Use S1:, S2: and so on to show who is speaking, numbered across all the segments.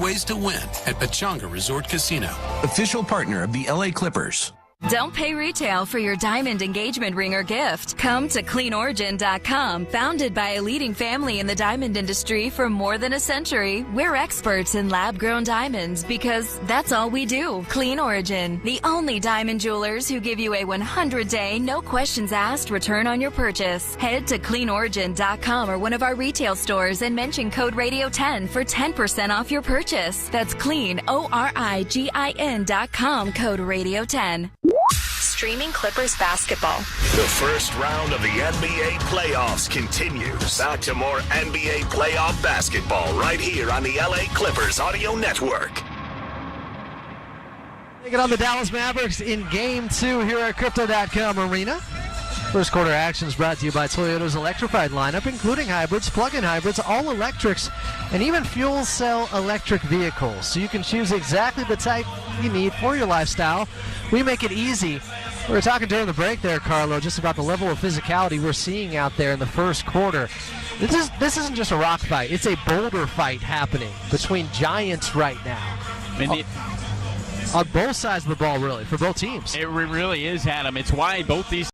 S1: ways to win at Pechanga Resort Casino.
S2: Official partner of the LA Clippers.
S3: Don't pay retail for your diamond engagement ring or gift. Come to CleanOrigin.com. Founded by a leading family in the diamond industry for more than a century, we're experts in lab-grown diamonds because that's all we do. Clean Origin, the only diamond jewelers who give you a 100-day, no questions asked return on your purchase. Head to CleanOrigin.com or one of our retail stores and mention code Radio10 for 10% off your purchase. That's CleanOrigin.com, code Radio10.
S4: Streaming Clippers basketball.
S5: The first round of the NBA playoffs continues. Back to more NBA playoff basketball right here on the LA Clippers Audio Network.
S6: Taking on the Dallas Mavericks in Game 2 here at Crypto.com Arena. First quarter action is brought to you by Toyota's electrified lineup, including hybrids, plug-in hybrids, all electrics, and even fuel cell electric vehicles. So you can choose exactly the type you need for your lifestyle. We make it easy. We were talking during the break there, Carlo, just about the level of physicality we're seeing out there in the first quarter. This isn't just a rock fight. It's a boulder fight happening between giants right now. On both sides of the ball, really, for both teams.
S7: It really is, Adam. It's why both these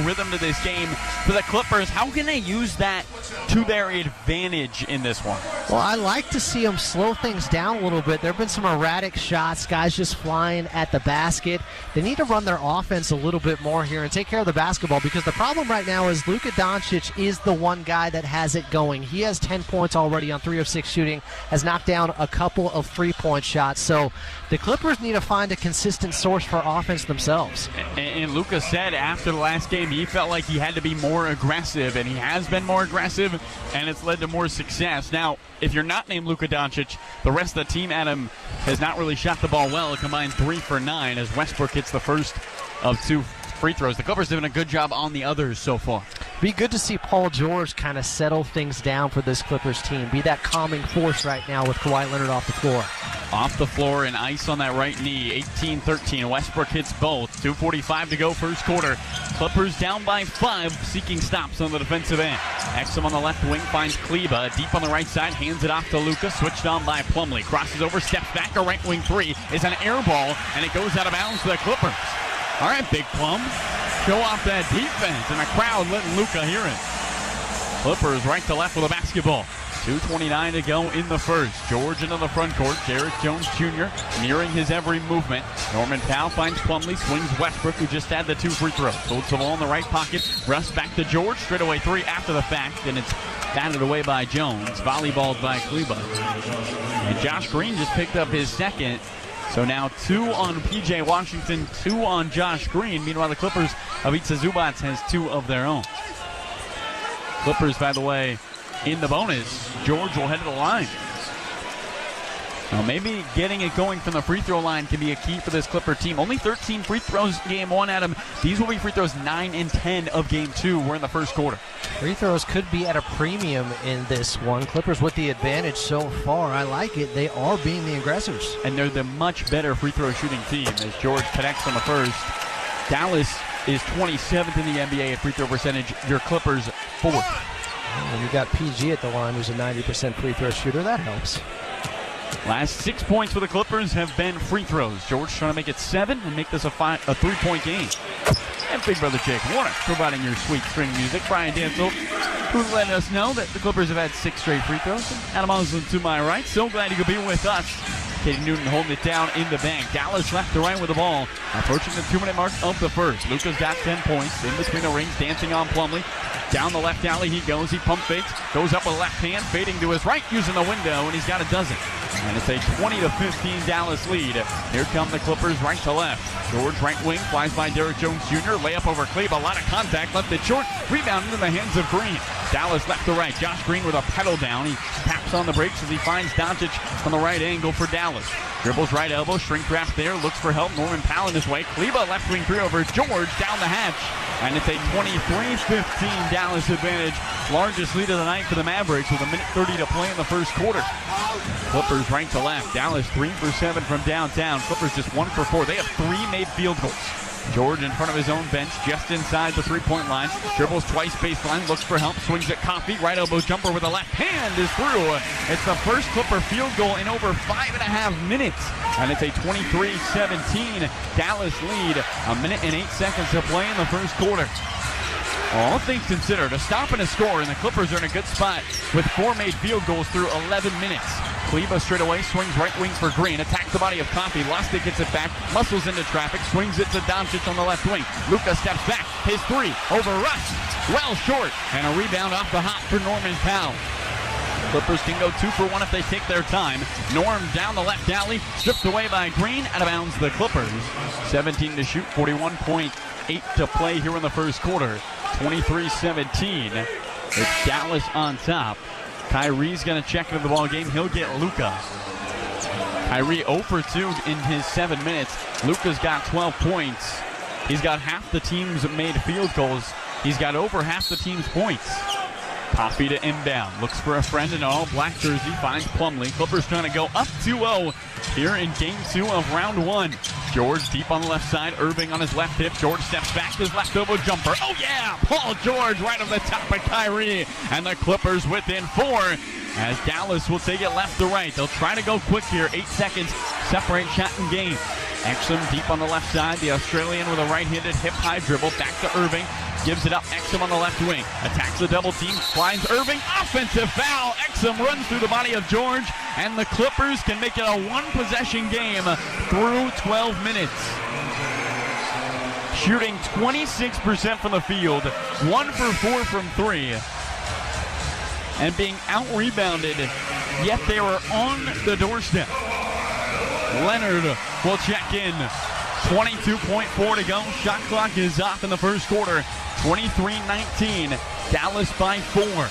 S7: rhythm to this game for the Clippers. How can they use that to their advantage in this one?
S6: Well, I like to see them slow things down a little bit. There have been some erratic shots, guys just flying at the basket. They need to run their offense a little bit more here and take care of the basketball, because the problem right now is Luka Doncic is the one guy that has it going. He has 10 points already on 3 of 6 shooting, has knocked down a couple of three-point shots. So the Clippers need to find a consistent source for offense themselves.
S7: And Luka said after the last game he felt like he had to be more aggressive, and he has been more aggressive, and it's led to more success. Now, if you're not named Luka Doncic, the rest of the team, Adam, has not really shot the ball well. A combined 3 for 9 as Westbrook hits the first of 2 free throws. The Clippers doing a good job on the others so far.
S6: Be good to see Paul George kind of settle things down for this Clippers team. Be that calming force right now with Kawhi Leonard off the floor.
S7: Off the floor and ice on that right knee. 18-13. Westbrook hits both. 2:45 to go first quarter. Clippers down by 5, seeking stops on the defensive end. Exum on the left wing finds Kleba. Deep on the right side, hands it off to Luka. Switched on by Plumlee. Crosses over, steps back. A right wing 3 is an air ball, and it goes out of bounds to the Clippers. All right, Big Plum. Show off that defense, and the crowd letting Luka hear it. Clippers right to left with a basketball. 2:29 to go in the first. George into the front court. Derrick Jones Jr. nearing his every movement. Norman Powell finds Plumlee, swings Westbrook, who just had the 2 free throws. Holds the ball in the right pocket. Russ back to George. Straightaway 3 after the fact, and it's batted away by Jones. Volleyballed by Kleba. And Josh Green just picked up his second. So now 2 on P.J. Washington, 2 on Josh Green. Meanwhile, the Clippers, Ivica Zubac has 2 of their own. Clippers, by the way, in the bonus. George will head to the line. Now maybe getting it going from the free throw line can be a key for this Clipper team. Only 13 free throws game 1, Adam. These will be free throws 9 and 10 of game 2. We're in the first quarter.
S6: Free throws could be at a premium in this one. Clippers with the advantage so far. I like it. They are being the aggressors.
S7: And they're the much better free throw shooting team as George connects on the first. Dallas is 27th in the NBA at free throw percentage. Your Clippers 4th.
S6: And you got PG at the line, who's a 90% free throw shooter. That helps.
S7: Last 6 points for the Clippers have been free throws. George trying to make it 7 and make this a 3-point game. And Big Brother Jake Warner providing your sweet string music. Brian Danzel, who's letting us know that the Clippers have had 6 straight free throws. Adam Oslin to my right. So glad you could be with us. Katie Newton holding it down in the bank. Dallas left to right with the ball. Approaching the 2-minute mark of the first. Luka's got 10 points. In between the rings, dancing on Plumlee. Down the left alley he goes. He pump fakes. Goes up with the left hand. Fading to his right using the window. And he's got a dozen. And it's a 20-15 Dallas lead. Here come the Clippers right to left. George right wing. Flies by Derrick Jones Jr. Layup over Kleba. A lot of contact. Left it short. Rebound into the hands of Green. Dallas left to right. Josh Green with a pedal down. He taps on the brakes as he finds Doncic on the right angle for Dallas. Dribbles right elbow. Shrink wrap there. Looks for help. Norman Powell in his way. Kleba left wing 3 over George. Down the hatch. And it's a 23-15 Dallas advantage. Largest lead of the night for the Mavericks with 1:30 to play in the first quarter. Clippers right to left. Dallas 3 for 7 from downtown. Clippers just 1 for 4. They have 3 made field goals. George in front of his own bench, just inside the three-point line. Dribbles twice baseline, looks for help, swings at Coffey. Right elbow jumper with a left hand is through. It's the first Clipper field goal in over 5.5 minutes. And it's a 23-17 Dallas lead. A minute and 8 seconds to play in the first quarter. All things considered, a stop and a score, and the Clippers are in a good spot with 4 made field goals through 11 minutes. Kleba straight away, swings right wing for Green, attacks the body of Coffey, Lustig gets it back, muscles into traffic, swings it to Doncic on the left wing. Luka steps back, his three, over Russ, well short, and a rebound off the hop for Norman Powell. Clippers can go 2 for 1 if they take their time. Norm down the left alley, stripped away by Green, out of bounds the Clippers. 17 to shoot, 41.8 to play here in the first quarter. 23-17. It's Dallas on top. Kyrie's going to check into the ball game. He'll get Luka. Kyrie 0 for 2 in his 7 minutes. Luka's got 12 points. He's got half the team's made field goals. He's got over half the team's points. Coffey to inbound. Looks for a friend in an all-black jersey. Finds Plumlee. Clippers trying to go up 2-0 here in Game 2 of Round 1. George deep on the left side. Irving on his left hip. George steps back. His left elbow jumper. Oh, yeah! Paul George right on the top of Kyrie. And the Clippers within 4 as Dallas will take it left to right. They'll try to go quick here. 8 seconds. Separate shot and game. Exum deep on the left side. The Australian with a right-handed hip-high dribble. Back to Irving. Gives it up. Exum on the left wing. Attacks the double team. Finds Irving. Offensive foul. Exum runs through the body of George. And the Clippers can make it a one-possession game through 12 minutes. Shooting 26% from the field. 1 for 4 from 3. And being out-rebounded. Yet they were on the doorstep. Leonard will check in. 22.4 to go. Shot clock is off in the first quarter. 23-19. Dallas by 4.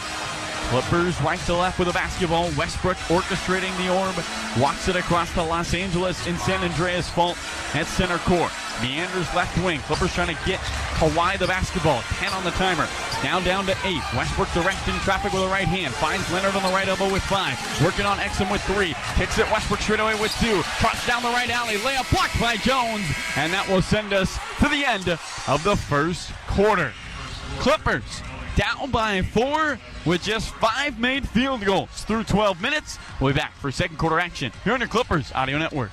S7: Clippers right to left with a basketball. Westbrook orchestrating the orb. Walks it across the Los Angeles and San Andreas fault at center court. Meanders left wing. Clippers trying to get Kawhi the basketball. 10 on the timer. Now down to 8. Westbrook direct in traffic with a right hand. Finds Leonard on the right elbow with 5. Working on Exum with 3. Kicks it Westbrook straight away with 2. Trots down the right alley. Layup blocked by Jones. And that will send us to the end of the first quarter. Clippers down by 4 with just 5 made field goals through 12 minutes. We'll be back for second quarter action here on the Clippers Audio Network.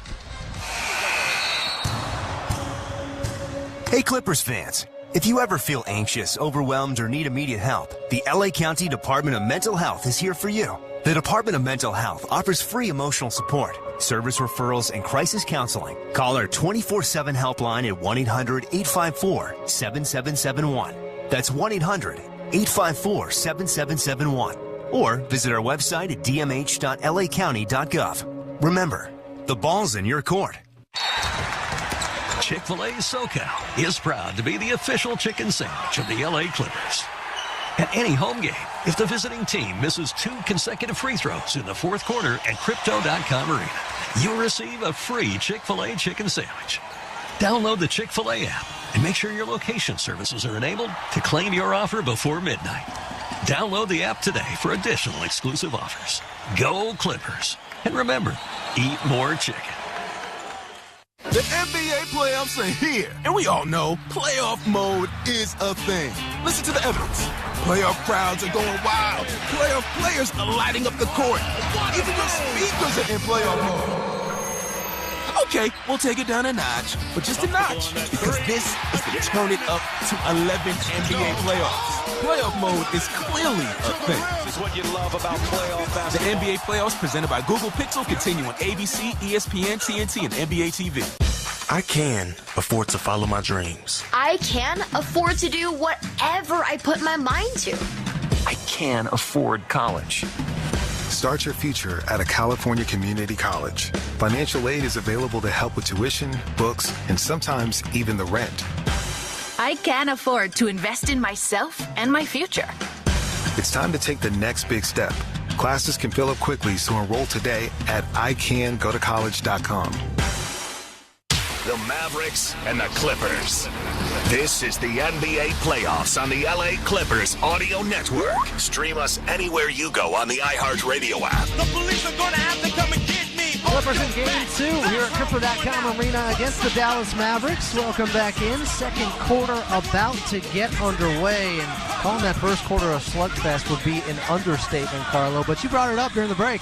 S8: Hey Clippers fans, if you ever feel anxious, overwhelmed, or need immediate help, the LA County Department of Mental Health is here for you. The Department of Mental Health offers free emotional support, service referrals, and crisis counseling. Call our 24/7 helpline at 1-800-854-7771. That's 1-800-854-7771. Or visit our website at dmh.lacounty.gov. Remember, the ball's in your court.
S2: Chick-fil-A SoCal is proud to be the official chicken sandwich of the LA Clippers. At any home game, if the visiting team misses 2 consecutive free throws in the fourth quarter at Crypto.com Arena, you'll receive a free Chick-fil-A chicken sandwich. Download the Chick-fil-A app and make sure your location services are enabled to claim your offer before midnight. Download the app today for additional exclusive offers. Go Clippers. And remember, eat more chicken.
S9: The NBA playoffs are here, and we all know playoff mode is a thing. Listen to the evidence. Playoff crowds are going wild. Playoff players are lighting up the court. Even your speakers are in playoff mode. Okay, we'll take it down a notch, but just a notch, because this is the Turn It Up to 11 NBA playoffs. Playoff mode is clearly a thing.
S10: This is what you love about playoff basketball.
S9: The NBA playoffs presented by Google Pixel continue on ABC, ESPN, TNT, and NBA TV.
S11: I can afford to follow my dreams.
S12: I can afford to do whatever I put my mind to.
S13: I can afford college.
S14: Start your future at a California community college. Financial aid is available to help with tuition, books, and sometimes even the rent.
S15: I can afford to invest in myself and my future.
S14: It's time to take the next big step. Classes can fill up quickly, so enroll today at icangotocollege.com.
S5: The Mavericks and the Clippers. This is the NBA playoffs on the LA Clippers Audio Network. Stream us anywhere you go on the iHeartRadio app.
S10: The police are gonna have to come and get me.
S6: Clippers in Game 2 here at Crypto.com Arena against the Dallas Mavericks. Welcome back in. Second quarter about to get underway. And calling that first quarter a slugfest would be an understatement, Carlo. But you brought it up during the break.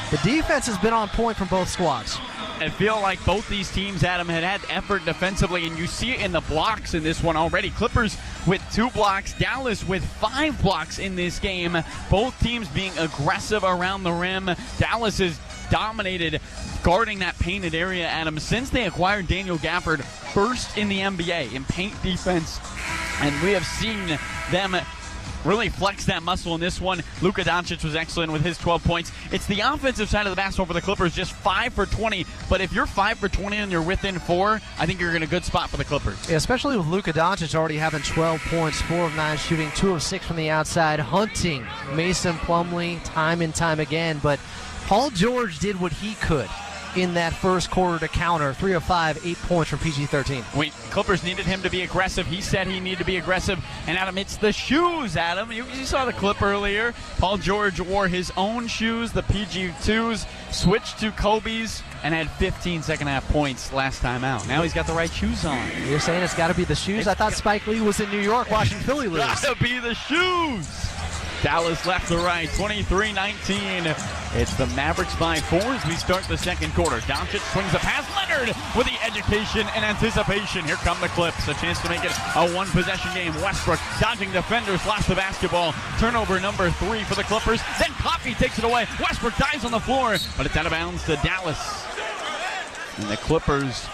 S6: The defense has been on point from both squads.
S7: I feel like both these teams, Adam, had effort defensively, and you see it in the blocks in this one already. Clippers with 2 blocks, Dallas with 5 blocks in this game. Both teams being aggressive around the rim. Dallas is dominated guarding that painted area, Adam, since they acquired Daniel Gafford, first in the NBA in paint defense. And we have seen them really flex that muscle in this one. Luka Doncic was excellent with his 12 points. It's the offensive side of the basketball for the Clippers, just 5 for 20. But if you're 5 for 20 and you're within 4, I think you're in a good spot for the Clippers.
S6: Yeah, especially with Luka Doncic already having 12 points, 4 of 9 shooting, 2 of 6 from the outside, hunting Mason Plumlee time and time again. But Paul George did what he could in that first quarter to counter. 3 of 5, 8 points from PG-13.
S7: Clippers needed him to be aggressive. He said he needed to be aggressive. And, Adam, it's the shoes, Adam. You saw the clip earlier. Paul George wore his own shoes, the PG-2s, switched to Kobe's, and had 15 second-half points last time out. Now he's got the right shoes on.
S6: You're saying it's got to be the shoes? I thought Spike Lee was in New York watching Philly lose.
S7: It's got to be the shoes. Dallas left to right, 23-19. It's the Mavericks by 4 as we start the second quarter. Doncic swings a pass. Leonard with the education and anticipation. Here come the Clips. A chance to make it a one-possession game. Westbrook dodging defenders, lost the basketball. Turnover number 3 for the Clippers. Then Coffey takes it away. Westbrook dives on the floor, but it's out of bounds to Dallas. And the Clippers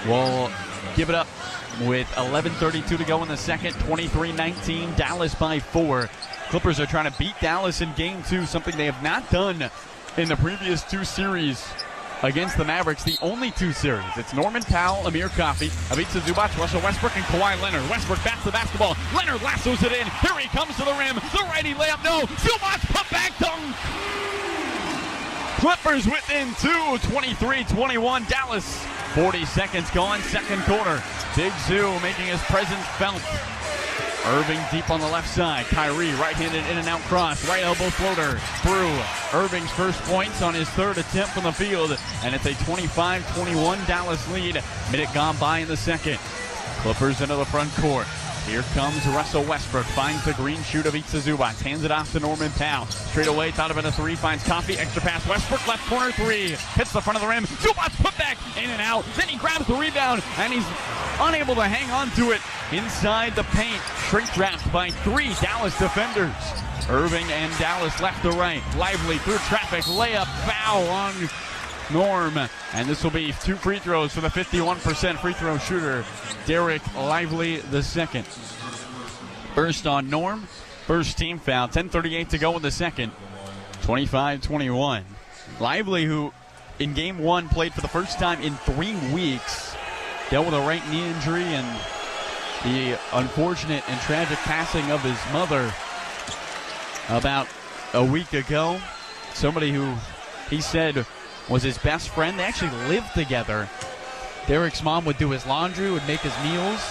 S7: will give it up with 11:32 to go in the second. 23-19. Dallas by 4. Clippers are trying to beat Dallas in Game 2, something they have not done in the previous 2 series against the Mavericks, the only 2 series. It's Norman Powell, Amir Coffey, Ivica Zubac, Russell Westbrook, and Kawhi Leonard. Westbrook bats the basketball. Leonard lassos it in. Here he comes to the rim. The righty layup, no. Zubac, put back dunk. Clippers within 2, 23-21. Dallas, 40 seconds gone, second quarter. Big Zoo making his presence felt. Irving deep on the left side. Kyrie right-handed in-and-out cross. Right elbow floater through. Irving's first points on his 3rd attempt from the field. And it's a 25-21 Dallas lead. Minute gone by in the second. Clippers into the front court. Here comes Russell Westbrook. Finds the green shoot of Ivica Zubac. Hands it off to Norman Powell. Straight away, thought of it a 3. Finds Coffey. Extra pass. Westbrook left corner 3. Hits the front of the rim. Zubac put back in and out. Then he grabs the rebound. And he's unable to hang on to it inside the paint. Shrink wrapped by 3 Dallas defenders. Irving and Dallas left to right. Lively through traffic. Layup. Foul on Norm. And this will be 2 free throws for the 51% free throw shooter, Derek Lively II. First on Norm. First team foul. 10:38 to go in the second. 25-21. Lively, who in Game 1 played for the first time in 3 weeks, dealt with a right knee injury and the unfortunate and tragic passing of his mother about a week ago. Somebody who he said was his best friend. They actually lived together. Derek's mom would do his laundry, would make his meals.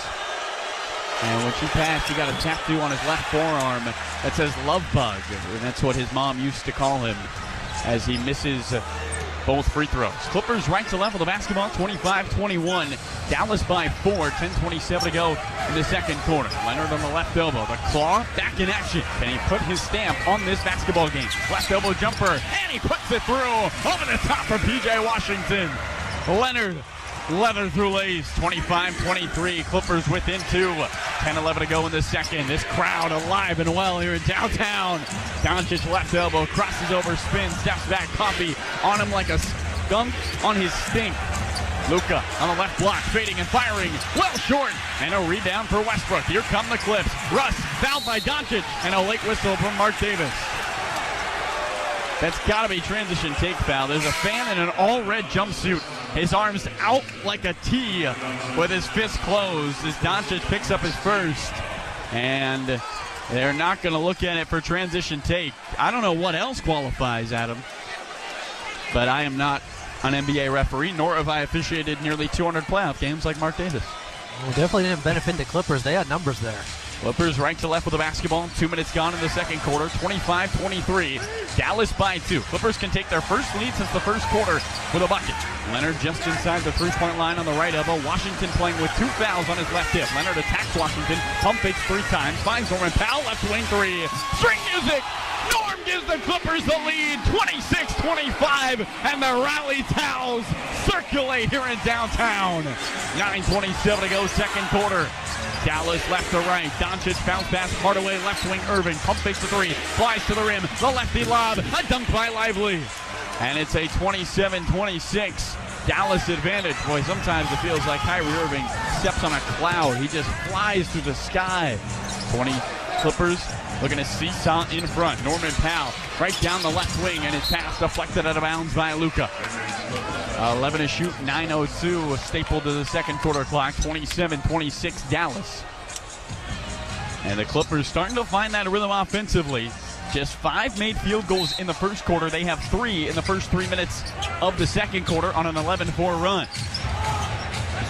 S7: And when she passed, he got a tattoo on his left forearm that says Love Bug. And that's what his mom used to call him as he misses both free throws. Clippers right to left of the basketball, 25-21. Dallas by 4, 10:27 to go in the second quarter. Leonard on the left elbow. The claw back in action. Can he put his stamp on this basketball game? Left elbow jumper, and he puts it through over the top for P.J. Washington. Leonard through lays, 25-23. Clippers within 2. 10-11 to go in the second. This crowd alive and well here in downtown. Doncic left elbow, crosses over, spins, steps back. Coffey on him like a skunk on his stink. Luka on the left block, fading and firing. Well short. And a rebound for Westbrook. Here come the Clips. Russ fouled by Doncic. And a late whistle from Mark Davis. That's got to be transition take foul. There's a fan in an all-red jumpsuit. His arms out like a T with his fist closed as Doncic picks up his first. And they're not going to look at it for transition take. I don't know what else qualifies, Adam. But I am not an NBA referee, nor have I officiated nearly 200 playoff games like Mark Davis.
S6: Well, definitely didn't benefit the Clippers. They had numbers there.
S7: Clippers right to left with the basketball. 2 minutes gone in the second quarter. 25-23. Dallas by 2. Clippers can take their first lead since the first quarter with a bucket. Leonard just inside the three-point line on the right elbow. Washington playing with 2 fouls on his left hip. Leonard attacks Washington. Pump fakes 3 times. Finds Norman Powell. Left wing 3. String music. Norm gives the Clippers the lead. 26-25. And the rally towels circulate here in downtown. 9:27 to go, second quarter. Dallas left to right. Doncic bounce pass. Hardaway left wing. Irving pump fakes the 3. Flies to the rim. The lefty lob. A dunk by Lively. And it's a 27-26 Dallas advantage. Boy, sometimes it feels like Kyrie Irving steps on a cloud. He just flies through the sky. 20 Clippers looking to seesaw in front. Norman Powell right down the left wing, and his pass deflected out of bounds by Luka. 11 to shoot, 9:02 stapled to the second quarter clock. 27-26 Dallas. And the Clippers starting to find that rhythm offensively. Just 5 made field goals in the first quarter. They have 3 in the first 3 minutes of the second quarter on an 11-4 run.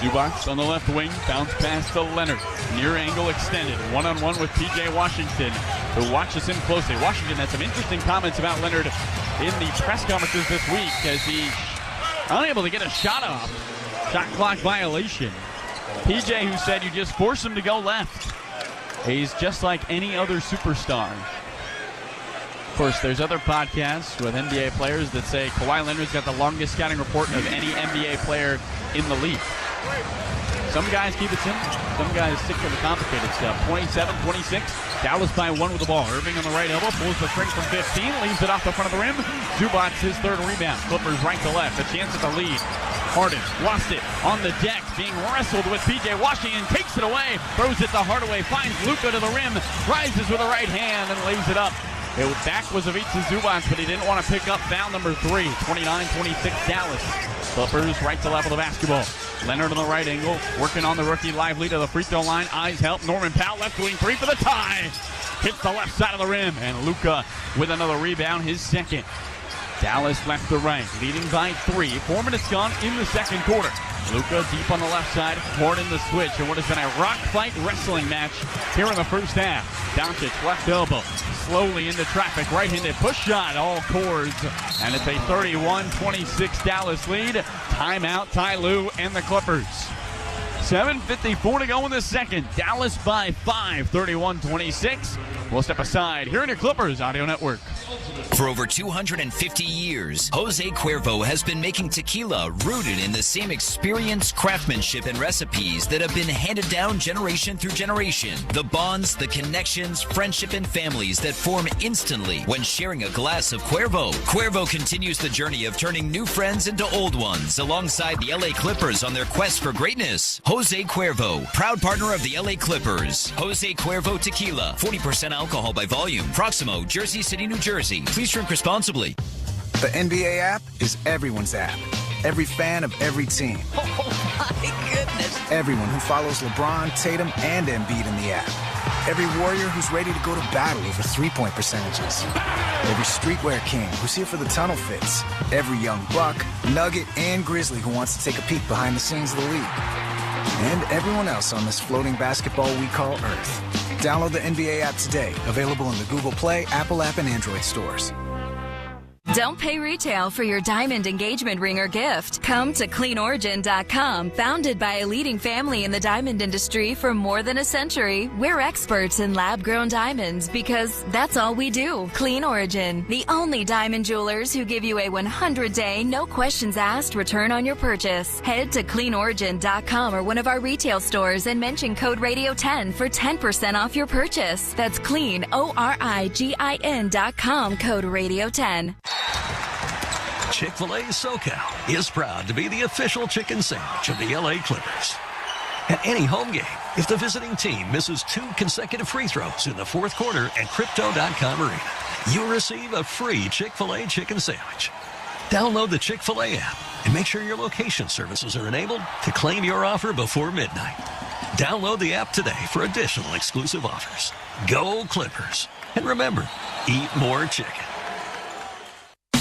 S7: Zubac on the left wing, bounce pass to Leonard. Near angle extended, one-on-one with P.J. Washington, who watches him closely. Washington had some interesting comments about Leonard in the press conferences this week as he unable to get a shot off. Shot clock violation. P.J. who said you just force him to go left. He's just like any other superstar. Of course, there's other podcasts with NBA players that say Kawhi Leonard's got the longest scouting report of any NBA player in the league. Some guys keep it simple. Some guys stick to the complicated stuff. 27-26. Dallas by 1 with the ball. Irving on the right elbow. Pulls the string from 15. Leaves it off the front of the rim. Zubac his third rebound. Clippers right to left. A chance at the lead. Harden lost it on the deck. Being wrestled with P.J. Washington. Takes it away. Throws it to Hardaway. Finds Luka to the rim. Rises with the right hand and lays it up. Back was Ivica Zubac, but he didn't want to pick up foul number 3. 29-26 Dallas. Clippers right to left of the basketball. Leonard on the right angle, working on the rookie Lively to the free throw line. Eyes help. Norman Powell left wing 3 for the tie. Hits the left side of the rim, and Luka with another rebound, his second. Dallas left to right, leading by 3. 4 minutes gone in the second quarter. Luka deep on the left side, Harden the switch, and what has been a rock fight wrestling match here in the first half. Doncic left elbow, slowly into traffic, right-handed push shot, all chords, and it's a 31-26 Dallas lead. Timeout, Ty Lue and the Clippers. 7:54 to go in the second. Dallas by 5, 31-26. We'll step aside here in your Clippers Audio Network.
S16: For over 250 years, Jose Cuervo has been making tequila rooted in the same experience, craftsmanship, and recipes that have been handed down generation through generation. The bonds, the connections, friendship, and families that form instantly when sharing a glass of Cuervo. Cuervo continues the journey of turning new friends into old ones alongside the LA Clippers on their quest for greatness. Jose Cuervo, proud partner of the LA Clippers. Jose Cuervo Tequila, 40% alcohol by volume. Proximo, Jersey City, New Jersey. Please drink responsibly.
S17: The NBA app is everyone's app. Every fan of every team.
S18: Oh, my goodness.
S17: Everyone who follows LeBron, Tatum, and Embiid in the app. Every warrior who's ready to go to battle over three-point percentages. Every streetwear king who's here for the tunnel fits. Every young buck, nugget, and grizzly who wants to take a peek behind the scenes of the league. And everyone else on this floating basketball we call Earth. Download the NBA app today. Available in the Google Play, Apple app, and Android stores.
S3: Don't pay retail for your diamond engagement ring or gift. Come to CleanOrigin.com. Founded by a leading family in the diamond industry for more than a century, we're experts in lab-grown diamonds because that's all we do. Clean Origin, the only diamond jewelers who give you a 100-day, no questions asked return on your purchase. Head to CleanOrigin.com or one of our retail stores and mention code Radio10 for 10% off your purchase. That's CleanOrigin.com, code Radio10.
S2: Chick-fil-A SoCal is proud to be the official chicken sandwich of the LA Clippers. At any home game, if the visiting team misses 2 consecutive free throws in the fourth quarter at Crypto.com Arena, you'll receive a free Chick-fil-A chicken sandwich. Download the Chick-fil-A app and make sure your location services are enabled to claim your offer before midnight. Download the app today for additional exclusive offers. Go Clippers. And remember, eat more chicken.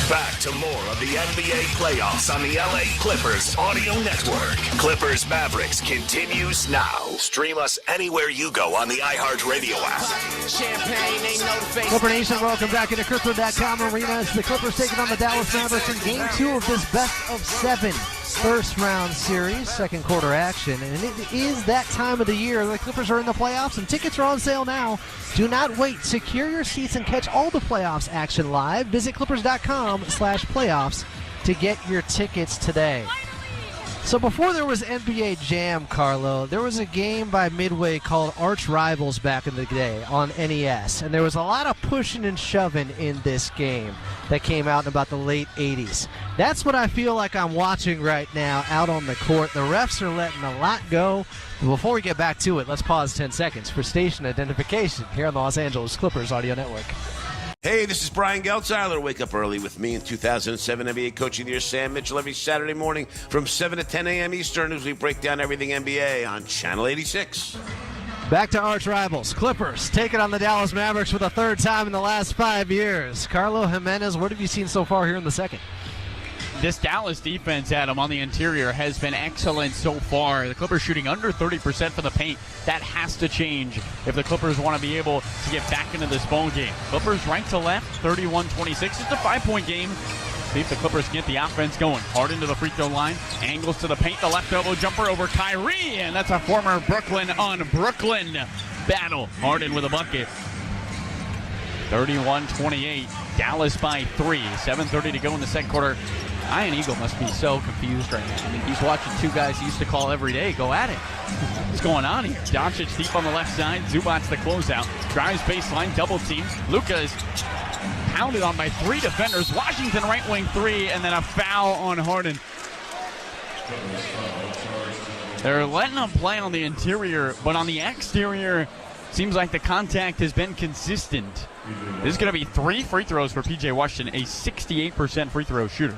S5: Back to more of the NBA playoffs on the LA Clippers Audio Network. Clippers Mavericks continues now. Stream us anywhere you go on the iHeartRadio app.
S6: Clipper Nation, welcome back into Crypto.com Arena. It's the Clippers taking on the Dallas Mavericks in Game 2 of this best-of-7 first-round series, second quarter action. And it is that time of the year. The Clippers are in the playoffs, and tickets are on sale now. Do not wait. Secure your seats and catch all the playoffs action live. Visit Clippers.com/playoffs to get your tickets today. So before there was NBA Jam, Carlo, there was a game by Midway called Arch Rivals back in the day on NES. And there was a lot of pushing and shoving in this game that came out in about the late 80s. That's what I feel like I'm watching right now out on the court. The refs are letting a lot go. But before we get back to it, let's pause 10 seconds for station identification here on the Los Angeles Clippers Audio Network.
S19: Hey, this is Brian Geltzeiler. Wake up early with me in 2007 NBA Coach of the Year, Sam Mitchell, every Saturday morning from 7 to 10 a.m. Eastern as we break down everything NBA on Channel 86.
S6: Back to arch rivals. Clippers take it on the Dallas Mavericks for the third time in the last 5 years. Carlo Jimenez, what have you seen so far here in the second?
S7: This Dallas defense, Adam, on the interior has been excellent so far. The Clippers shooting under 30% from the paint. That has to change if the Clippers want to be able to get back into this ball game. Clippers right to left, 31-26. It's a 5-point game. See if the Clippers get the offense going. Harden to the free throw line. Angles to the paint. The left elbow jumper over Kyrie. And that's a former Brooklyn on Brooklyn battle. Harden with a bucket. 31-28. Dallas by 3. 7:30 to go in the second quarter. Ian Eagle must be so confused right now. I mean, he's watching two guys he used to call every day go at it. What's going on here? Doncic deep on the left side. Zubac's the closeout. Drives baseline, double teams. Luka is pounded on by 3 defenders. Washington right wing 3, and then a foul on Harden. They're letting him play on the interior, but on the exterior, seems like the contact has been consistent. This is going to be 3 free throws for P.J. Washington, a 68% free throw shooter.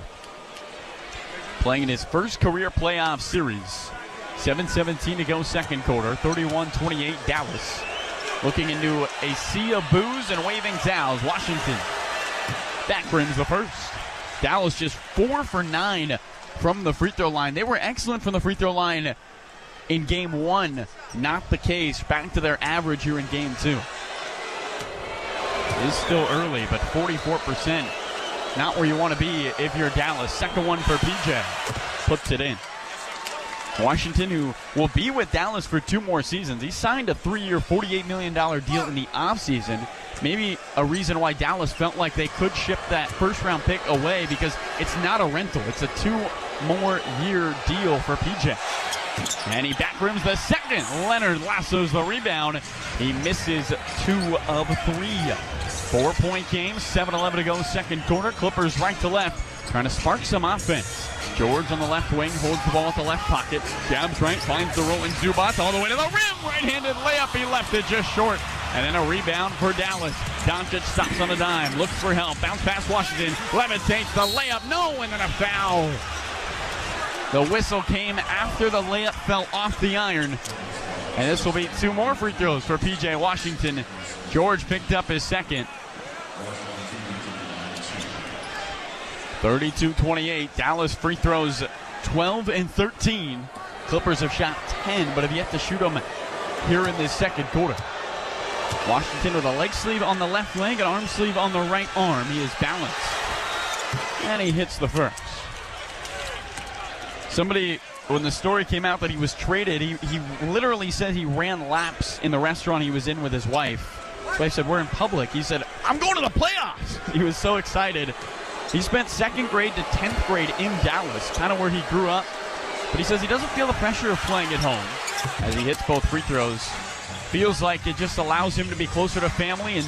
S7: Playing in his first career playoff series. 7:17 to go second quarter. 31-28 Dallas. Looking into a sea of boos and waving towels. Washington back rims the first. Dallas just 4 for 9 from the free throw line. They were excellent from the free throw line in game 1. Not the case. Back to their average here in game 2. It is still early, but 44%. Not where you want to be if you're Dallas. Second one for PJ. Puts it in. Washington, who will be with Dallas for 2 more seasons. He signed a 3-year, $48 million deal in the offseason. Maybe a reason why Dallas felt like they could ship that first-round pick away because it's not a rental. It's a 2-more-year deal for PJ. And he backrims the second. Leonard lassos the rebound. He misses 2 of 3. 4-point game, 7:11 to go second quarter. Clippers right to left, trying to spark some offense. George on the left wing, holds the ball at the left pocket. Jabs right, finds the rolling Zubac all the way to the rim. Right-handed layup, he left it just short. And then a rebound for Dallas. Doncic stops on a dime, looks for help. Bounce past Washington, levitates the layup, no, and then a foul. The whistle came after the layup fell off the iron. And this will be 2 more free throws for P.J. Washington. George picked up his second. 32-28. Dallas free throws 12 and 13. Clippers have shot 10, but have yet to shoot them here in this second quarter. Washington with a leg sleeve on the left leg, an arm sleeve on the right arm. He is balanced. And he hits the first. Somebody, when the story came out that he was traded, he literally said he ran laps in the restaurant he was in with his wife. His wife said, "We're in public." He said, "I'm going to the playoffs." He was so excited. He spent 2nd grade to 10th grade in Dallas, kind of where he grew up. But he says he doesn't feel the pressure of playing at home as he hits both free throws. Feels like it just allows him to be closer to family and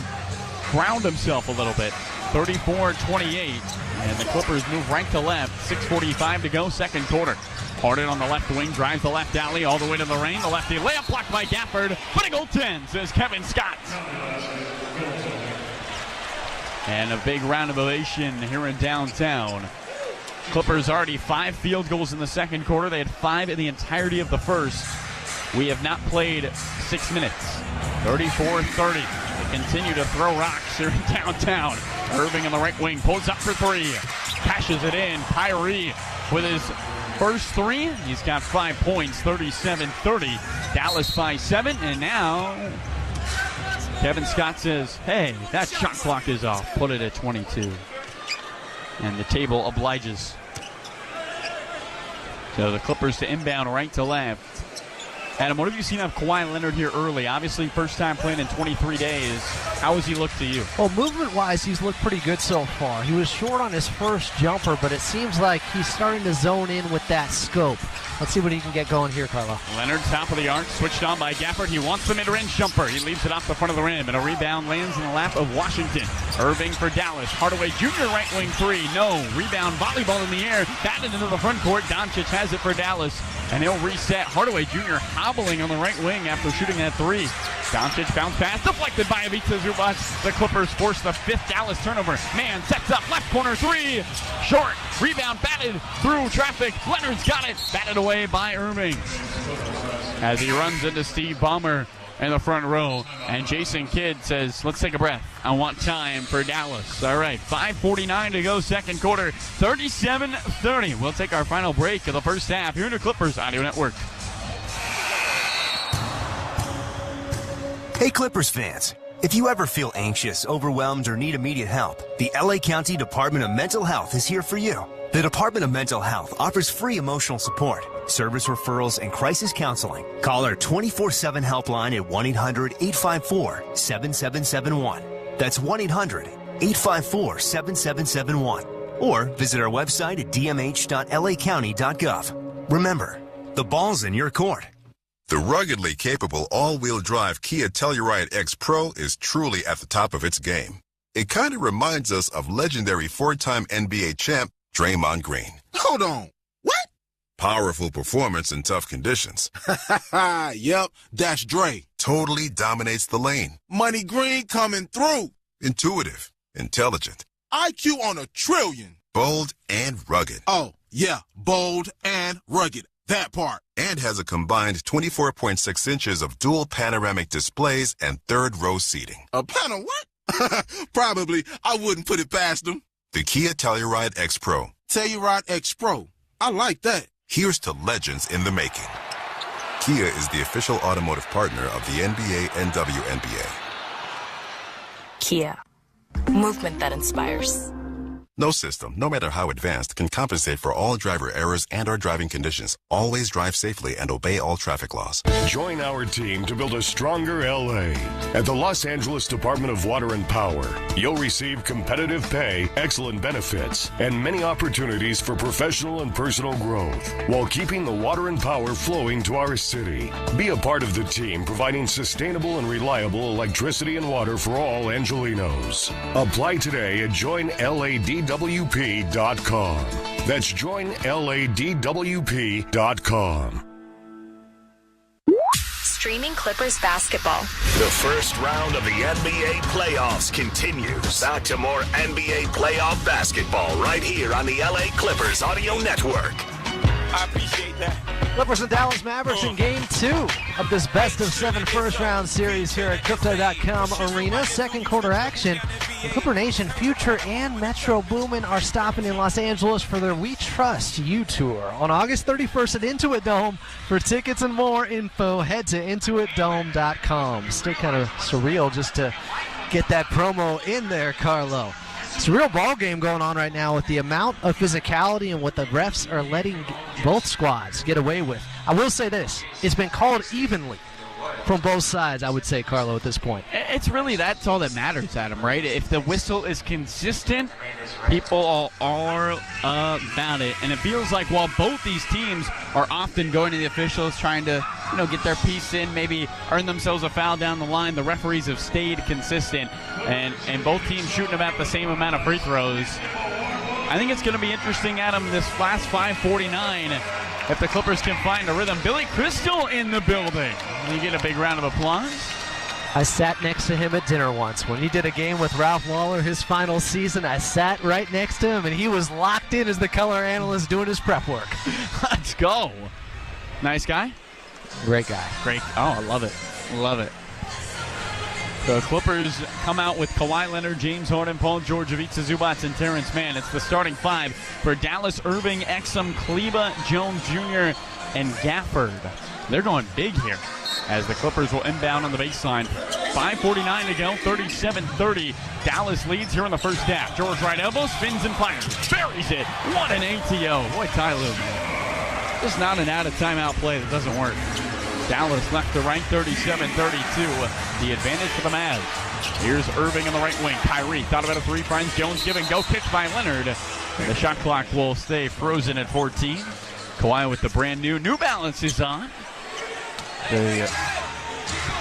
S7: ground himself a little bit. 34-28. And the Clippers move right to left. 6:45 to go, second quarter. Harden on the left wing, drives the left alley all the way to the lane. The lefty layup blocked by Gafford. But a goal 10, says Kevin Scott. And a big round of ovation here in downtown. Clippers already 5 field goals in the second quarter. They had 5 in the entirety of the first. We have not played 6 minutes. 34-30. They continue to throw rocks here in downtown. Irving on the right wing, pulls up for three. Cashes it in. Kyrie with his first three. He's got 5 points, 37-30. Dallas by 7, and now Kevin Scott says, hey, that shot clock is off. Put it at 22. And the table obliges. So the Clippers to inbound right to left. Adam, what have you seen of Kawhi Leonard here early? Obviously, first time playing in 23 days. How has he looked to you?
S6: Well, movement-wise, he's looked pretty good so far. He was short on his first jumper, but it seems like he's starting to zone in with that scope. Let's see what he can get going here, Carlo.
S7: Leonard, top of the arc, switched on by Gafford. He wants the mid-range jumper. He leaves it off the front of the rim, and a rebound lands in the lap of Washington. Irving for Dallas. Hardaway Jr. right wing three. No. Rebound, volleyball in the air. Batted into the front court. Doncic has it for Dallas, and he'll reset. Hardaway Jr. hobbling on the right wing after shooting that three. Doncic bounce pass, deflected by Ivica Zubac. The Clippers force the 5th Dallas turnover. Man sets up, left corner three. Short. Rebound batted through traffic. Leonard's got it. Batted away by Irving. As he runs into Steve Ballmer in the front row. And Jason Kidd says, let's take a breath. I want time for Dallas. All right, 5:49 to go, second quarter. 37-30. We'll take our final break of the first half here in the Clippers Audio Network.
S8: Hey, Clippers fans. If you ever feel anxious, overwhelmed, or need immediate help, the LA County Department of Mental Health is here for you. The Department of Mental Health offers free emotional support, service referrals, and crisis counseling. Call our 24/7 helpline at 1-800-854-7771. That's 1-800-854-7771. Or visit our website at dmh.lacounty.gov. Remember, the ball's in your court.
S20: The ruggedly capable all-wheel drive Kia Telluride X Pro is truly at the top of its game. It kind of reminds us of legendary 4-time NBA champ Draymond Green.
S9: Hold on. What?
S20: Powerful performance in tough conditions.
S9: Yep, that's Dre.
S20: Totally dominates the lane.
S9: Money Green coming through.
S20: Intuitive, intelligent.
S9: IQ on a trillion.
S20: Bold and rugged.
S9: Oh, yeah, bold and rugged. That part.
S20: And has a combined 24.6 inches of dual panoramic displays and third-row seating.
S9: A panel what? Probably. I wouldn't put it past them.
S20: The Kia Telluride X Pro.
S9: Telluride X Pro. I like that.
S20: Here's to legends in the making. Kia is the official automotive partner of the NBA and WNBA.
S21: Kia. Movement that inspires.
S20: No system, no matter how advanced, can compensate for all driver errors and/or driving conditions. Always drive safely and obey all traffic laws.
S22: Join our team to build a stronger LA. At the Los Angeles Department of Water and Power, you'll receive competitive pay, excellent benefits, and many opportunities for professional and personal growth, while keeping the water and power flowing to our city. Be a part of the team providing sustainable and reliable electricity and water for all Angelinos. Apply today at joinladwp.com. That's joinladwp.com.
S4: Streaming Clippers basketball.
S5: The first round of the NBA playoffs continues. Back to more NBA playoff basketball right here on the LA Clippers Audio Network.
S9: I appreciate that.
S6: Clippers and Dallas Mavericks in Game 2 of this best-of-7 first-round series here at Crypto.com Arena. Second quarter action. The Clipper Nation Future and Metro Boomin are stopping in Los Angeles for their We Trust You Tour on August 31st at Intuit Dome. For tickets and more info, head to intuitdome.com. Still kind of surreal just to get that promo in there, Carlo. It's a real ball game going on right now with the amount of physicality and what the refs are letting both squads get away with. I will say this, it's been called evenly from both sides, I would say, Carlo, at this point.
S7: It's really, that's all that matters, Adam, right? If the whistle is consistent, people are about it. And it feels like while both these teams are often going to the officials trying to, get their piece in, maybe earn themselves a foul down the line, the referees have stayed consistent. And both teams shooting about the same amount of free throws. I think it's going to be interesting, Adam, this last 5:49, if the Clippers can find a rhythm. Billy Crystal in the building. You get a big round of applause.
S6: I sat next to him at dinner once. When he did a game with Ralph Lawler his final season, I sat right next to him, and he was locked in as the color analyst doing his prep work.
S7: Let's go. Nice guy?
S6: Great guy.
S7: Great. Oh, I love it. Love it. The Clippers come out with Kawhi Leonard, James Harden, Paul George, Ivica Zubac, and Terrence Mann. It's the starting five for Dallas: Irving, Exum, Kleba, Jones Jr., and Gafford. They're going big here as the Clippers will inbound on the baseline. 5:49 to go, 37-30. Dallas leads here in the first half. George right elbow, spins and fires. Buries it. What an ATO. Boy, Ty Lue. Just not an out-of-timeout play that doesn't work. Dallas left to right, 37-32. The advantage for the Mavs. Here's Irving on the right wing. Kyrie thought about a three, finds Jones, give and go, kicked by Leonard. The shot clock will stay frozen at 14. Kawhi with the brand new New Balances on. The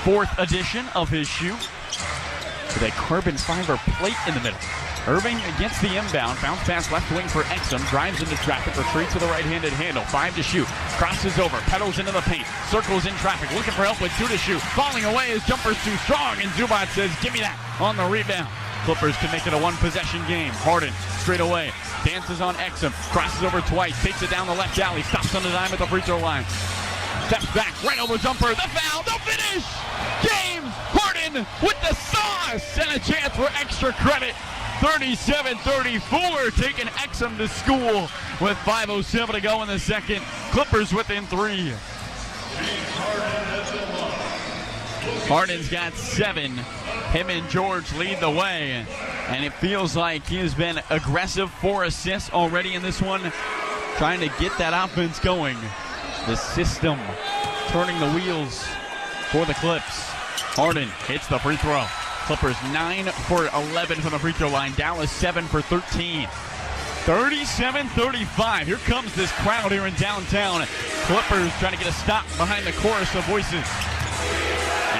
S7: fourth edition of his shoe with a carbon fiber plate in the middle. Irving gets the inbound, bounce pass left wing for Exum, drives into traffic, retreats with a right-handed handle, 5 to shoot, crosses over, pedals into the paint, circles in traffic, looking for help with 2 to shoot, falling away, his jumper's too strong, and Zubac says, give me that, on the rebound. Clippers can make it a one-possession game. Harden straight away, dances on Exum, crosses over twice, takes it down the left alley, stops on the dime at the free throw line. Steps back, right over jumper, the foul, the finish! James Harden with the sauce and a chance for extra credit. 37-34, taking Exum to school with 5:07 to go in the second. Clippers within 3. Harden's got 7. Him and George lead the way, and it feels like he has been aggressive. 4 assists already in this one, trying to get that offense going. The system turning the wheels for the Clips. Harden hits the free throw. Clippers 9 for 11 from the free throw line. Dallas 7 for 13. 37-35. Here comes this crowd here in downtown. Clippers trying to get a stop behind the chorus of voices.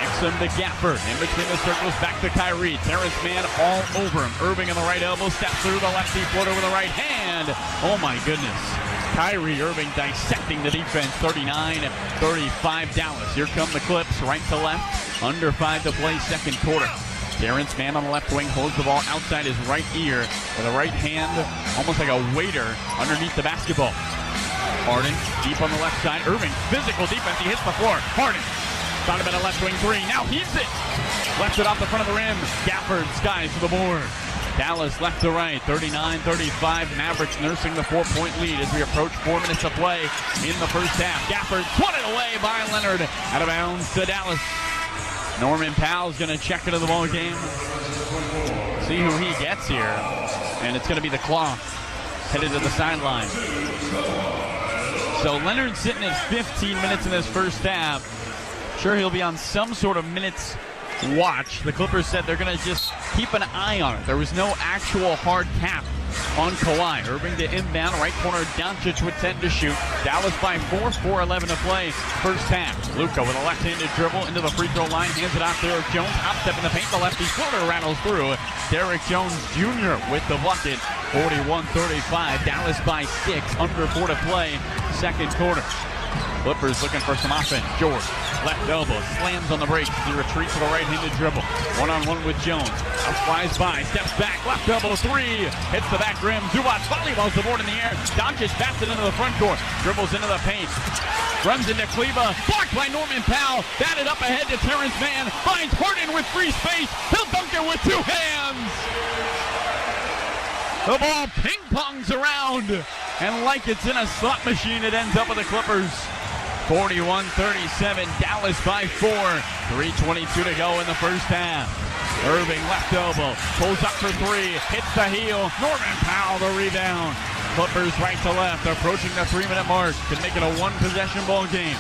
S7: Exum to Gafford. In between the circles, back to Kyrie. Terrence Mann all over him. Irving on the right elbow. Steps through the lefty floater with the right hand. Oh my goodness. Kyrie Irving dissecting the defense. 39-35 Dallas. Here come the Clips, right to left. Under 5 to play, second quarter. Terrence Mann on the left wing holds the ball outside his right ear with a right hand, almost like a waiter underneath the basketball. Harden deep on the left side. Irving, physical defense. He hits the floor. Harden thought about a left wing 3. Now heaves it. Left it off the front of the rim. Gafford skies to the board. Dallas left to right, 39-35. Mavericks nursing the 4-point lead as we approach 4 minutes of play in the first half. Gafford swatted away by Leonard. Out of bounds to Dallas. Norman Powell's going to check into the ball game. See who he gets here. And it's going to be the Claw headed to the sideline. So Leonard's sitting at 15 minutes in this first half. Sure, he'll be on some sort of minutes watch. The Clippers said they're going to just keep an eye on it. There was no actual hard cap on Kawhi. Irving to inbound, right corner, Doncic with 10 to shoot. Dallas by 4, 4:11 to play, first half. Luka with a left-handed dribble into the free throw line, hands it off to Derrick Jones, hop step in the paint, the lefty floater rattles through. Derrick Jones Jr. with the bucket, 41-35. Dallas by 6, under 4 to play, second quarter. Clippers looking for some offense. George, left elbow, slams on the break. He retreats to the right-handed dribble. One-on-one with Jones. Flies by, steps back, left elbow 3. Hits the back rim. Zubac volleyballs the board in the air. Doncic bats it into the front court. Dribbles into the paint. Runs into Kleba. Blocked by Norman Powell. Batted up ahead to Terrence Mann. Finds Harden with free space. He'll dunk it with 2 hands. The ball ping-pongs around. And like it's in a slot machine, it ends up with the Clippers. 41-37, Dallas by 4. 3:22 to go in the first half. Irving left elbow, pulls up for 3, hits the heel. Norman Powell the rebound. Clippers right to left, approaching the 3-minute mark. Can make it a one-possession ball game.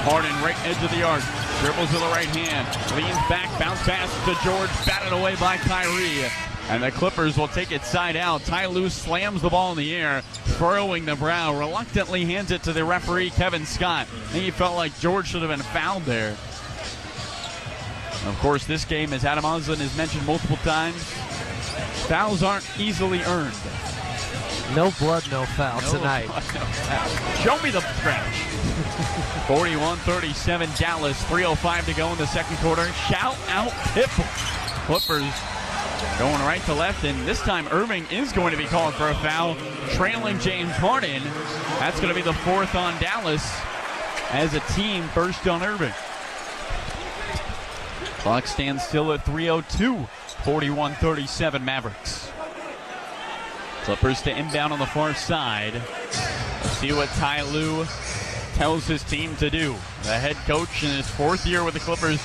S7: Harden right edge of the arc, dribbles to the right hand, leans back, bounce pass to George, batted away by Kyrie. And the Clippers will take it side out. Ty Lue slams the ball in the air, furrowing the brow, reluctantly hands it to the referee, Kevin Scott. I think he felt like George should have been fouled there. Of course, this game, as Adam Oslin has mentioned multiple times, fouls aren't easily earned.
S6: No blood, no foul tonight.
S7: Blood, no foul. Show me the stretch. 41-37 Dallas, 3:05 to go in the second quarter. Shout out Pitbull. Clippers going right to left, and this time Irving is going to be called for a foul, trailing James Harden. That's going to be the 4th on Dallas as a team, first on Irving. Clock stands still at 3:02. 41-37 Mavericks. Clippers to inbound on the far side. Let's see what Ty Lue tells his team to do. The head coach in his 4th year with the Clippers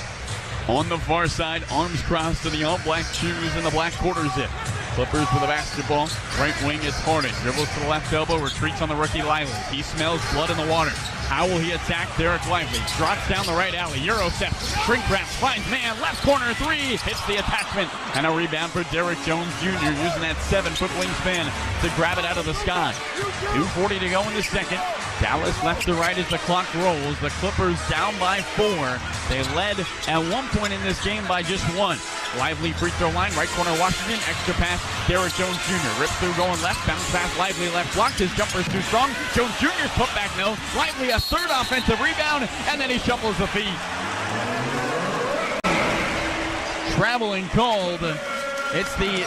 S7: on the far side, arms crossed in the all-black shoes and the black quarter zip. Clippers with the basketball. Right wing is Harden. Dribbles to the left elbow, retreats on the rookie Lively. He smells blood in the water. How will he attack Derek Lively? Drops down the right alley. Euro step. Shrink wraps. Finds man. Left corner 3. Hits the attachment. And a rebound for Derek Jones Jr. using that 7-foot wingspan to grab it out of the sky. 2:40 to go in the second. Dallas left to right as the clock rolls. The Clippers down by 4. They led at one point in this game by just 1. Lively free throw line, right corner Washington, extra pass, Derek Jones Jr. Rips through going left, bounce pass, Lively left blocked, his jumper's too strong, Jones Jr.'s put back no, Lively a 3rd offensive rebound, and then he shuffles the feet. Traveling called. It's the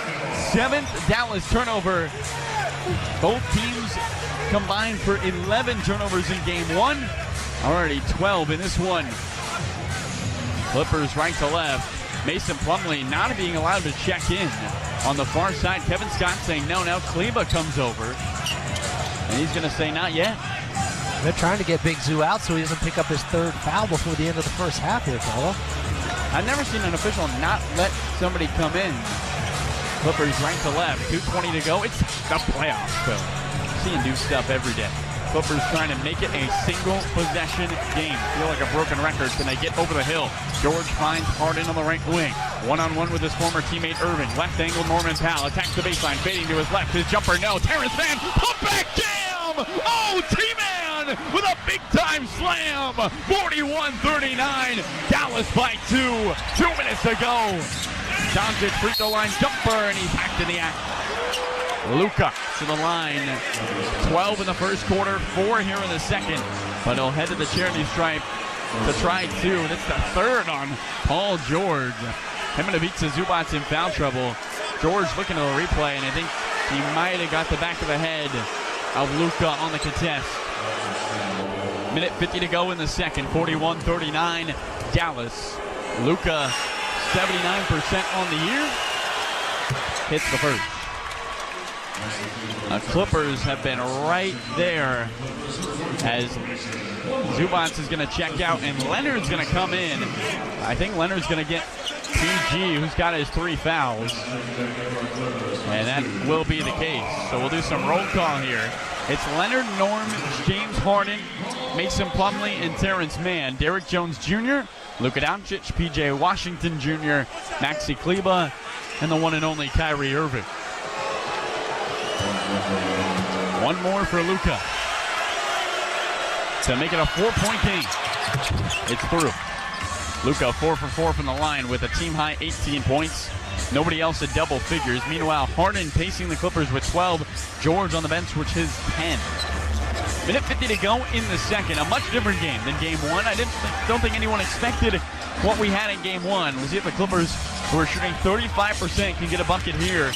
S7: 7th Dallas turnover. Both teams combined for 11 turnovers in game 1, already 12 in this one. Clippers right to left. Mason Plumlee not being allowed to check in. On the far side, Kevin Scott saying no. Now Kleba comes over. And he's going to say not yet.
S6: They're trying to get Big Zoo out so he doesn't pick up his 3rd foul before the end of the first half here, fella.
S7: I've never seen an official not let somebody come in. Clippers right to left. 2:20 to go. It's the playoffs, Phil. Seeing new stuff every day. Clippers trying to make it a single possession game. Feel like a broken record. Can they get over the hill? George finds Harden on the right wing. One-on-one with his former teammate Irving. Left angle Norman Powell attacks the baseline. Fading to his left. His jumper no. Terrence Mann. Pump back jam. Oh, T-Man with a big-time slam. 41-39. Dallas by 2. 2 minutes to go. Doncic free throw line jumper, and he's hacked in the act. Luka to the line. 12 in the first quarter, 4 here in the second. But he'll head to the charity stripe to try 2. That's the 3rd on Paul George. Him and Ivica Zubac's in foul trouble. George looking at the replay, and I think he might have got the back of the head of Luka on the contest. Minute 50 to go in the second. 41-39 Dallas. Luka 79% on the year. Hits the first. Clippers have been right there as Zubac is going to check out and Leonard's going to come in. I think Leonard's going to get PG, who's got his 3 fouls. And that will be the case. So we'll do some roll call here. It's Leonard, Norm, James Harden, Mason Plumlee, and Terrence Mann. Derek Jones Jr., Luka Doncic, PJ Washington Jr., Maxi Kleba, and the one and only Kyrie Irving. One more for Luka to make it a 4-point game. It's through. Luka 4 for 4 from the line with a team-high 18 points. Nobody else at double figures. Meanwhile, Harden pacing the Clippers with 12. George on the bench, which is 10. Minute 50 to go in the second. A much different game than game 1. I don't think anyone expected what we had in game 1. We'll see if the Clippers, who are shooting 35%, can get a bucket here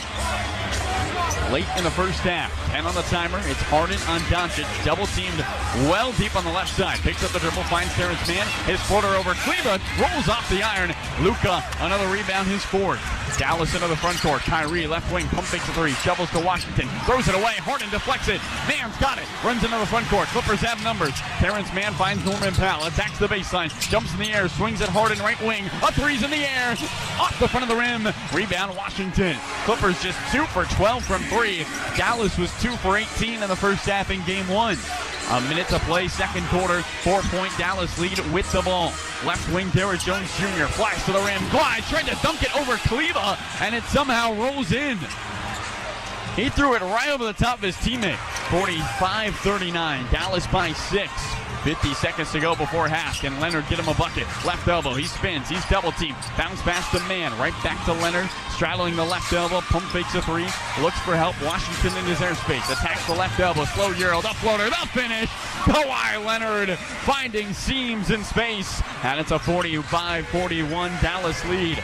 S7: late in the first half. 10 on the timer. It's Harden on Doncic. Double teamed well deep on the left side. Picks up the dribble, finds Terrence Mann. His floater over Cleveland. Rolls off the iron. Luka, another rebound, his 4th. Dallas into the front court. Kyrie, left wing, pump fakes a 3. Shovels to Washington. Throws it away. Harden deflects it. Mann's got it. Runs into the front court. Clippers have numbers. Terrence Mann finds Norman Powell. Attacks the baseline. Jumps in the air. Swings at Harden, right wing. A 3's in the air. Off the front of the rim. Rebound Washington. Clippers just 2 for 12 from 3. Dallas was 2 for 18 in the first half in game 1. A minute to play, second quarter. 4-point Dallas lead with the ball. Left wing Derek Jones Jr. flies to the rim. Glides, trying to dunk it over Kleba, and it somehow rolls in. He threw it right over the top of his teammate. 45-39. Dallas by 6. 50 seconds to go before half. Can Leonard get him a bucket? Left elbow. He spins. He's double teamed. Bounce pass to Mann. Right back to Leonard. Straddling the left elbow. Pump fakes a 3. Looks for help. Washington in his airspace. Attacks the left elbow. Slow Euro. The floater. The finish. Kawhi Leonard finding seams in space. And it's a 45-41 Dallas lead.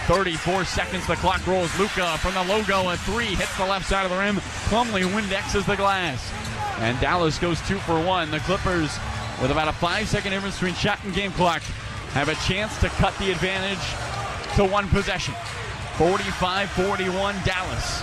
S7: 34 seconds, the clock rolls. Luka from the logo, a 3, hits the left side of the rim. Plumlee Windexes the glass. And Dallas goes 2 for 1. The Clippers, with about a 5-second difference between shot and game clock, have a chance to cut the advantage to one possession. 45-41 Dallas.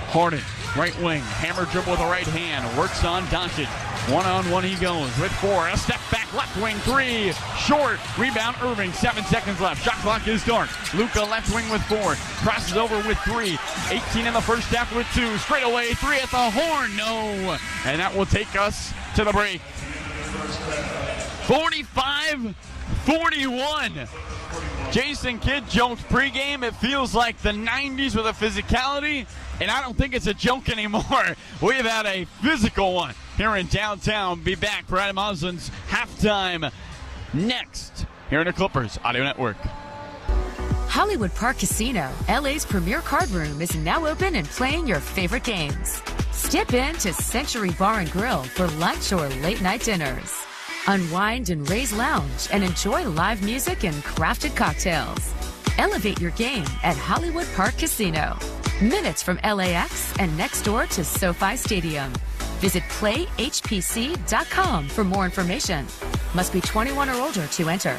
S7: Harden, right wing, hammer dribble with the right hand, works on Doncic. One-on-one he goes with 4. A step back, left wing 3. Short. Rebound, Irving. 7 seconds left. Shot clock is dark. Luka left wing with 4. Crosses over with 3. 18 in the first half with 2. Straight away, 3 at the horn. No. And that will take us to the break. 45-41. Jason Kidd jokes pregame. It feels like the 90s with a physicality, and I don't think it's a joke anymore. We've had a physical one here in downtown. Be back for Adam Oslin's halftime next here in the Clippers Audio Network.
S1: Hollywood Park Casino, LA's premier card room, is now open and playing your favorite games. Step in to Century Bar and Grill for lunch or late night dinners. Unwind in Ray's Lounge and enjoy live music and crafted cocktails. Elevate your game at Hollywood Park Casino. Minutes from LAX and next door to SoFi Stadium. Visit playhpc.com for more information. Must be 21 or older to enter.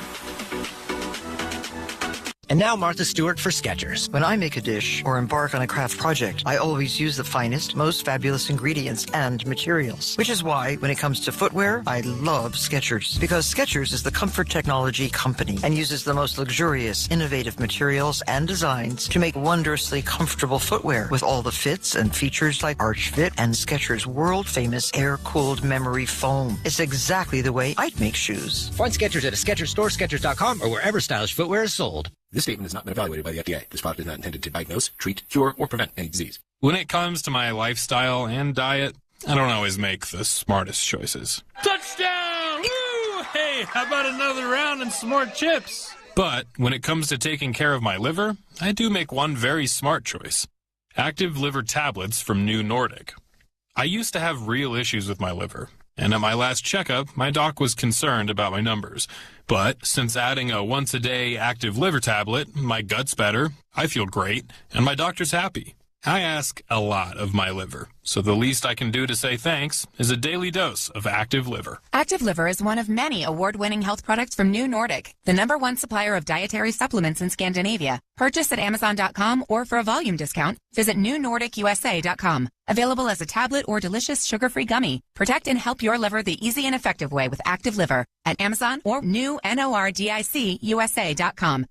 S11: And now Martha Stewart for Skechers. When I make a dish or embark on a craft project, I always use the finest, most fabulous ingredients and materials. Which is why, when it comes to footwear, I love Skechers. Because Skechers is the comfort technology company and uses the most luxurious, innovative materials and designs to make wondrously comfortable footwear with all the fits and features like Arch Fit and Skechers' world-famous air-cooled memory foam. It's exactly the way I'd make shoes.
S23: Find Skechers at a Skechers store, Skechers.com, or wherever stylish footwear is sold.
S24: This statement has not been evaluated by the FDA. This product is not intended to diagnose, treat, cure, or prevent any disease.
S25: When it comes to my lifestyle and diet, I don't always make the smartest choices.
S26: Touchdown! Woo! Hey, how about another round and some more chips?
S25: But when it comes to taking care of my liver, I do make one very smart choice. Active liver tablets from New Nordic. I used to have real issues with my liver, and at my last checkup, my doc was concerned about my numbers. But since adding a once-a-day active liver tablet, my gut's better, I feel great, and my doctor's happy. I ask a lot of my liver, so the least I can do to say thanks is a daily dose of Active Liver.
S27: Active Liver is one of many award-winning health products from New Nordic, the #1 supplier of dietary supplements in Scandinavia. Purchase at Amazon.com or for a volume discount, visit NewNordicUSA.com. Available as a tablet or delicious sugar-free gummy. Protect and help your liver the easy and effective way with Active Liver at Amazon or NewNordicUSA.com.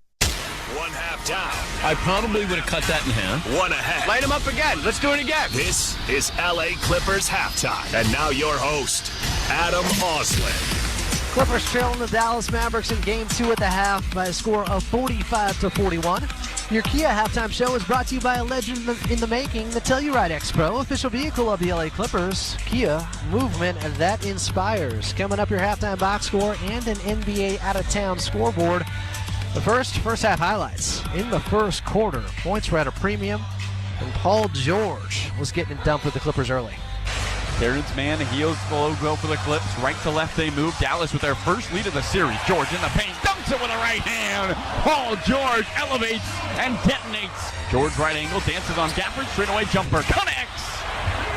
S5: One half down.
S28: I probably would have cut that in half.
S5: One ahead.
S28: Light him up again. Let's do it again.
S5: This is LA Clippers halftime. And now your host, Adam Osland.
S6: Clippers trailing the Dallas Mavericks in Game 2 at the half by a score of 45-41. Your Kia halftime show is brought to you by a legend in the making, the Telluride X-Pro, official vehicle of the LA Clippers. Kia, movement that inspires. Coming up, your halftime box score and an NBA out-of-town scoreboard. The first half highlights. In the first quarter, points were at a premium, and Paul George was getting it done for the Clippers early.
S7: Terrence Mann, heels the logo for the Clips. Right to left they move. Dallas with their first lead of the series. George in the paint, dunks it with a right hand. Paul George elevates and detonates. George right angle, dances on Gafford, straightaway jumper, connects.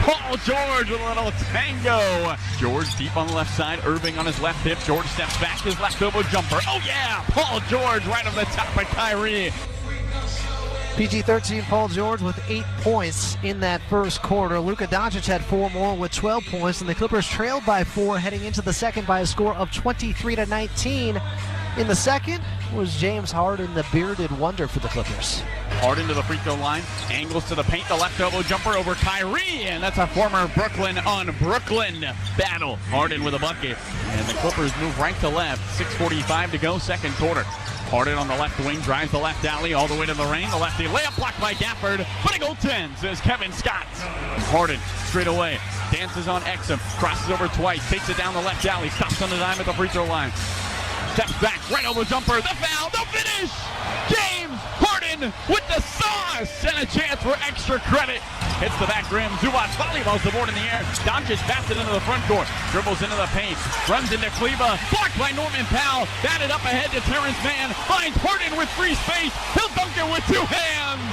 S7: Paul George with a little tango. George deep on the left side, Irving on his left hip. George steps back, his left elbow jumper. Oh yeah, Paul George right on the top of Kyrie.
S6: PG-13 Paul George with 8 points in that first quarter. Luka Doncic had 4 more with 12 points, and the Clippers trailed by 4 heading into the second by a score of 23-19. In the second was James Harden, the bearded wonder for the Clippers.
S7: Harden to the free throw line, angles to the paint, the left elbow jumper over Kyrie, and that's a former Brooklyn on Brooklyn battle. Harden with a bucket, and the Clippers move right to left. 6:45 to go, second quarter. Harden on the left wing, drives the left alley all the way to the rain. The lefty layup blocked by Gafford, but a goaltend, says Kevin Scott. Harden straight away, dances on Exum, crosses over twice, takes it down the left alley, stops on the dime at the free throw line. Steps back, right elbow jumper, the foul, the finish! James Harden with the sauce and a chance for extra credit. Hits the back rim, Zubac volleyballs the board in the air. Doncic passes it into the front court, dribbles into the paint, runs into Kleba, blocked by Norman Powell, batted up ahead to Terrence Mann, finds Harden with free space, he'll dunk it with 2 hands.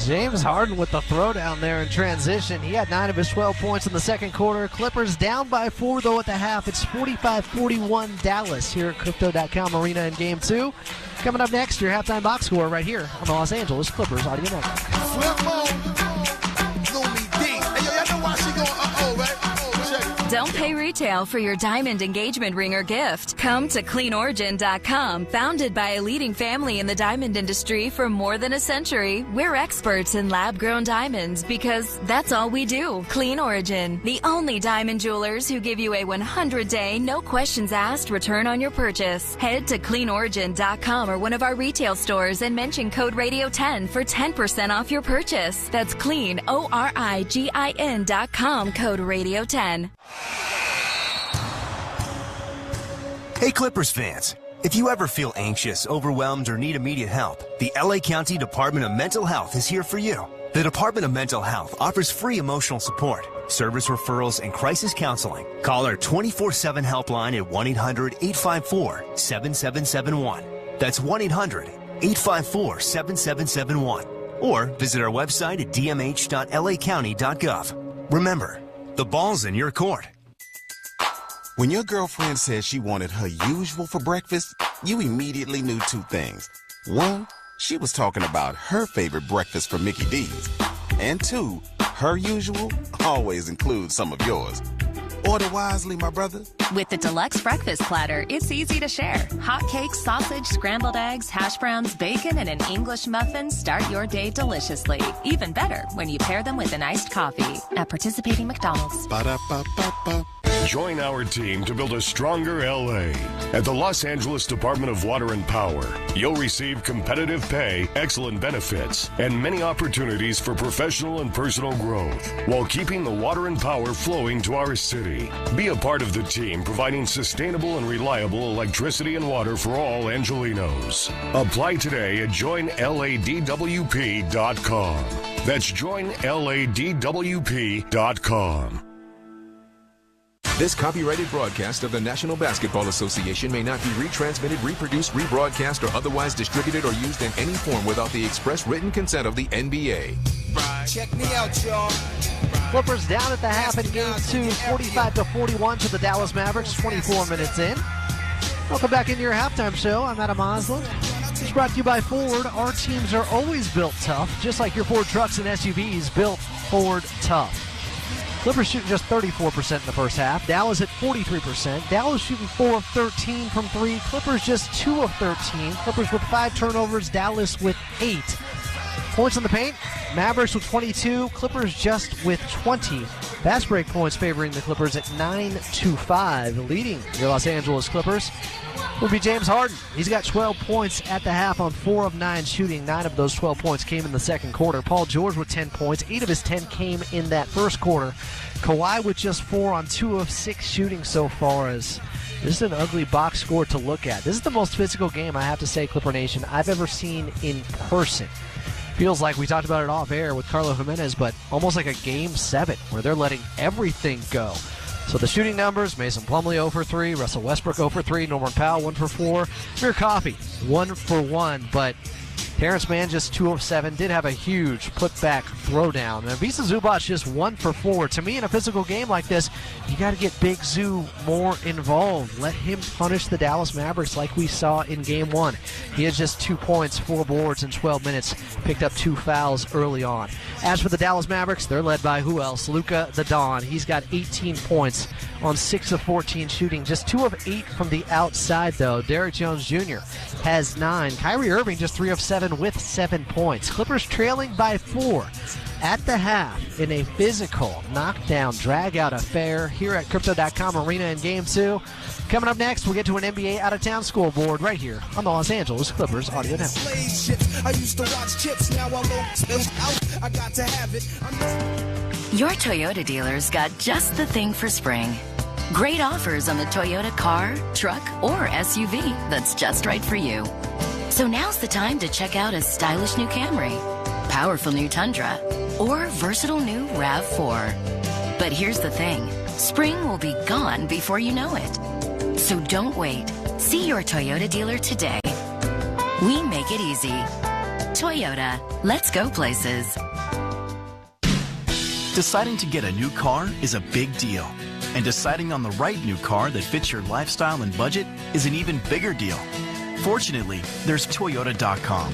S6: James Harden with the throwdown there in transition. He had 9 of his 12 points in the second quarter. Clippers down by 4, though, at the half. It's 45-41 Dallas here at Crypto.com Arena in Game 2. Coming up next, your halftime box score right here on the Los Angeles Clippers Audio Network.
S3: Don't pay retail for your diamond engagement ring or gift. Come to CleanOrigin.com. Founded by a leading family in the diamond industry for more than a century, we're experts in lab-grown diamonds because that's all we do. Clean Origin, the only diamond jewelers who give you a 100-day, no questions asked return on your purchase. Head to CleanOrigin.com or one of our retail stores and mention code Radio10 for 10% off your purchase. That's CleanOrigin.com, code Radio10.
S8: Hey Clippers fans, if you ever feel anxious, overwhelmed, or need immediate help, the LA County Department of Mental Health is here for you. The Department of Mental Health offers free emotional support, service referrals, and crisis counseling. Call our 24/7 helpline at 1-800-854-7771. That's 1-800-854-7771. Or visit our website at dmh.lacounty.gov. Remember, the ball's in your court.
S10: When your girlfriend said she wanted her usual for breakfast, you immediately knew two things. One, she was talking about her favorite breakfast from Mickey D's. And two, her usual always includes some of yours. Order wisely, my brother.
S12: With the deluxe breakfast platter, it's easy to share. Hot cakes, sausage, scrambled eggs, hash browns, bacon, and an English muffin start your day deliciously. Even better when you pair them with an iced coffee. At participating McDonald's.
S10: Ba-da-ba-ba-ba.
S22: Join our team to build a stronger LA. At the Los Angeles Department of Water and Power, you'll receive competitive pay, excellent benefits, and many opportunities for professional and personal growth while keeping the water and power flowing to our city. Be a part of the team providing sustainable and reliable electricity and water for all Angelinos. Apply today at joinladwp.com. That's joinladwp.com.
S13: This copyrighted broadcast of the National Basketball Association may not be retransmitted, reproduced, rebroadcast, or otherwise distributed or used in any form without the express written consent of the NBA.
S6: Check me out, y'all. Clippers down at the half in Game 2, 45-41 to the Dallas Mavericks, 24 minutes in. Welcome back into your halftime show. I'm Adam Osland. It's brought to you by Ford. Our teams are always built tough, just like your Ford trucks and SUVs built Ford tough. Clippers shooting just 34% in the first half. Dallas at 43%. Dallas shooting 4 of 13 from 3. Clippers just 2 of 13. Clippers with 5 turnovers. Dallas with 8. Points in the paint. Mavericks with 22. Clippers just with 20. Fast break points favoring the Clippers at 9-5. Leading your Los Angeles Clippers will be James Harden. He's got 12 points at the half on 4 of 9 shooting. 9 of those 12 points came in the second quarter. Paul George with 10 points. 8 of his 10 came in that first quarter. Kawhi with just 4 on 2 of 6 shooting so far. As this is an ugly box score to look at. This is the most physical game, I have to say, Clipper Nation, I've ever seen in person. Feels like we talked about it off air with Carlo Jimenez, but almost like a Game 7 where they're letting everything go. So the shooting numbers, Mason Plumlee 0 for 3, Russell Westbrook 0 for 3, Norman Powell 1 for 4, Amir Coffey 1 for 1, but Terrence Mann just 2 of 7, did have a huge putback throwdown. And Ivica Zubac just 1 for 4. To me, in a physical game like this, you got to get Big Zoo more involved. Let him punish the Dallas Mavericks like we saw in Game 1. He has just 2 points, 4 boards in 12 minutes, picked up 2 fouls early on. As for the Dallas Mavericks, they're led by who else? Luka the Don. He's got 18 points on 6 of 14 shooting. Just 2 of 8 from the outside, though. Derrick Jones Jr. has 9. Kyrie Irving just 3 of 7 with 7 points. Clippers trailing by 4 at the half in a physical knockdown drag-out affair here at Crypto.com Arena in Game 2. Coming up next, we'll get to an NBA out-of-town scoreboard right here on the Los Angeles Clippers Audio Network.
S3: Your Toyota dealer's got just the thing for spring. Great offers on the Toyota car, truck, or SUV that's just right for you. So now's the time to check out a stylish new Camry, powerful new Tundra, or versatile new RAV4. But here's the thing, spring will be gone before you know it. So don't wait. See your Toyota dealer today. We make it easy. Toyota. Let's go places.
S2: Deciding to get a new car is a big deal. And deciding on the right new car that fits your lifestyle and budget is an even bigger deal. Fortunately, there's Toyota.com,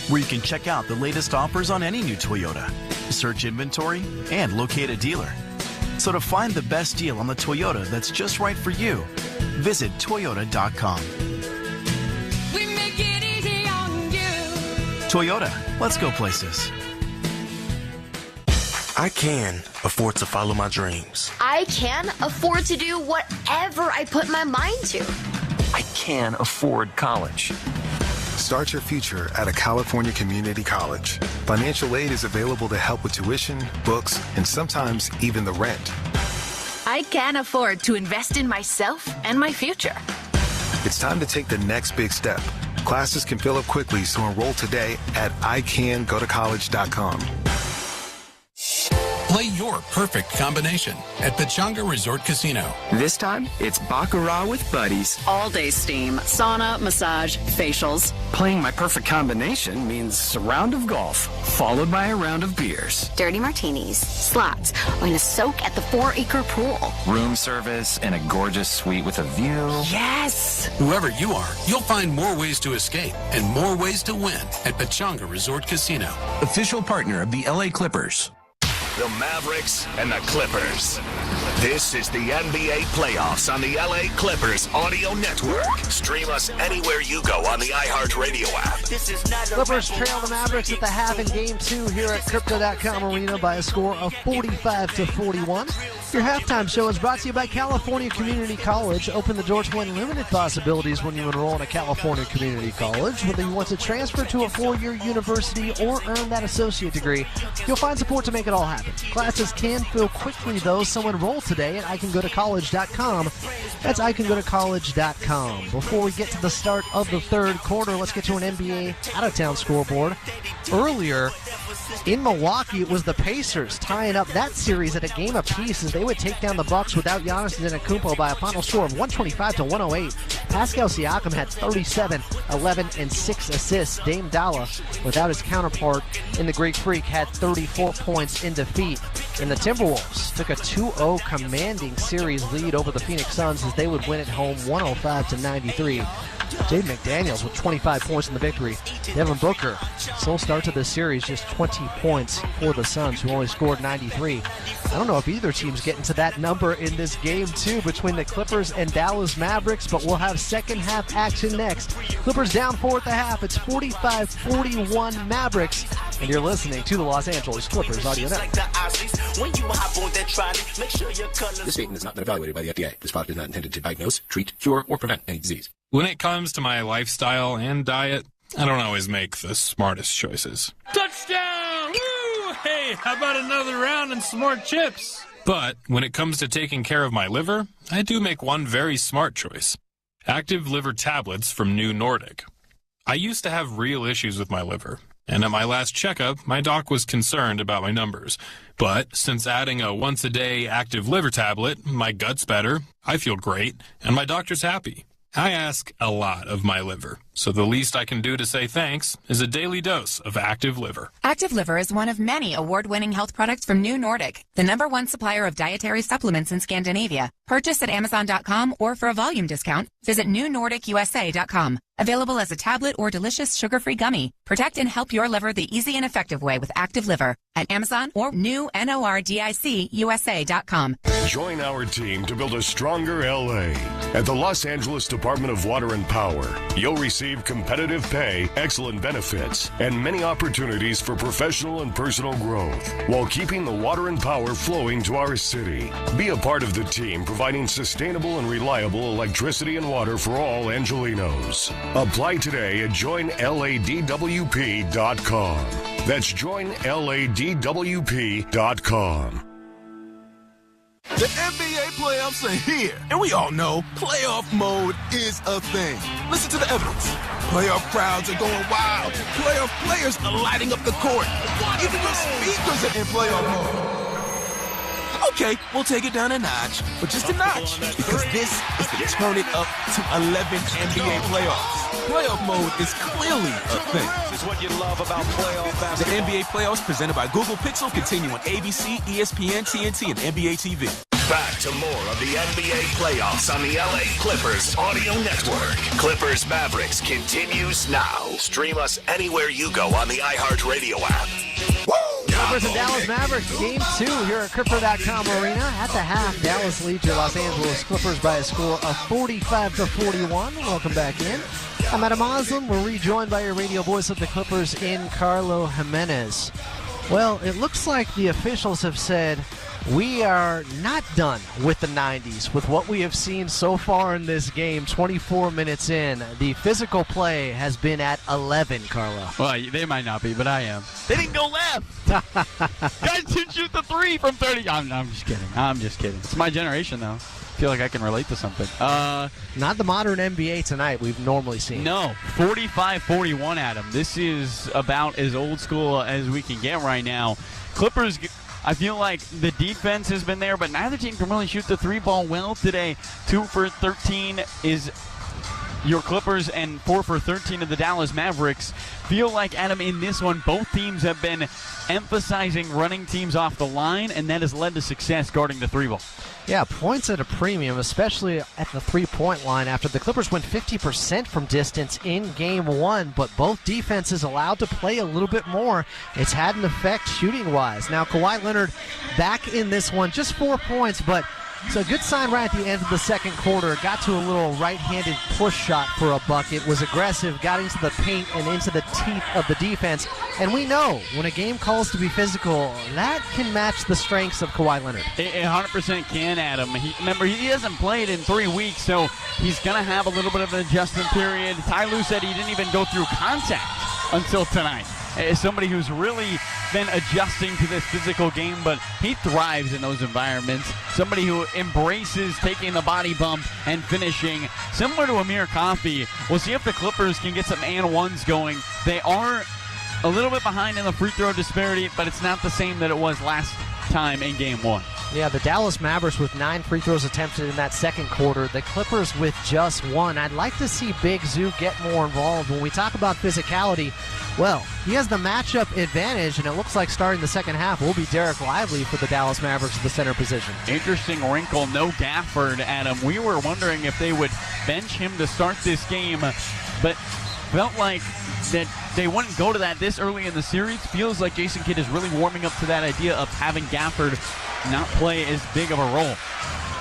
S2: where you can check out the latest offers on any new Toyota, search inventory, and locate a dealer. So to find the best deal on the Toyota that's just right for you, visit Toyota.com.
S14: We make it easy on you.
S2: Toyota, let's go places.
S15: I can afford to follow my dreams.
S16: I can afford to do whatever I put my mind to.
S15: I can afford college.
S17: Start your future at a California community college. Financial aid is available to help with tuition, books, and sometimes even the rent.
S18: I can afford to invest in myself and my future.
S17: It's time to take the next big step. Classes can fill up quickly, so enroll today at icangotocollege.com.
S19: Play your perfect combination at Pechanga Resort Casino.
S21: This time, it's Baccarat with buddies.
S29: All-day steam, sauna, massage, facials.
S21: Playing my perfect combination means a round of golf, followed by a round of beers.
S16: Dirty martinis, slots, or a soak at the 4-acre pool.
S21: Room service and a gorgeous suite with a view.
S16: Yes!
S19: Whoever you are, you'll find more ways to escape and more ways to win at Pechanga Resort Casino. Official partner of the LA Clippers.
S5: The Mavericks and the Clippers. This is the NBA playoffs on the LA Clippers audio network. Stream us anywhere you go on the iHeartRadio app.
S6: Clippers trail the Mavericks at the half in Game 2 here at Crypto.com Arena by a score of 45-41. Your halftime show is brought to you by California Community College. Open the doors for unlimited possibilities when you enroll in a California community college. Whether you want to transfer to a 4-year university or earn that associate degree, you'll find support to make it all happen. Classes can fill quickly, though, so enroll today at icangotocollege.com. That's icangotocollege.com. Before we get to the start of the third quarter, let's get to an NBA out-of-town scoreboard. Earlier in Milwaukee, it was the Pacers tying up that series at a game apiece as they would take down the Bucks without Giannis Antetokounmpo by a final score of 125-108. Pascal Siakam had 37, 11, and 6 assists. Dame Dalla, without his counterpart in the Greek Freak, had 34 points in defeat. And the Timberwolves took a 2-0 commanding series lead over the Phoenix Suns as they would win at home 105-93. Jaden McDaniels with 25 points in the victory. Devin Booker, slow start to this series, just 20 points for the Suns, who only scored 93. I don't know if either team's getting to that number in this game, too, between the Clippers and Dallas Mavericks, but we'll have second half action next. Clippers down 4 at the half. It's 45-41 Mavericks, and you're listening to the Los Angeles Clippers Audio Network.
S24: This statement is not evaluated by the FDA. This product is not intended to diagnose, treat, cure, or prevent any disease.
S25: When it comes to my lifestyle and diet, I don't always make the smartest choices.
S26: Touchdown! Woo! Hey, how about another round and some more chips?
S25: But when it comes to taking care of my liver, I do make one very smart choice. Active liver tablets from New Nordic. I used to have real issues with my liver, and at my last checkup, my doc was concerned about my numbers. But since adding a once-a-day active liver tablet, my gut's better, I feel great, and my doctor's happy. I ask a lot of my liver, so the least I can do to say thanks is a daily dose of Active Liver.
S27: Active Liver is one of many award-winning health products from New Nordic, the #1 supplier of dietary supplements in Scandinavia. Purchase at Amazon.com or for a volume discount, visit NewNordicUSA.com. Available as a tablet or delicious sugar-free gummy. Protect and help your liver the easy and effective way with Active Liver at Amazon or NewNordicUSA.com.
S22: Join our team to build a stronger LA. At the Los Angeles Department of Water and Power, you'll receive competitive pay, excellent benefits, and many opportunities for professional and personal growth while keeping the water and power flowing to our city. Be a part of the team providing sustainable and reliable electricity and water for all Angelinos. Apply today at joinladwp.com. That's joinladwp.com.
S9: The NBA playoffs are here, and we all know playoff mode is a thing. Listen to the evidence. Playoff crowds are going wild. Playoff players are lighting up the court. Even your speakers are in playoff mode. Okay, we'll take it down a notch, but just a notch, because this is the Turn It Up to 11 NBA playoffs. Playoff mode is clearly a thing.
S1: This is what you love about playoff basketball.
S9: The NBA playoffs presented by Google Pixel continue on ABC, ESPN, TNT, and NBA TV.
S5: Back to more of the NBA playoffs on the LA Clippers Audio Network. Clippers Mavericks continues now. Stream us anywhere you go on the iHeartRadio app.
S6: Clippers and Dallas Mavericks, Game 2 here at Crypto.com Arena. At the half, Dallas leads your Los Angeles Clippers by a score of 45-41. Welcome back in. I'm Adam Muslim. We're rejoined by your radio voice of the Clippers in Carlo Jimenez. Well, it looks like the officials have said we are not done with the 90s. With what we have seen so far in this game, 24 minutes in, the physical play has been at 11, Carlo.
S4: Well, they might not be, but I am. They didn't go left. Guys didn't shoot the 3 from 30. I'm just kidding. I'm just kidding. It's my generation, though. I feel like I can relate to something.
S6: Not the modern NBA tonight we've normally seen.
S4: No, 45-41, Adam. This is about as old school as we can get right now. Clippers, I feel like the defense has been there, but neither team can really shoot the 3-ball well today. 2 for 13 is your Clippers, and 4 for 13 of the Dallas Mavericks. Feel like, Adam, in this one, both teams have been emphasizing running teams off the line, and that has led to success guarding the 3-ball.
S6: Yeah, points at a premium, especially at the three-point line after the Clippers went 50% from distance in Game 1, but both defenses allowed to play a little bit more. It's had an effect shooting-wise. Now, Kawhi Leonard back in this one, just 4 points, but it's a good sign right at the end of the second quarter. Got to a little right-handed push shot for a bucket, was aggressive, got into the paint and into the teeth of the defense. And we know when a game calls to be physical, that can match the strengths of Kawhi Leonard.
S4: It 100% can, Adam. Remember, he hasn't played in 3 weeks, so he's going to have a little bit of an adjustment period. Ty Lue said he didn't even go through contact until tonight. As somebody who's really been adjusting to this physical game, but he thrives in those environments. Somebody who embraces taking the body bump and finishing, similar to Amir Coffey. We'll see if the Clippers can get some and ones going. They are a little bit behind in the free throw disparity, but it's not the same that it was last time in Game 1.
S6: Yeah, the Dallas Mavericks with 9 free throws attempted in that second quarter. The Clippers with just 1. I'd like to see Big Zoo get more involved. When we talk about physicality, well, he has the matchup advantage, and it looks like starting the second half will be Derek Lively for the Dallas Mavericks at the center position.
S4: Interesting wrinkle, no Gafford, Adam. We were wondering if they would bench him to start this game, but felt like that they wouldn't go to that this early in the series. Feels like Jason Kidd is really warming up to that idea of having Gafford not play as big of a role.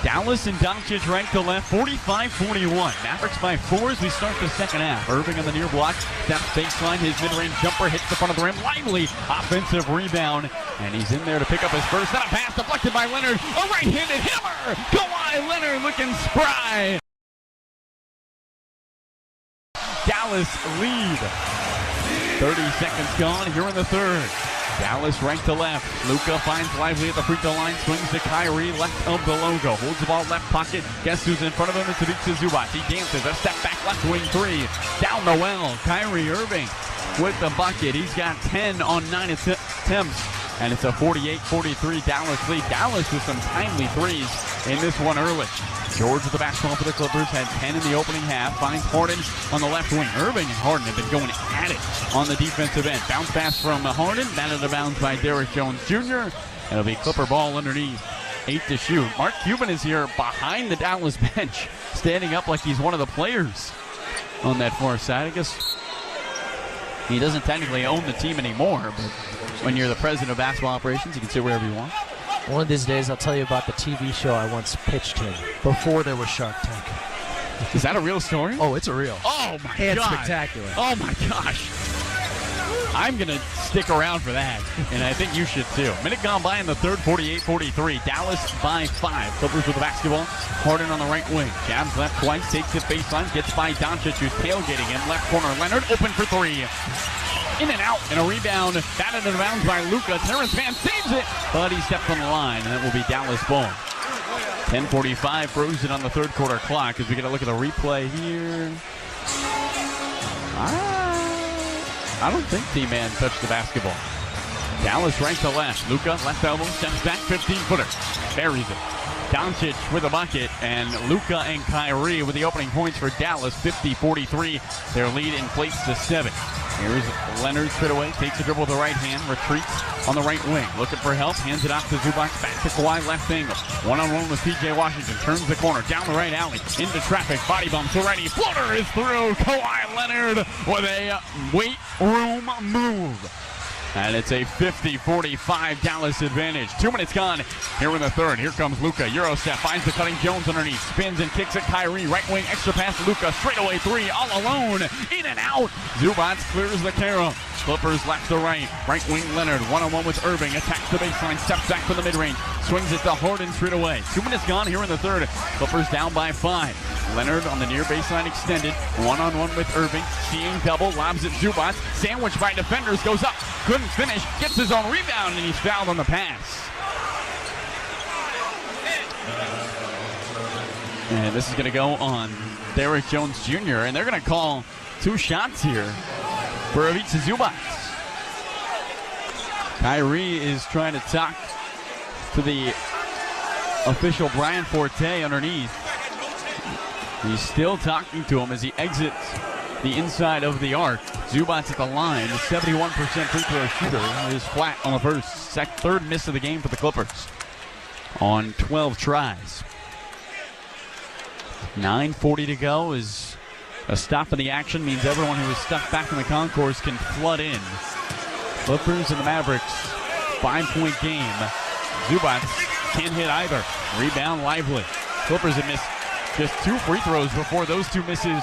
S4: Dallas and Doncic ranked to left, 45-41. Mavericks by 4 as we start the second half. Irving on the near block, steps baseline, his mid-range jumper hits the front of the rim. Lively offensive rebound, and he's in there to pick up his first. Then a pass deflected by Leonard. A right-handed hammer. Kawhi Leonard looking spry. Dallas lead. 30 seconds gone here in the third. Dallas right to left. Luka finds Lively at the free throw line. Swings to Kyrie, left of the logo. Holds the ball left pocket. Guess who's in front of him? It's Ivica Zubac. He dances. A step back left wing 3. Down the well. Kyrie Irving with the bucket. He's got 10 on 9 attempts. And it's a 48-43 Dallas lead. Dallas with some timely threes in this one early. George with the basketball for the Clippers, had 10 in the opening half. Finds Harden on the left wing. Irving and Harden have been going at it on the defensive end. Bounce pass from Harden. Batted out of bounds by Derrick Jones Jr. It'll be Clipper ball underneath. 8 to shoot. Mark Cuban is here behind the Dallas bench, standing up like he's one of the players on that far side. I guess he doesn't technically own the team anymore, but when you're the president of basketball operations, you can sit wherever you want.
S6: One of these days, I'll tell you about the TV show I once pitched him before there was Shark Tank.
S4: Is that a real story?
S6: Oh, it's a real.
S4: Oh, my
S6: and
S4: God.
S6: Spectacular.
S4: Oh, my gosh. I'm going to stick around for that, and I think you should too. Minute gone by in the third, 48-43. Dallas by 5. Clippers with the basketball. Harden on the right wing. Jabs left twice, takes it baseline, gets by Doncic, who's tailgating him. Left corner, Leonard open for 3. In and out, and a rebound. Batted out of bounds by Luka. Terrence Mann saves it, but he steps on the line, and that will be Dallas ball. 10:45 frozen on the third quarter clock as we get a look at the replay here. I don't think T-Man touched the basketball. Dallas right to left. Luka, left elbow, steps back, 15-footer. buries it. Doncic with a bucket, and Luka and Kyrie with the opening points for Dallas, 50-43. Their lead inflates to 7. Here's Leonard straight away, takes a dribble with the right hand, retreats on the right wing, looking for help, hands it off to Zubac, back to Kawhi, left angle. One-on-one with P.J. Washington, turns the corner, down the right alley, into traffic, body bump to righty, floater is through, Kawhi Leonard with a weight room move. And it's a 50-45 Dallas advantage. 2 minutes gone here in the third. Here comes Luka. Euro step. Finds the cutting Jones underneath. Spins and kicks at Kyrie. Right wing extra pass to Luka. Straightaway three. All alone. In and out. Zubac clears the carry. Clippers left to right. Right wing Leonard. One-on-one with Irving. Attacks the baseline. Steps back from the mid-range. Swings it to Harden straight away. 2 minutes gone here in the third. Clippers down by 5. Leonard on the near baseline extended. One-on-one with Irving. Seeing double. Lobs at Zubac. Sandwiched by defenders. Goes up. Couldn't finish. Gets his own rebound, and he's fouled on the pass. And this is going to go on Derrick Jones Jr., and they're going to call 2 shots here for Ivica Zubac. Kyrie is trying to talk to the official Brian Forte underneath. He's still talking to him as he exits the inside of the arc. Zubac at the line, the 71% free throw shooter, is flat on the third miss of the game for the Clippers on 12 tries. 9:40 to go is a stop in the action, means everyone who is stuck back in the concourse can flood in. Clippers and the Mavericks, 5-point game. Zubac can't hit either. Rebound Lively. Clippers have missed just 2 free throws before those 2 misses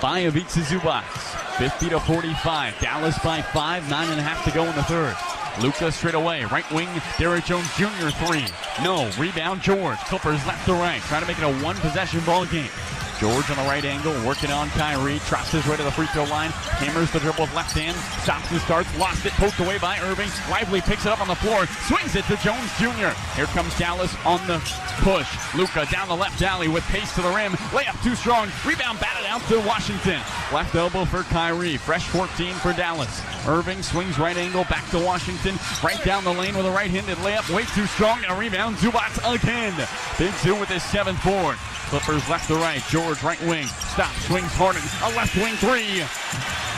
S4: by Ivica Zubac. 50-45. Dallas by 5. 9.5 to go in the third. Luka straight away. Right wing, Derrick Jones Jr. 3. No. Rebound George. Clippers left to right. Trying to make it a 1-possession ball game. George on the right angle, working on Kyrie. Trots his way to the free throw line. Hammers the dribble with left hand. Stops and starts. Lost it. Poked away by Irving. Lively picks it up on the floor. Swings it to Jones Jr. Here comes Dallas on the push. Luka down the left alley with pace to the rim. Layup too strong. Rebound batted out to Washington. Left elbow for Kyrie. Fresh 14 for Dallas. Irving swings right angle back to Washington. Right down the lane with a right-handed layup. Way too strong. And a rebound. Zubac again. Big Zoo with his 7th board. Clippers left to right. George right wing. Stop. Swings Harden. A left wing 3.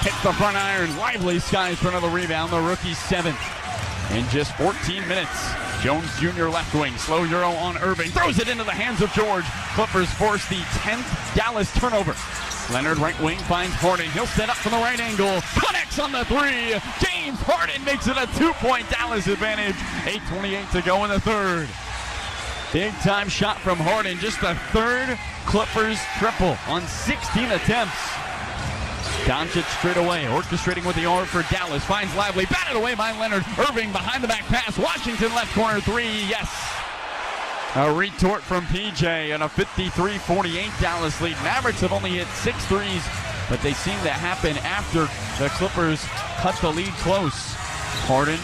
S4: Hits the front iron. Lively skies for another rebound. The rookie's 7th. In just 14 minutes. Jones Jr. left wing. Slow Euro on Irving. Throws it into the hands of George. Clippers force the 10th Dallas turnover. Leonard right wing finds Harden. He'll set up from the right angle. Connects on the 3. James Harden makes it a 2-point Dallas advantage. 8:28 to go in the third. Big time shot from Harden. Just the 3rd Clippers triple on 16 attempts. Doncic straight away, orchestrating with the arm for Dallas. Finds Lively, batted away by Leonard. Irving behind the back pass. Washington left corner 3. Yes. A retort from PJ and a 53-48 Dallas lead. Mavericks have only hit 6 threes, but they seem to happen after the Clippers cut the lead close. Harden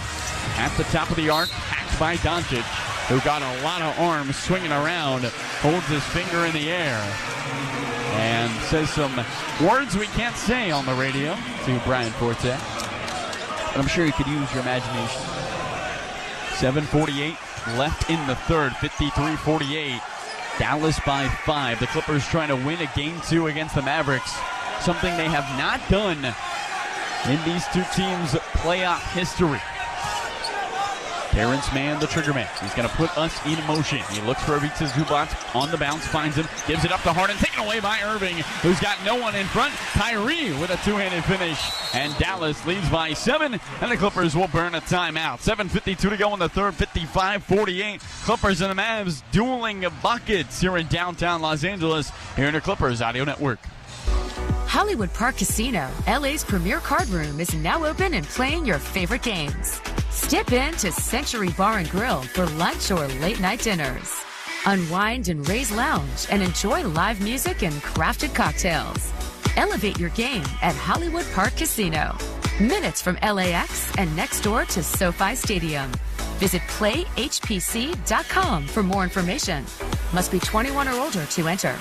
S4: at the top of the arc, hacked by Doncic, who got a lot of arms swinging around, holds his finger in the air, and says some words we can't say on the radio to Brian Forte. But I'm sure you could use your imagination. 7:48 left in the third, 53-48. Dallas by 5. The Clippers trying to win a game 2 against the Mavericks, something they have not done in these 2 teams' playoff history. Terrence Mann, the trigger man. He's going to put us in motion. He looks for Ivica Zubac on the bounce, finds him, gives it up to Harden, taken away by Irving, who's got no one in front. Kyrie with a 2-handed finish, and Dallas leads by 7, and the Clippers will burn a timeout. 7:52 to go in the third, 55-48. Clippers and the Mavs dueling buckets here in downtown Los Angeles, here in the Clippers Audio Network.
S27: Hollywood Park Casino, LA's premier card room, is now open and playing your favorite games. Step in to Century Bar and Grill for lunch or late night dinners. Unwind in Ray's Lounge and enjoy live music and crafted cocktails. Elevate your game at Hollywood Park Casino. Minutes from LAX and next door to SoFi Stadium. Visit playhpc.com for more information. Must be 21 or older to enter.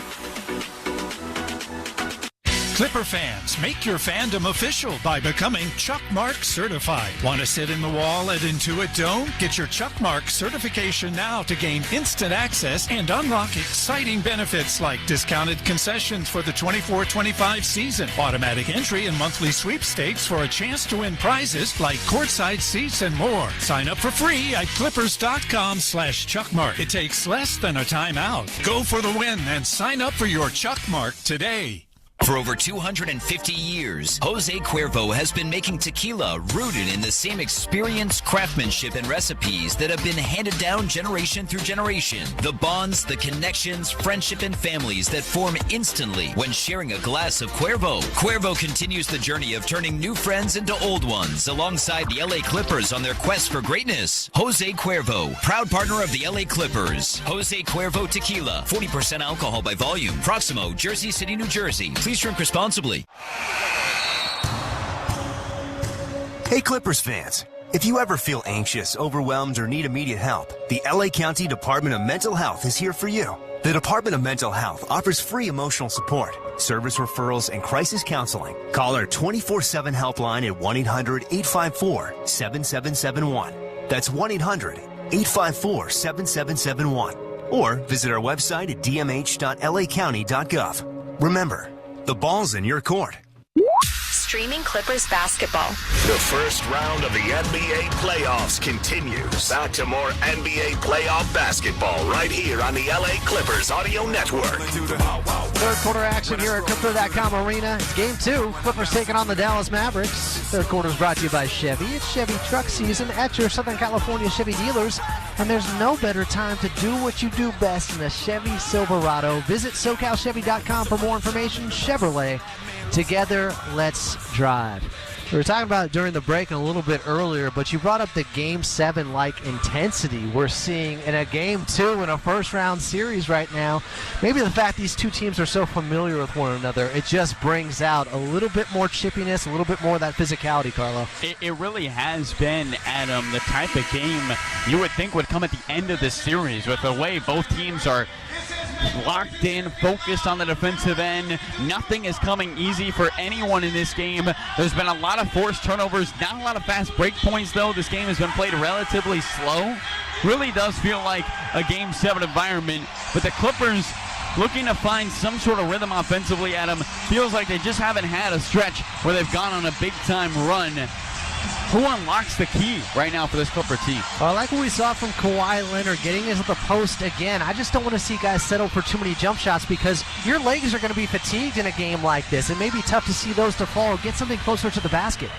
S7: Clipper fans, make your fandom official by becoming Chuck Mark certified. Want to sit in the wall at Intuit Dome? Get your Chuck Mark certification now to gain instant access and unlock exciting benefits like discounted concessions for the 24-25 season, automatic entry and monthly sweepstakes for a chance to win prizes like courtside seats and more. Sign up for free at clippers.com/ChuckMark. It takes less than a timeout. Go for the win and sign up for your Chuck Mark today.
S8: For over 250 years, Jose Cuervo has been making tequila rooted in the same experience, craftsmanship, and recipes that have been handed down generation through generation. The bonds, the connections, friendship, and families that form instantly when sharing a glass of Cuervo. Cuervo continues the journey of turning new friends into old ones alongside the LA Clippers on their quest for greatness. Jose Cuervo, proud partner of the LA Clippers. Jose Cuervo Tequila, 40% alcohol by volume. Proximo, Jersey City, New Jersey. Please drink responsibly.
S10: Hey Clippers fans, if you ever feel anxious, overwhelmed, or need immediate help, the LA County Department of Mental Health is here for you. The Department of Mental Health offers free emotional support, service referrals, and crisis counseling. Call our 24/7 helpline at 1-800-854-7771. That's 1-800-854-7771. Or visit our website at dmh.lacounty.gov. Remember, the ball's in your court.
S11: Streaming Clippers basketball.
S5: The first round of the NBA playoffs continues. Back to more NBA playoff basketball right here on the LA Clippers Audio Network.
S6: Third quarter action here at Crypto.com Arena. It's game 2. Clippers taking on the Dallas Mavericks. Third quarter is brought to you by Chevy. It's Chevy truck season at your Southern California Chevy dealers. And there's no better time to do what you do best than a Chevy Silverado. Visit SoCalChevy.com for more information. Chevrolet. Together, let's drive. We were talking about it during the break and a little bit earlier, but you brought up the Game 7-like intensity we're seeing in a Game 2 in a first-round series right now. Maybe the fact these two teams are so familiar with one another, it just brings out a little bit more chippiness, a little bit more of that physicality, Carlo.
S4: It really has been, Adam, the type of game you would think would come at the end of the series with the way both teams are locked in, focused on the defensive end. Nothing is coming easy for anyone in this game. There's been a lot of forced turnovers, not a lot of fast break points, though. This game has been played relatively slow. Really does feel like a Game 7 environment. But the Clippers looking to find some sort of rhythm offensively, Adam. Feels like they just haven't had a stretch where they've gone on a big-time run. Who unlocks the key right now for this Clipper team?
S6: Well, I like what we saw from Kawhi Leonard getting into the post again. I just don't want to see guys settle for too many jump shots because your legs are going to be fatigued in a game like this. It may be tough to see those to fall. Get something closer to the basket.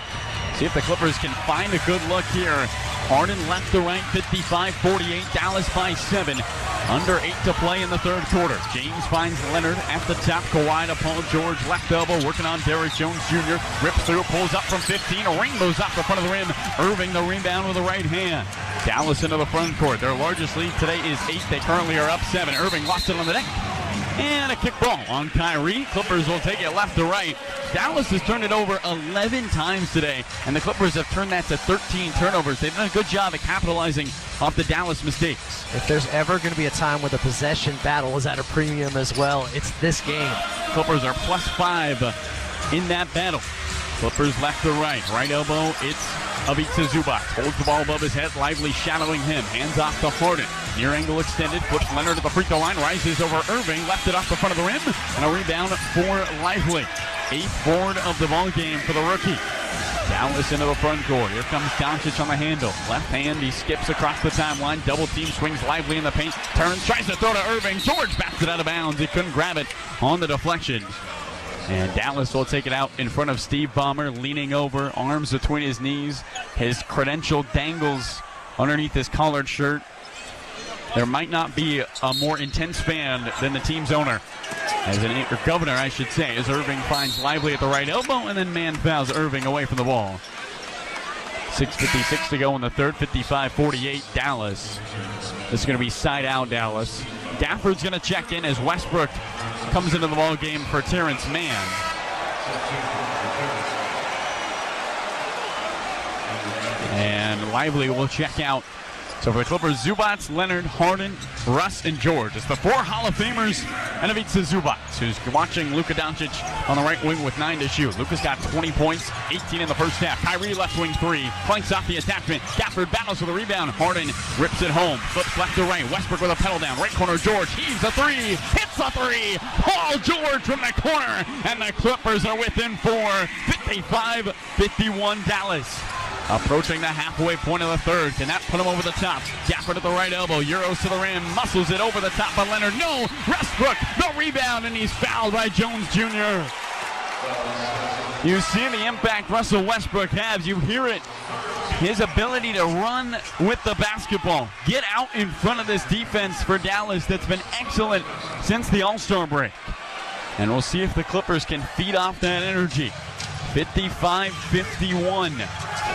S4: See if the Clippers can find a good look here. Harden left to right, 55-48. Dallas by 7. Under 8 to play in the third quarter. James finds Leonard at the top. Kawhi to Paul George. Left elbow working on Derrick Jones Jr. Rips through, pulls up from 15. A rainbow's off the front of the rim. Irving the rebound with the right hand. Dallas into the front court. Their largest lead today is 8. They currently are up 7. Irving lost it on the deck. And a kick ball on Kyrie. Clippers will take it left to right. Dallas has turned it over 11 times today, and the Clippers have turned that to 13 turnovers. They've done a good job at capitalizing off the Dallas mistakes.
S6: If there's ever going to be a time where the possession battle is at a premium as well, it's this game.
S4: Clippers are +5 in that battle. Clippers left to right. Right elbow, it's Ivica Zubac. Holds the ball above his head, Lively shadowing him. Hands off to Harden. Near angle extended, flips Leonard to the free throw line, rises over Irving, left it off the front of the rim, and a rebound for Lively. 8th board of the ball game for the rookie. Dallas into the front court. Here comes Doncic on the handle. Left hand, he skips across the timeline. Double team, swings Lively in the paint. Turns, tries to throw to Irving. George bats it out of bounds. He couldn't grab it on the deflection. And Dallas will take it out in front of Steve Ballmer, leaning over, arms between his knees. His credential dangles underneath his collared shirt. There might not be a more intense fan than the team's owner. Or governor, I should say, as Irving finds Lively at the right elbow and then man fouls Irving away from the ball. 6:56 to go in the third, 55-48 Dallas. This is going to be side out Dallas. Gafford's going to check in as Westbrook comes into the ball game for Terrence Mann. And Lively will check out So for the Clippers, Zubats, Leonard, Harden, Russ, and George. It's the 4 Hall of Famers, and Ivica Zubats, who's watching Luka Doncic on the right wing with 9 to shoot. Luka's got 20 points, 18 in the first half. Kyrie left wing 3, flanks off the attachment. Gafford battles for the rebound. Harden rips it home, flips left to right. Westbrook with a pedal down. Right corner, George heaves a 3, hits a 3. Paul George from the corner, and the Clippers are within 4. 55-51 Dallas. Approaching the halfway point of the third. Can that put him over the top? Gafford at the right elbow. Euros to the rim. Muscles it over the top of Leonard. No! Westbrook, the rebound, and he's fouled by Jones Jr. You see the impact Russell Westbrook has. You hear it. His ability to run with the basketball. Get out in front of this defense for Dallas that's been excellent since the All-Star break. And we'll see if the Clippers can feed off that energy. 55-51.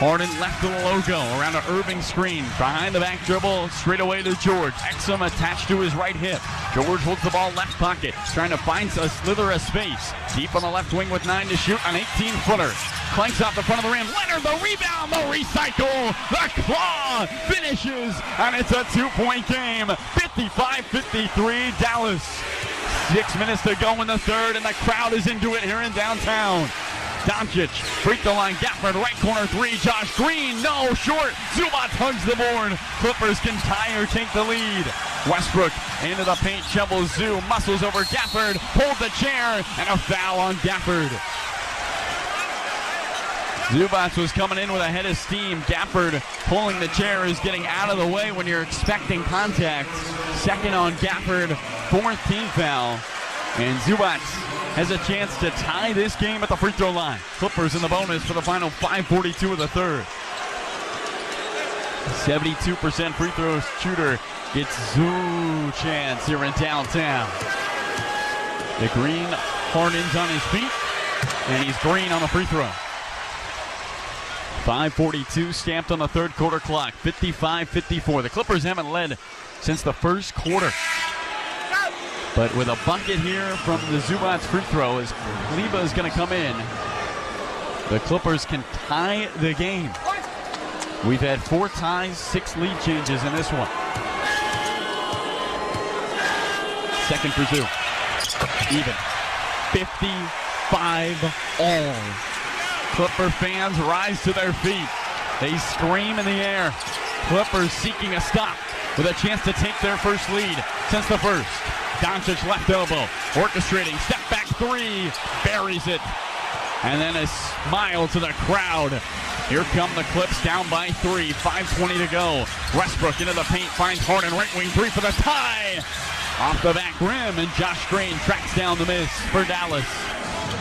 S4: Harden left of the logo around an Irving screen. Behind the back dribble, straight away to George. Exum attached to his right hip. George holds the ball left pocket, trying to find a slither of space. Deep on the left wing with 9 to shoot, an 18-footer. Clanks off the front of the rim. Leonard, the rebound, the recycle. The claw finishes, and it's a 2-point game. 55-53 Dallas. 6 minutes to go in the third, and the crowd is into it here in downtown. Doncic, free throw line, Gafford, right corner 3, Josh Green, no, short, Zubac hugs the board. Clippers can tie or take the lead. Westbrook into the paint, shovels Zoo, muscles over Gafford, hold the chair, and a foul on Gafford. Zubac was coming in with a head of steam. Gafford pulling the chair is getting out of the way when you're expecting contact. Second on Gafford, 4th team foul. And Zubac has a chance to tie this game at the free throw line. Clippers in the bonus for the final 5:42 of the third. 72% free throw shooter gets Zoo chance here in downtown. The Green Harden's on his feet, and he's Green on the free throw. 5:42 stamped on the third quarter clock. 55-54. The Clippers haven't led since the first quarter. But with a bucket here from the Zubac free throw, as Kleba is going to come in, the Clippers can tie the game. We've had 4 ties, 6 lead changes in this one. Second for Zoo. Even. 55 all. Clipper fans rise to their feet. They scream in the air. Clippers seeking a stop with a chance to take their first lead since the first. Doncic left elbow, orchestrating, step back 3, buries it. And then a smile to the crowd. Here come the Clips down by 3, 5:20 to go. Westbrook into the paint, finds Harden, right wing 3 for the tie. Off the back rim, and Josh Green tracks down the miss for Dallas.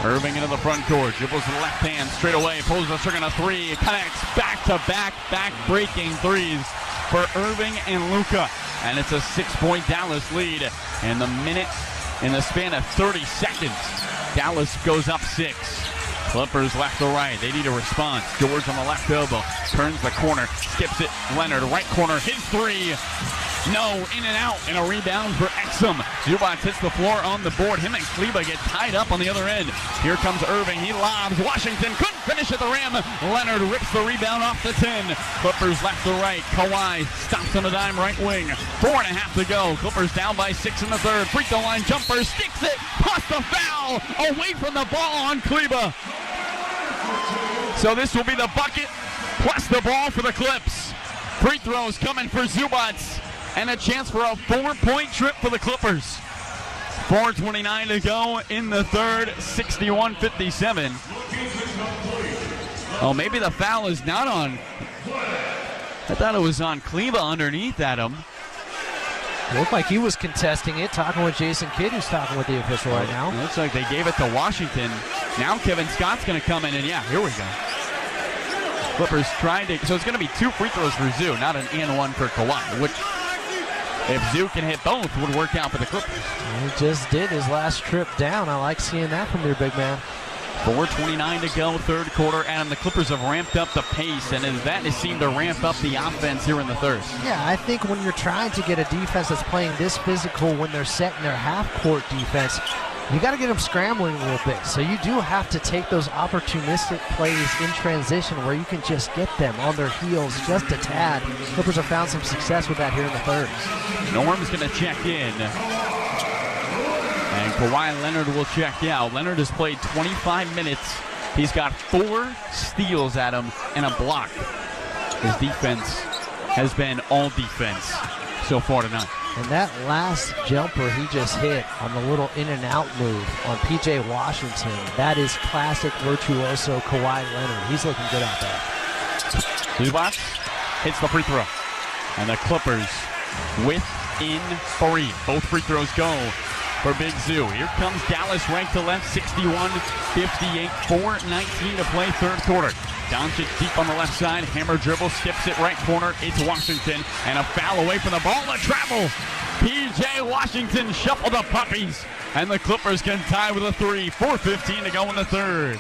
S4: Irving into the front court, dribbles to the left hand, straight away, pulls the trigger on a 3, connects back-to-back, back-breaking 3s for Irving and Luka. And it's a 6-point Dallas lead. And the minute, in the span of 30 seconds, Dallas goes up 6. Clippers left to right. They need a response. George on the left elbow. Turns the corner. Skips it. Leonard, right corner. His 3. No, in and out. And a rebound for Exum. Zubac hits the floor on the board. Him and Kleba get tied up on the other end. Here comes Irving. He lobs. Washington couldn't finish at the rim. Leonard rips the rebound off the 10. Clippers left to right. Kawhi stops on the dime right wing. 4.5 to go. Clippers down by 6 in the third. Free throw line jumper. Sticks it. Plus the foul. Away from the ball on Kleba. So this will be the bucket plus the ball for the Clips. Free throws coming for Zubac. And a chance for a 4-point trip for the Clippers. 4:29 to go in the third, 61-57. Oh, maybe the foul is not on. I thought it was on Kleba underneath Adam.
S6: It looked like he was contesting it, talking with Jason Kidd, who's talking with the official right now.
S4: It looks like they gave it to Washington. Now Kevin Scott's going to come in, and yeah, here we go. Clippers tried to, so it's going to be 2 free throws for Zoo, not an and 1 for Kawhi, which, if Zoo can hit both, would work out for the Clippers.
S6: He just did his last trip down. I like seeing that from your big man.
S4: 4:29 to go, third quarter. Adam, the Clippers have ramped up the pace, and that has seemed to ramp up the offense here in the third.
S6: Yeah, I think when you're trying to get a defense that's playing this physical when they're setting their half-court defense, You got to get them scrambling a little bit. So you do have to take those opportunistic plays in transition where you can just get them on their heels just a tad. Clippers have found some success with that here in the third.
S4: Norm's going to check in. And Kawhi Leonard will check out. Leonard has played 25 minutes. He's got 4 steals at him and a block. His defense has been all defense so far tonight.
S6: And that last jumper he just hit on the little in and out move on P.J. Washington, that is classic virtuoso Kawhi Leonard. He's looking good out there.
S4: Zubac hits the free throw. And the Clippers within 3. Both free throws go for Big Zoo. Here comes Dallas ranked to left, 61-58, 4:19 to play third quarter. Doncic deep on the left side, hammer dribble, skips it right corner. It's Washington, and a foul away from the ball to travel. P.J. Washington shuffled the puppies, and the Clippers can tie with a 3. 4:15 to go in the third.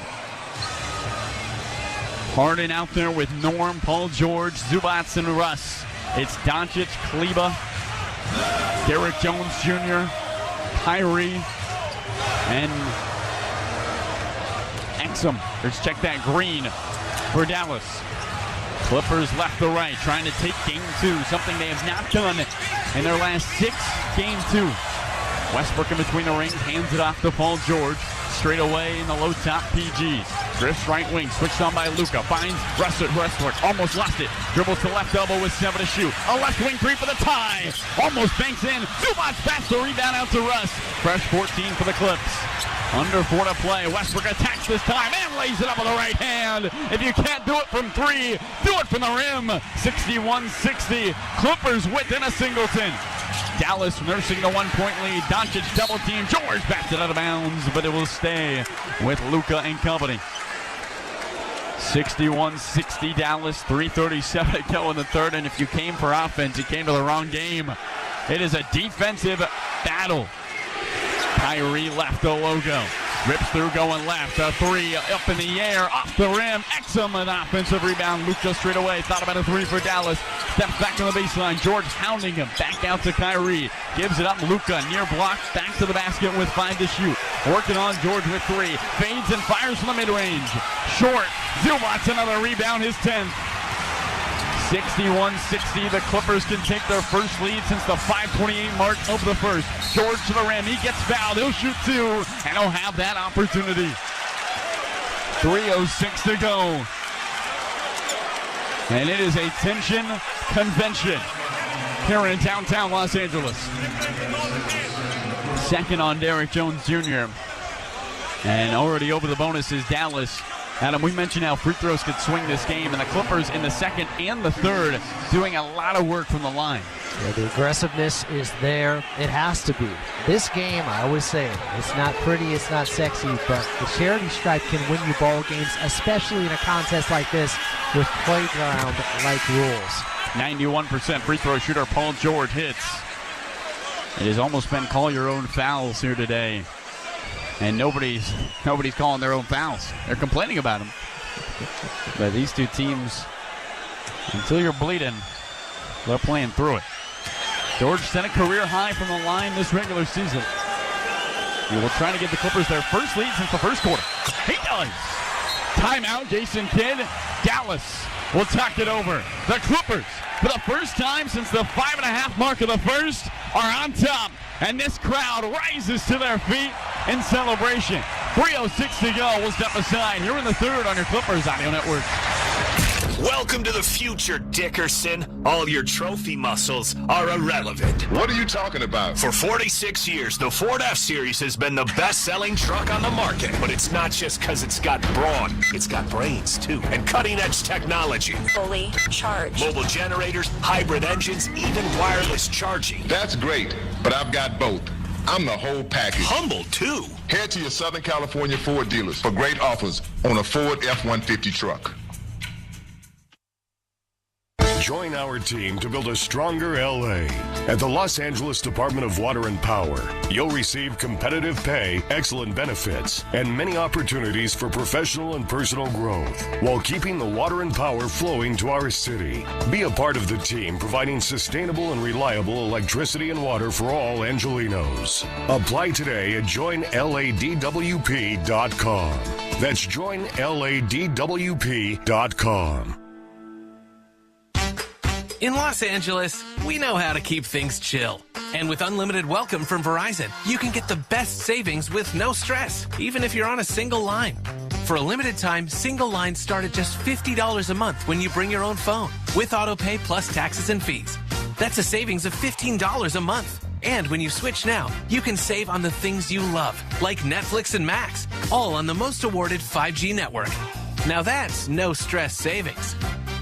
S4: Harden out there with Norm, Paul George, Zubac, and Russ. It's Doncic, Kleba, Derrick Jones Jr., Kyrie, and Exum. Let's check that Green for Dallas. Clippers left to right, trying to take game 2, something they have not done in their last 6. Game 2. Westbrook in between the rings, hands it off to Paul George. Straight away in the low top PG. Drifts right wing, switched on by Luka. Finds Westbrook, almost lost it. Dribbles to left elbow with 7 to shoot. A left wing 3 for the tie. Almost banks in. Zubac pass the rebound out to Russ. Fresh 14 for the Clips. Under 4 to play. Westbrook attacks this time and lays it up with the right hand. If you can't do it from 3, do it from the rim. 61-60. Clippers within a singleton. Dallas nursing the 1-point lead. Doncic double team. George bats it out of bounds, but it will stay with Luka and company. 61-60 Dallas. 3:37 to go in the third. And if you came for offense, you came to the wrong game. It is a defensive battle. Kyrie left the logo. Rips through going left. A 3 up in the air. Off the rim. Exum an offensive rebound. Luka straight away. Thought about a 3 for Dallas. Steps back to the baseline. George hounding him. Back out to Kyrie. Gives it up. Luka near block. Back to the basket with 5 to shoot. Working on George with 3. Fades and fires from the mid-range. Short. Zubac another rebound. His 10th. 61-60. The Clippers can take their first lead since the 5:28 mark of the first. George to the rim. He gets fouled. He'll shoot 2, and he'll have that opportunity. 3:06 to go. And it is a tension convention here in downtown Los Angeles. Second on Derrick Jones Jr. And already over the bonus is Dallas. Adam, we mentioned how free throws could swing this game, and the Clippers in the second and the third doing a lot of work from the line.
S6: Yeah, the aggressiveness is there. It has to be. This game, I always say, it's not pretty, it's not sexy, but the charity stripe can win you ball games, especially in a contest like this with playground-like rules.
S4: 91% free throw shooter Paul George hits. It has almost been call your own fouls here today. And nobody's calling their own fouls. They're complaining about them. But these two teams, until you're bleeding, they're playing through it. George set a career high from the line this regular season. He will try to get the Clippers their first lead since the first quarter. He does. Timeout, Jason Kidd. Dallas will talk it over. The Clippers, for the first time since the 5.5 mark of the first, are on top. And this crowd rises to their feet in celebration. 3:06 to go. We'll step aside here in the third on your Clippers Audio Network.
S5: Welcome to the future, Dickerson. All your trophy muscles are irrelevant.
S2: What are you talking about?
S5: For 46 years, the Ford F-Series has been the best-selling truck on the market. But it's not just because it's got brawn. It's got brains, too. And cutting-edge technology.
S11: Fully charged.
S5: Mobile generators, hybrid engines, even wireless charging.
S2: That's great, but I've got both. I'm the whole package.
S5: Humble, too.
S2: Head to your Southern California Ford dealers for great offers on a Ford F-150 truck.
S22: Join our team to build a stronger LA. At the Los Angeles Department of Water and Power, you'll receive competitive pay, excellent benefits, and many opportunities for professional and personal growth while keeping the water and power flowing to our city. Be a part of the team providing sustainable and reliable electricity and water for all Angelinos. Apply today at joinladwp.com. That's joinladwp.com.
S3: In Los Angeles, we know how to keep things chill. And with unlimited welcome from Verizon, you can get the best savings with no stress, even if you're on a single line. For a limited time, single lines start at just $50 a month when you bring your own phone, with autopay plus taxes and fees. That's a savings of $15 a month. And when you switch now, you can save on the things you love, like Netflix and Max, all on the most awarded 5G network. Now that's no stress savings.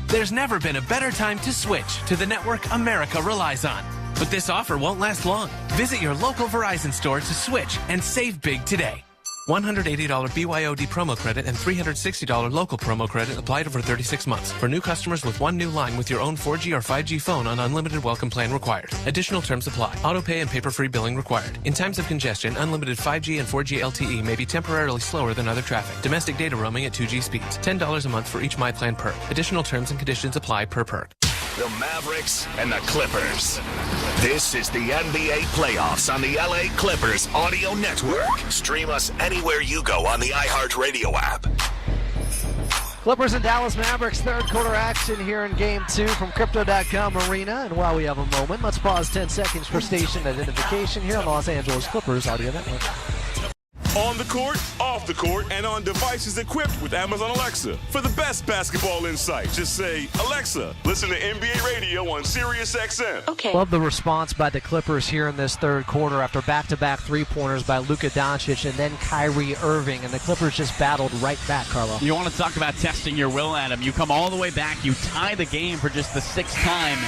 S3: There's never been a better time to switch to the network America relies on. But this offer won't last long. Visit your local Verizon store to switch and save big today. $180 BYOD promo credit and $360 local promo credit applied over 36 months. For new customers with one new line with your own 4G or 5G phone on unlimited welcome plan required. Additional terms apply. Autopay and paper-free billing required. In times of congestion, unlimited 5G and 4G LTE may be temporarily slower than other traffic. Domestic data roaming at 2G speeds. $10 a month for each MyPlan perk. Additional terms and conditions apply per perk.
S5: The Mavericks and the Clippers. This is the NBA playoffs on the LA Clippers audio network. Stream us anywhere you go on the iHeartRadio app.
S6: Clippers and Dallas Mavericks third quarter action here in Game 2 from Crypto.com Arena. And while we have a moment, let's pause 10 seconds for station identification here on the Los Angeles Clippers audio network.
S12: On the court, off the court, and on devices equipped with Amazon Alexa. For the best basketball insight, just say, Alexa, listen to NBA radio on Sirius XM.
S6: Okay. Love the response by the Clippers here in this third quarter after back-to-back three-pointers by Luka Doncic and then Kyrie Irving. And the Clippers just battled right back, Carlo.
S4: You want to talk about testing your will, Adam. You come all the way back. You tie the game for just the sixth time.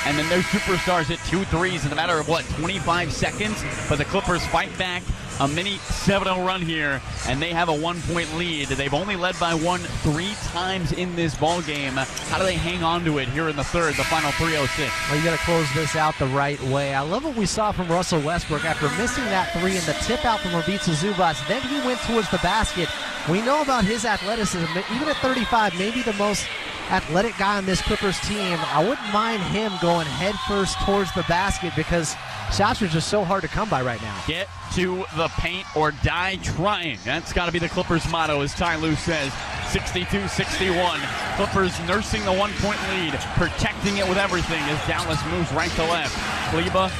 S4: And then their superstars hit 2 threes in a matter of, 25 seconds? But the Clippers fight back. A mini 7-0 run here, and they have a 1-point lead. They've only led by 1 3 times in this ball game. How do they hang on to it here in the third, the final 3:06?
S6: Well, you got to close this out the right way. I love what we saw from Russell Westbrook after missing that 3 and the tip out from Ivica Zubac. Then he went towards the basket. We know about his athleticism. Even at 35, maybe the most athletic guy on this Clippers team. I wouldn't mind him going head first towards the basket because shots are just so hard to come by right now.
S4: Get to the paint or die trying. That's got to be the Clippers' motto, as Ty Lue says. 62-61. Clippers nursing the 1-point lead, protecting it with everything as Dallas moves right to left. Kleber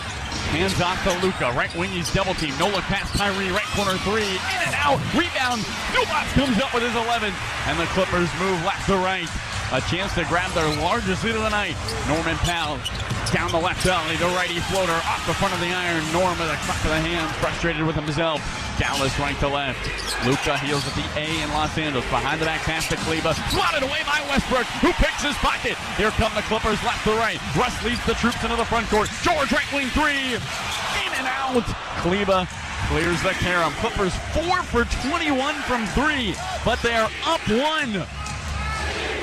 S4: hands off to Luka. Right wing, he's double team. No look past Kyrie. Right corner 3. In and out. Rebound. Zubac comes up with his 11th. And the Clippers move left to right. A chance to grab their largest lead of the night. Norman Powell down the left alley. The righty floater off the front of the iron. Norm with a crack of the hand. Frustrated with himself. Dallas right to left. Luka heels at the A in Los Angeles. Behind the back pass to Kleber. Swatted away by Westbrook, who picks his pocket. Here come the Clippers left to right. Russ leads the troops into the front court. George right wing 3. In and out. Kleber clears the carom. Clippers 4 for 21 from 3, but they are up 1.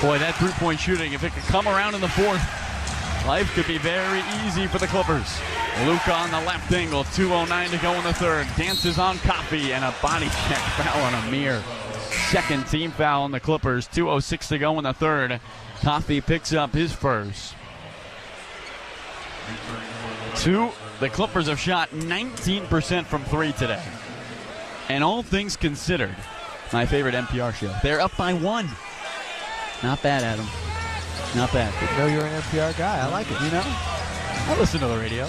S4: Boy, that three-point shooting, if it could come around in the fourth, life could be very easy for the Clippers. Luka on the left angle, 2:09 to go in the third. Dances on Coffey, and a body check foul on Amir. Second team foul on the Clippers, 2:06 to go in the third. Coffey picks up his first. The Clippers have shot 19% from 3 today. And all things considered, my favorite NPR show, they're up by 1. Not bad, Adam. Not bad.
S6: Didn't know you're an NPR guy. I like it.
S4: You know, I listen to the radio.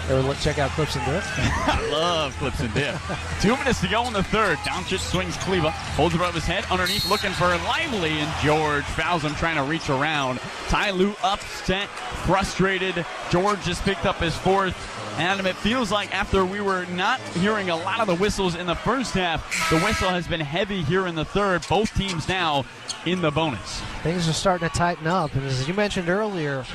S6: Ever check out Clips and Dip?
S4: I love Clips and Dip. 2 minutes to go in the third. Doncic swings Kleber, holds it above his head, underneath, looking for Lively, and George fouls him, trying to reach around. Ty Lue upset, frustrated. George just picked up his 4th. Adam, it feels like after we were not hearing a lot of the whistles in the first half, the whistle has been heavy here in the third. Both teams now in the bonus.
S6: Things are starting to tighten up. And as you mentioned earlier,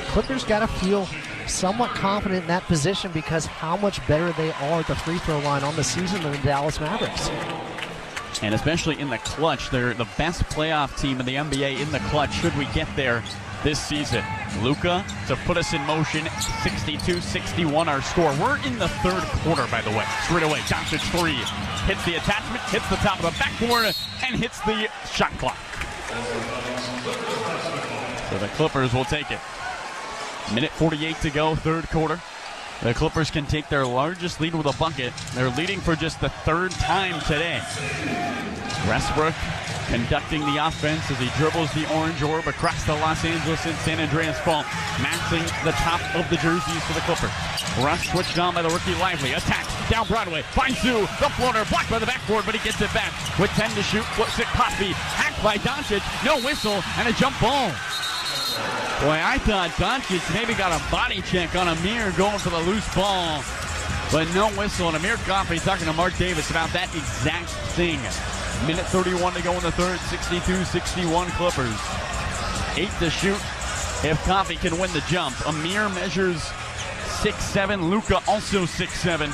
S6: Clippers got to feel somewhat confident in that position because how much better they are at the free throw line on the season than the Dallas Mavericks.
S4: And especially in the clutch, they're the best playoff team in the NBA in the clutch should we get there this season. Luka to put us in motion, 62-61 our score. We're in the third quarter, by the way. Straight away, Doncic 3. Hits the attachment, hits the top of the backboard, and hits the shot clock. So the Clippers will take it. Minute 48 to go, third quarter. The Clippers can take their largest lead with a bucket. They're leading for just the third time today. Westbrook conducting the offense as he dribbles the orange orb across the Los Angeles and San Andreas fault, matching the top of the jerseys for the Clippers. Russ switched on by the rookie Lively. Attacks down Broadway. Finds Sue. The floater blocked by the backboard, but he gets it back. With 10 to shoot, flips it Cosby. Hacked by Doncic. No whistle and a jump ball. Boy, I thought Doncic maybe got a body check on Amir going for the loose ball, but no whistle. And Amir Coffey talking to Mark Davis about that exact thing. Minute 31 to go in the third, 62-61 Clippers. 8 to shoot if Coffey can win the jump. Amir measures 6'7", Luka also 6'7".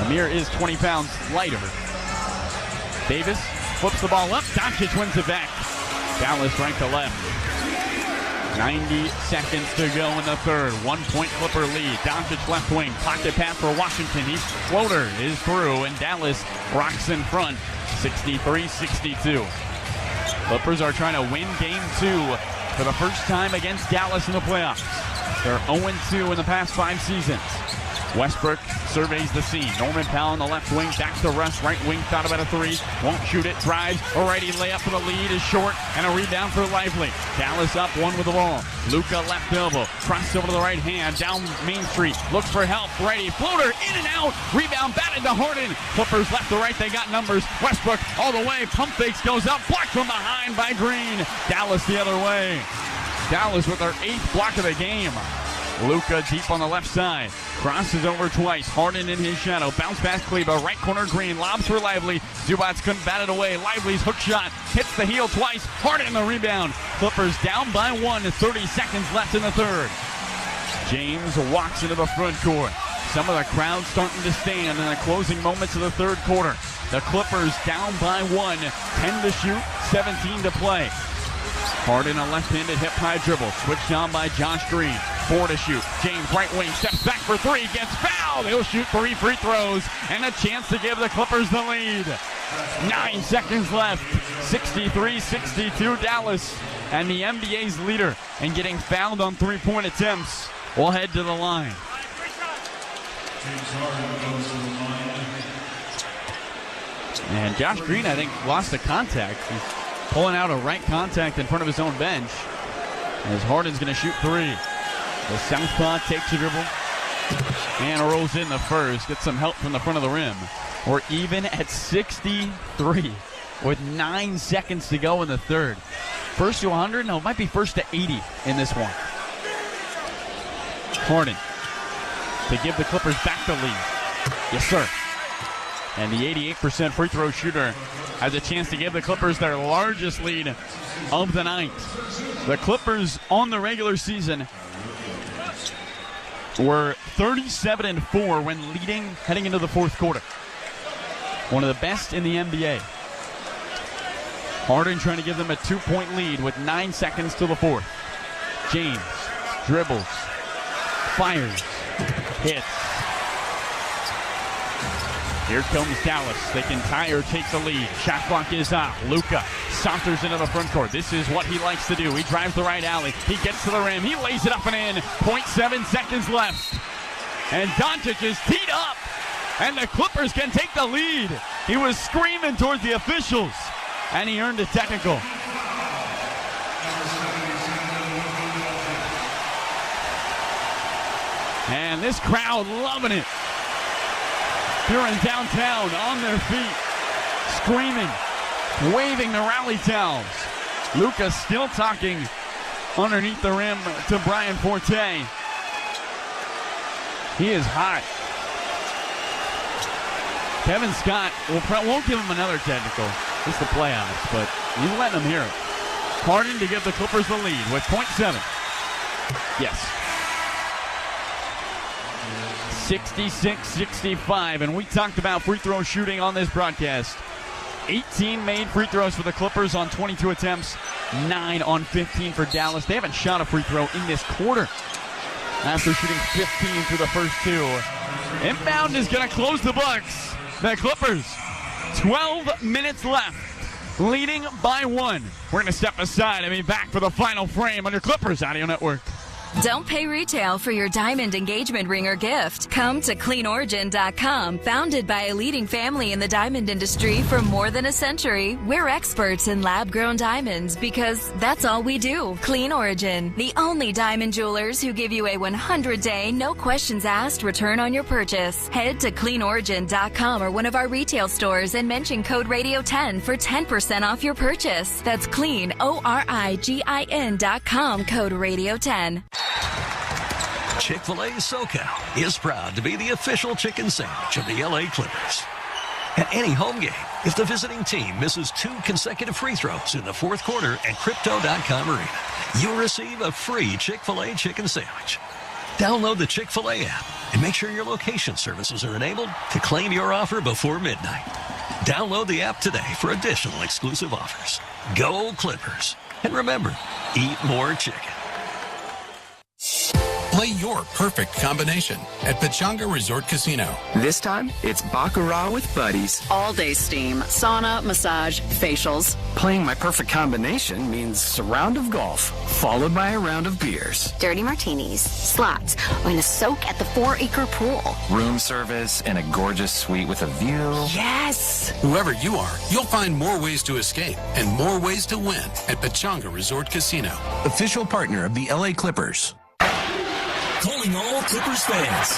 S4: Amir is 20 pounds lighter. Davis flips the ball up, Doncic wins it back. Dallas right to left. 90 seconds to go in the third. 1 point Clipper lead. Doncic left wing. Pocket pass for Washington. His floater is through, and Dallas rocks in front. 63-62. Clippers are trying to win game 2 for the first time against Dallas in the playoffs. They're 0-2 in the past 5 seasons. Westbrook surveys the scene. Norman Powell on the left wing, back to Russ, right wing, thought about a 3, won't shoot it, drives, alrighty, layup for the lead is short, and a rebound for Lively. Dallas up 1 with the ball. Luka left elbow, cross over to the right hand, down Main Street, looks for help, righty, floater, in and out, rebound, batted to Harden. Clippers left to right, they got numbers. Westbrook all the way, pump fakes, goes up, blocked from behind by Green. Dallas the other way. Dallas with their 8th block of the game. Luka deep on the left side. Crosses over twice. Harden in his shadow. Bounce pass Kleba. Right corner Green. Lobs for Lively. Zubats couldn't bat it away. Lively's hook shot. Hits the heel twice. Harden the rebound. Clippers down by 1. 30 seconds left in the third. James walks into the front court. Some of the crowd starting to stand in the closing moments of the third quarter. The Clippers down by 1. 10 to shoot. 17 to play. Harden a left-handed hip-high dribble. Switched on by Josh Green. 4 to shoot. James right wing steps back for 3. Gets fouled. He'll shoot 3 free throws. And a chance to give the Clippers the lead. 9 seconds left. 63-62 Dallas. And the NBA's leader in getting fouled on 3-point attempts will head to the line. And Josh Green, I think, lost the contact. He's pulling out a right contact in front of his own bench. As Harden's going to shoot 3. The southpaw takes a dribble and rolls in the first. Gets some help from the front of the rim. We're even at 63 with 9 seconds to go in the third. First to 100? No, it might be first to 80 in this one. Harden to give the Clippers back the lead. Yes, sir. And the 88% free throw shooter has a chance to give the Clippers their largest lead of the night. The Clippers on the regular season were 37-4 when leading heading into the fourth quarter. One of the best in the NBA. Harden trying to give them a 2-point lead with 9 seconds till the fourth. James dribbles, fires, hits. Here comes Dallas. They can tie or take the lead. Shot clock is off. Luka saunters into the front court. This is what he likes to do. He drives the right alley. He gets to the rim. He lays it up and in. 0.7 seconds left. And Doncic is teed up. And the Clippers can take the lead. He was screaming towards the officials. And he earned a technical. And this crowd loving it. Here in downtown, on their feet, screaming, waving the rally towels. Luka still talking underneath the rim to Brian Forte. He is hot. Kevin Scott won't give him another technical. It's the playoffs, but he's letting him hear it. Harden to give the Clippers the lead with 0.7. Yes. 66-65, and we talked about free throw shooting on this broadcast. 18 made free throws for the Clippers on 22 attempts, 9 on 15 for Dallas. They haven't shot a free throw in this quarter after shooting 15 through the first 2. Inbound is going to close the books. The Clippers, 12 minutes left, leading by 1. We're going to step aside and be back for the final frame on your Clippers Audio Network.
S13: Don't pay retail for your diamond engagement ring or gift. Come to CleanOrigin.com. Founded by a leading family in the diamond industry for more than a century, we're experts in lab-grown diamonds because that's all we do. Clean Origin, the only diamond jewelers who give you a 100-day, no questions asked return on your purchase. Head to CleanOrigin.com or one of our retail stores and mention code Radio10 for 10% off your purchase. That's CleanOrigin.com, code Radio10.
S14: Chick-fil-A SoCal is proud to be the official chicken sandwich of the LA Clippers. At any home game, if the visiting team misses 2 consecutive free throws in the fourth quarter at Crypto.com Arena, you'll receive a free Chick-fil-A chicken sandwich. Download the Chick-fil-A app and make sure your location services are enabled to claim your offer before midnight. Download the app today for additional exclusive offers. Go Clippers. And remember, eat more chicken.
S19: Play your perfect combination at Pechanga Resort Casino.
S21: This time, it's Baccarat with buddies.
S16: All-day steam, sauna, massage, facials.
S21: Playing my perfect combination means a round of golf, followed by a round of beers.
S16: Dirty martinis, slots, or in a soak at the 4-acre pool.
S21: Room service and a gorgeous suite with a view.
S16: Yes!
S19: Whoever you are, you'll find more ways to escape and more ways to win at Pechanga Resort Casino. Official partner of the LA Clippers.
S5: Calling all Clippers fans.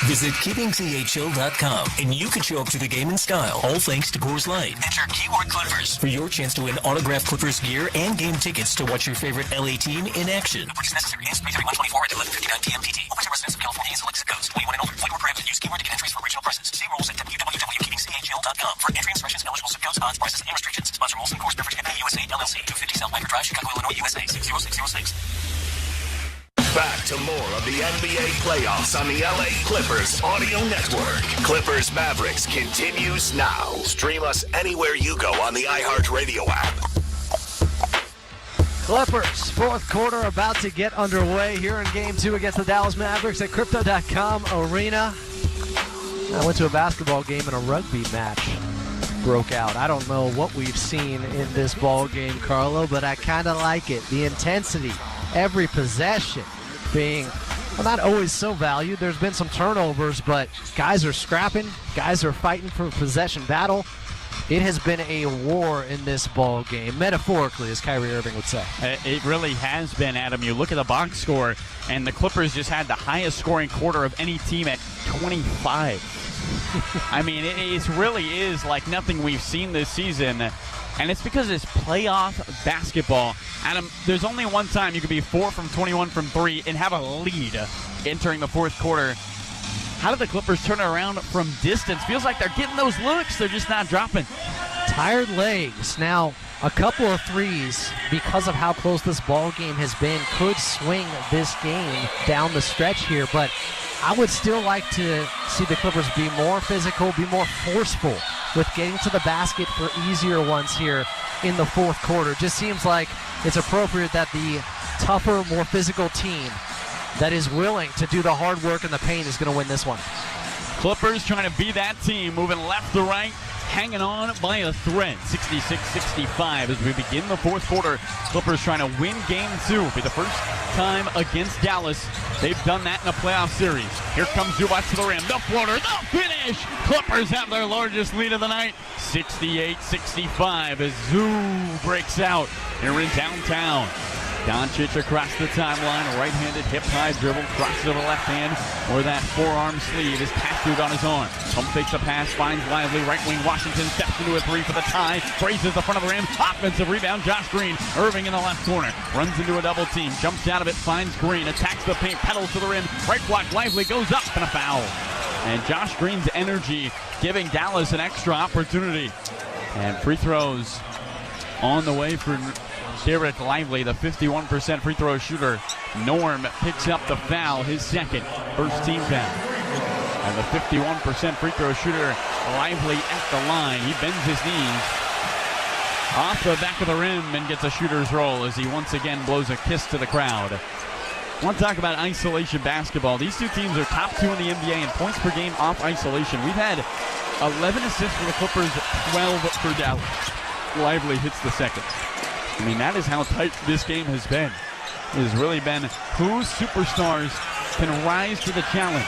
S5: Visit KeepingCHL.com and you can show up to the game in style, all thanks to Coors Light. Enter keyword Clippers for your chance to win autographed Clippers gear and game tickets to watch your favorite LA team in action. No purchase necessary. Ends 3/31/24 at 11:59 p.m. PT. Open to residents of California and select zip codes. 21 and older. Void where prohibited. Use keyword to get entries for original prices. See rules at www.keepingchl.com for entry instructions, eligible zip codes, odds, prices, and restrictions. Sponsor Molson Coors Beverage Company USA LLC. 250 South Biker Drive, Chicago, Illinois, USA 60606. Back to more of the NBA playoffs on the LA Clippers Audio Network. Clippers Mavericks continues now. Stream us anywhere you go on the iHeartRadio app.
S6: Clippers, fourth quarter about to get underway here in Game 2 against the Dallas Mavericks at Crypto.com Arena. I went to a basketball game and a rugby match broke out. I don't know what we've seen in this ball game, Carlo, but I kind of like it. The intensity, every possession being, well, not always so valued. There's been some turnovers, but guys are scrapping. Guys are fighting for a possession battle. It has been a war in this ball game, metaphorically, as Kyrie Irving would say.
S4: It really has been, Adam. You look at the box score, and the Clippers just had the highest scoring quarter of any team at 25. I mean, it really is like nothing we've seen this season. And it's because it's playoff basketball. Adam, there's only one time you can be 4 from 21 from 3 and have a lead entering the fourth quarter. How did the Clippers turn it around from distance? Feels like they're getting those looks. They're just not dropping.
S6: Tired legs. Now, a couple of threes, because of how close this ball game has been, could swing this game down the stretch here. But I would still like to see the Clippers be more physical, be more forceful with getting to the basket for easier ones here in the fourth quarter. Just seems like it's appropriate that the tougher, more physical team that is willing to do the hard work and the pain is going to win this one.
S4: Clippers trying to be that team, moving left to right, hanging on by a thread. 66-65 as we begin the fourth quarter. Clippers trying to win game 2. Be the first time against Dallas. They've done that in a playoff series. Here comes Zubac to the rim. The floater, the finish. Clippers have their largest lead of the night. 68-65 as Zoo breaks out here in downtown. Doncic across the timeline, right-handed hip-high dribble, crosses to the left hand, or that forearm sleeve is tattooed on his arm. Pump fakes a pass, finds Lively, right wing Washington, steps into a 3 for the tie, raises the front of the rim, offensive rebound, Josh Green, Irving in the left corner, runs into a double team, jumps out of it, finds Green, attacks the paint, pedals to the rim, right block, Lively goes up, and a foul. And Josh Green's energy giving Dallas an extra opportunity. And free throws on the way for Derek Lively, the 51% free throw shooter. Norm picks up the foul, his second, first team foul. And the 51% free throw shooter, Lively at the line. He bends his knees off the back of the rim and gets a shooter's roll as he once again blows a kiss to the crowd. I want to talk about isolation basketball. These two teams are top 2 in the NBA in points per game off isolation. We've had 11 assists for the Clippers, 12 for Dallas. Lively hits the second. I mean, that is how tight this game has been. It has really been whose superstars can rise to the challenge.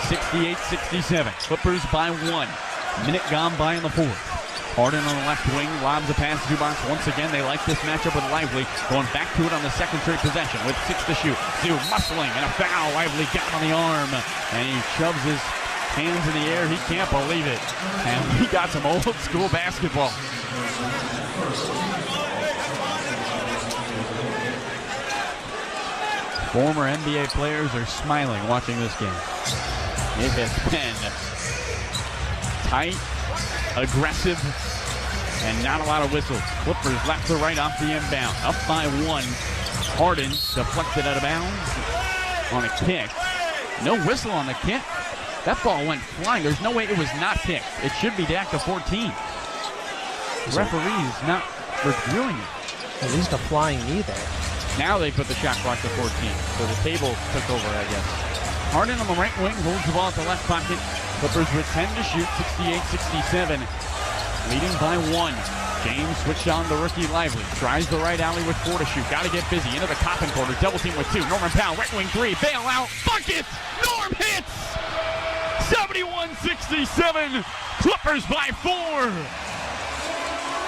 S4: 68-67. Clippers by 1. Minute gone by in the fourth. Harden on the left wing, lobs a pass to Zubac. Once again, they like this matchup with Lively. Going back to it on the second straight possession with 6 to shoot. Zoo muscling and a foul. Lively got on the arm. And he shoves his hands in the air. He can't believe it. And he got some old school basketball. Former NBA players are smiling watching this game. It has been tight, aggressive, and not a lot of whistles. Clippers left to right off the inbound. Up by 1. Harden deflected out of bounds on a kick. No whistle on the kick. That ball went flying. There's no way it was not kicked. It should be back to 14. The referee's not reviewing it.
S6: At least a flying knee there.
S4: Now they put the shot clock to 14. So the table took over, I guess. Harden on the right wing holds the ball at the left pocket. Clippers with 10 to shoot, 68-67. Leading by 1. James switched on the rookie Lively. Tries the right alley with 4 to shoot. Got to get busy. Into the Coppin quarter. Double team with 2. Norman Powell, right wing 3. Bail out. Bucket! Norm hits! 71-67. Clippers by 4.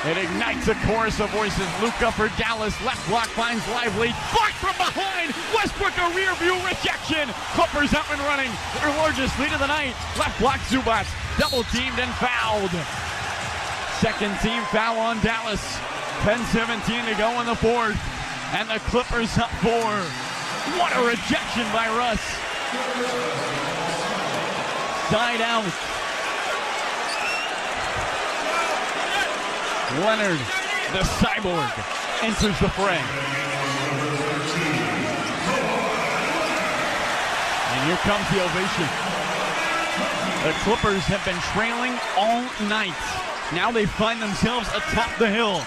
S4: It ignites a chorus of voices. Luka for Dallas. Left block finds Lively. Blocked from behind. Westbrook a rear view rejection. Clippers up and running. Their largest lead of the night. Left block Zubac. Double teamed and fouled. Second team foul on Dallas. 10-17 to go in the fourth. And the Clippers up 4. What a rejection by Russ. Side out. Leonard, the cyborg, enters the fray. And here comes the ovation. The Clippers have been trailing all night. Now they find themselves atop the hill.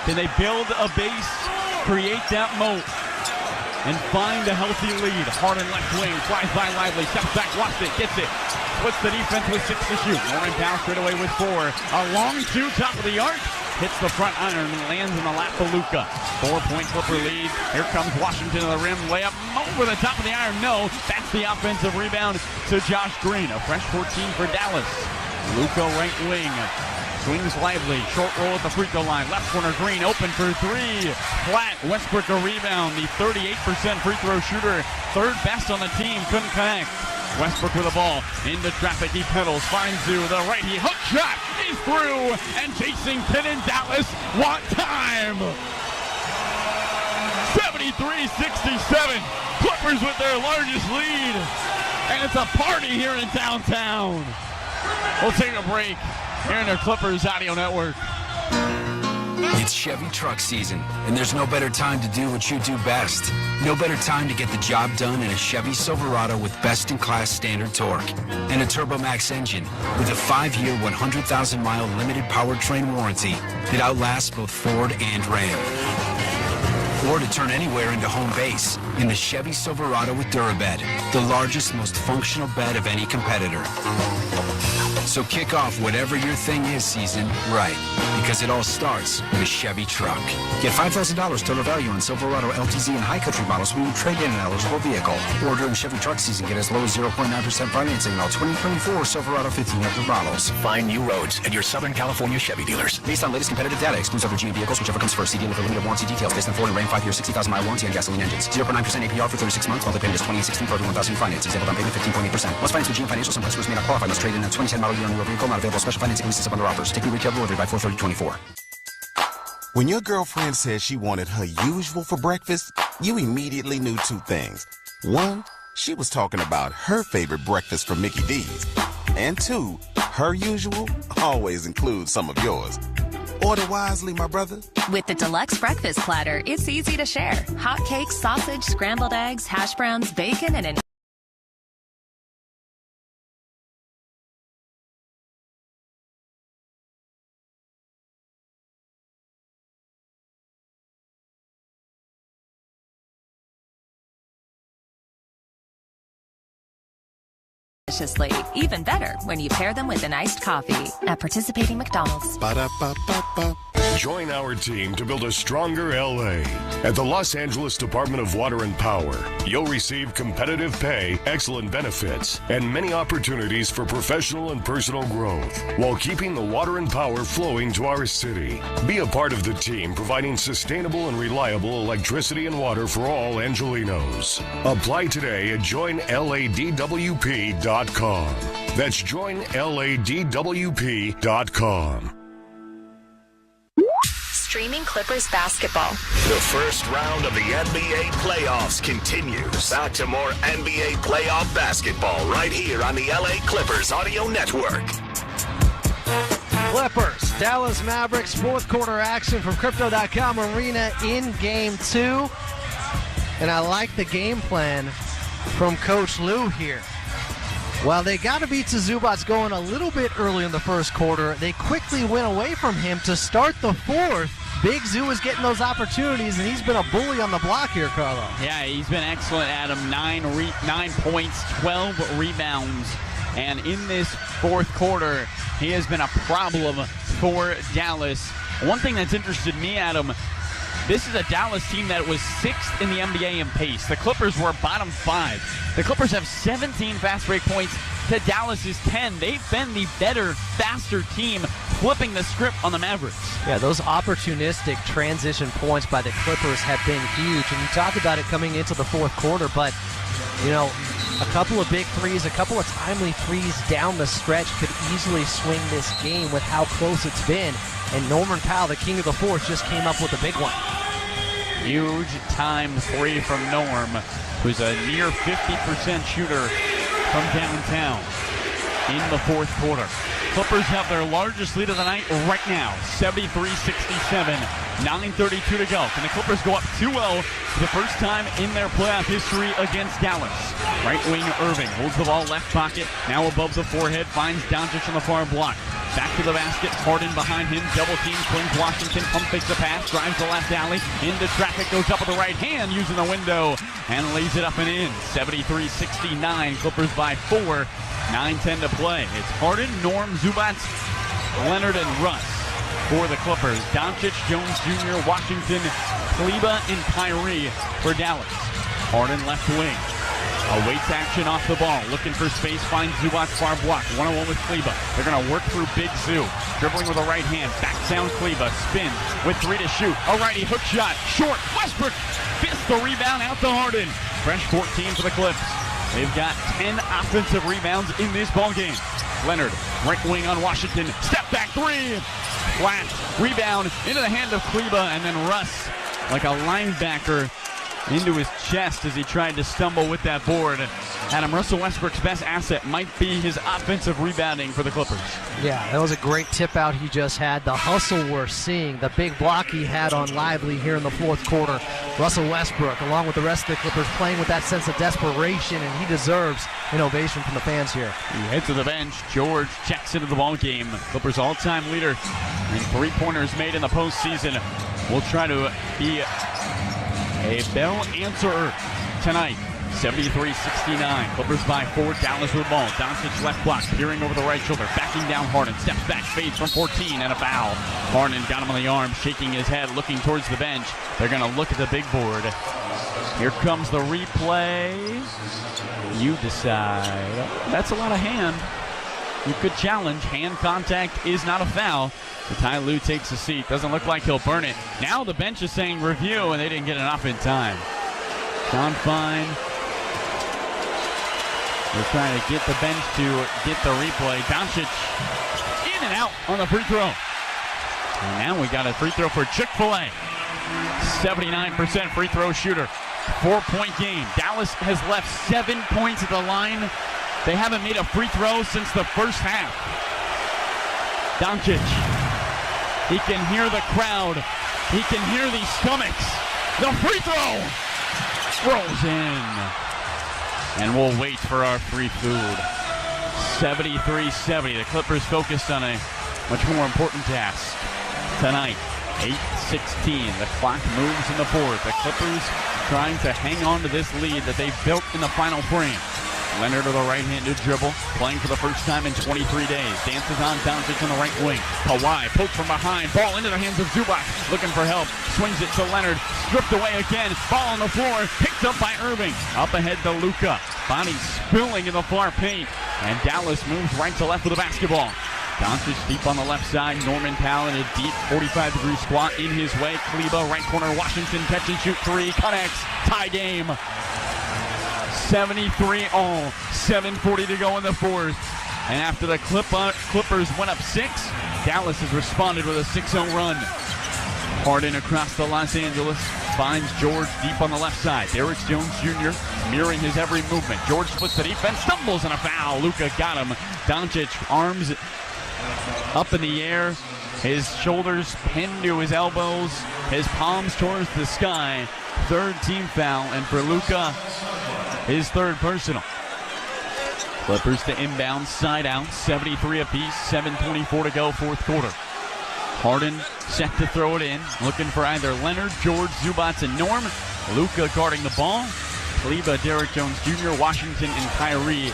S4: Can they build a base, create that moat, and find a healthy lead? Harden left wing, flies by Lively, steps back, lost it, gets it. Splits the defense with 6 to shoot. Norman Powell straight away with 4. A long 2, top of the arc. Hits the front iron and lands in the lap of Luka. 4-point Clipper lead. Here comes Washington to the rim. Layup over the top of the iron. No, that's the offensive rebound to Josh Green. A fresh 14 for Dallas. Luka right wing. Swings Lively. Short roll at the free throw line. Left corner Green open for 3. Flat. Westbrook a rebound. The 38% free throw shooter. Third best on the team. Couldn't connect. Westbrook with the ball. Into traffic. He pedals. Finds Zoo. The right. He hook shot is through. And Jason Kidd and Dallas want time. 73-67. Clippers with their largest lead. And it's a party here in downtown. We'll take a break here in the Clippers Audio Network.
S21: It's Chevy truck season, and there's no better time to do what you do best. No better time to get the job done in a Chevy Silverado with best-in-class standard torque and a TurboMax engine with a 5-year, 100,000-mile limited powertrain warranty that outlasts both Ford and Ram. Or to turn anywhere into home base in the Chevy Silverado with Durabed, the largest, most functional bed of any competitor. So kick off whatever your thing is season right, because it all starts with a Chevy truck. Get $5,000 total value on Silverado, LTZ, and High Country models when you trade in an eligible vehicle. Or during Chevy truck season, get as low as 0.9% financing on all 2024 Silverado 1500 models.
S15: Find new roads at your Southern California Chevy dealers.
S21: Based on latest competitive data, excludes other GM vehicles, whichever comes first. See dealer for limited warranty details based on Ford and Ram 5-year, 60,000-mile warranty on gasoline engines. 0.9% APR for 36 months. Monthly payment is $28.16 for $1,000 finance. Example down payment 15.8%. Most finance with GM Financial. Some customers may not qualify. Must trade in a 2010 model year on your vehicle. Not available. Special financing leases up under offers. Take your retail delivery by 4/30/24.
S17: When your girlfriend said she wanted her usual for breakfast, you immediately knew 2 things. 1, she was talking about her favorite breakfast from Mickey D's. And 2, her usual always includes some of yours. Order wisely, my brother.
S18: With the deluxe breakfast platter, it's easy to share. Hot cakes, sausage, scrambled eggs, hash browns, bacon, and an Deliciously. Even better when you pair them with an iced coffee. At participating McDonald's.
S22: Ba-da-ba-ba-ba. Join our team to build a stronger LA. At the Los Angeles Department of Water and Power, you'll receive competitive pay, excellent benefits, and many opportunities for professional and personal growth while keeping the water and power flowing to our city. Be a part of the team providing sustainable and reliable electricity and water for all Angelinos. Apply today at joinladwp.com. That's joinladwp.com.
S11: Streaming Clippers basketball.
S15: The first round of the NBA playoffs continues. Back to more NBA playoff basketball right here on the LA Clippers Audio Network.
S6: Clippers, Dallas Mavericks, fourth quarter action from Crypto.com Arena in Game 2. And I like the game plan from Coach Lou here. While they got to beat Zubac's going a little bit early in the first quarter, they quickly went away from him to start the fourth. Big Zoo is getting those opportunities, and he's been a bully on the block here, Carlo.
S4: Yeah, he's been excellent, Adam. 9 points, 12 rebounds. And in this fourth quarter, he has been a problem for Dallas. One thing that's interested me, Adam, this is a Dallas team that was 6th in the NBA in pace. The Clippers were bottom 5. The Clippers have 17 fast break points to Dallas's 10. They've been the better, faster team, flipping the script on the Mavericks.
S6: Yeah, those opportunistic transition points by the Clippers have been huge. And you talk about it coming into the fourth quarter, but, you know, a couple of big threes, a couple of timely threes down the stretch could easily swing this game with how close it's been. And Norman Powell, the king of the fourth, just came up with a big one.
S4: Huge time three from Norm, who's a near 50% shooter from downtown in the fourth quarter. Clippers have their largest lead of the night right now, 73-67, 9:32 to go. Can the Clippers go up 2-0 for the first time in their playoff history against Dallas? Right wing Irving holds the ball left pocket, now above the forehead, finds Doncic on the far block. Back to the basket, Harden behind him, double team, swings Washington, pump fakes the pass, drives the left alley, into traffic, goes up with the right hand, using the window, and lays it up and in. 73-69, Clippers by 4, 9:10 to play. It's Harden, Norm, Zubac, Leonard, and Russ for the Clippers. Doncic, Jones Jr., Washington, Kleba, and Kyrie for Dallas. Harden left wing. Awaits action off the ball, looking for space, finds Zubac far block, 1-on-1 with Kleba. They're going to work through Big Zoo, dribbling with a right hand, backs down Kleba, spins with 3 to shoot. A righty hook shot, short, Westbrook fists the rebound out to Harden. Fresh 14 for the Clips. They've got 10 offensive rebounds in this ballgame. Leonard, right wing on Washington, step back 3, flat, rebound into the hand of Kleba, and then Russ, like a linebacker, into his chest as he tried to stumble with that board. Adam, Russell Westbrook's best asset might be his offensive rebounding for the Clippers.
S6: Yeah, that was a great tip out he just had. The hustle we're seeing, the big block he had on Lively here in the fourth quarter. Russell Westbrook, along with the rest of the Clippers, playing with that sense of desperation, and he deserves an ovation from the fans here.
S4: He heads to the bench. George checks into the ball game. Clippers all-time leader in three-pointers made in the postseason. We'll try to be a bell answerer tonight. 73-69. Clippers by 4. Dallas with the ball. Doncic left block, peering over the right shoulder, backing down Harden. Steps back, fades from 14, and a foul. Harden got him on the arm, shaking his head, looking towards the bench. They're going to look at the big board. Here comes the replay. You decide. That's a lot of hand. You could challenge. Hand contact is not a foul. Ty Lue takes a seat. Doesn't look like he'll burn it. Now the bench is saying review, and they didn't get enough in time. John Fine. They're trying to get the bench to get the replay. Doncic in and out on the free throw. And now we got a free throw for Chick-fil-A. 79% free throw shooter. 4-point game. Dallas has left 7 points at the line. They haven't made a free throw since the first half. Doncic. He can hear the crowd. He can hear these stomachs. The free throw rolls in. And we'll wait for our free food. 73-70. The Clippers focused on a much more important task tonight. 8:16. The clock moves in the fourth. The Clippers trying to hang on to this lead that they built in the final frame. Leonard with a right-handed dribble, playing for the first time in 23 days. Dances on Doncic on the right wing. Kawhi poked from behind. Ball into the hands of Zubac. Looking for help. Swings it to Leonard. Stripped away again. Ball on the floor. Picked up by Irving. Up ahead to Luka. Body spilling in the far paint. And Dallas moves right to left with the basketball. Doncic deep on the left side. Norman Powell in a deep 45-degree squat in his way. Kleba, right corner. Washington catch and shoot three. Connects. Tie game. 73 all. 7:40 to go in the fourth. And after the Clippers went up 6, Dallas has responded with a 6-0 run. Harden across the Los Angeles. Finds George deep on the left side. Derrick Jones Jr. mirroring his every movement. George splits the defense. Stumbles and a foul. Luka got him. Doncic arms up in the air. His shoulders pinned to his elbows. His palms towards the sky. Third team foul. And for Luka, his third personal. Clippers to inbound, side out, 73 apiece, 7:24 to go, fourth quarter. Harden set to throw it in, looking for either Leonard, George, Zubac, and Norm. Luka guarding the ball. Kleba, Derrick Jones Jr., Washington, and Kyrie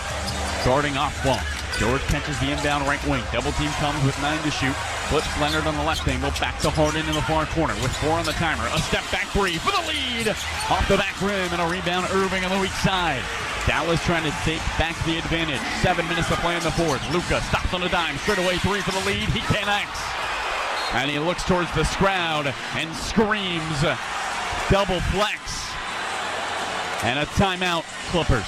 S4: guarding off ball. George catches the inbound right wing. Double team comes with 9 to shoot. Flips Leonard on the left angle. Back to Harden in the far corner with 4 on the timer. A step back three for the lead. Off the back rim and a rebound. Irving on the weak side. Dallas trying to take back the advantage. 7 minutes to play in the fourth. Luka stops on a dime. Straight away three for the lead. He connects. And he looks towards this crowd and screams. Double flex. And a timeout, Clippers.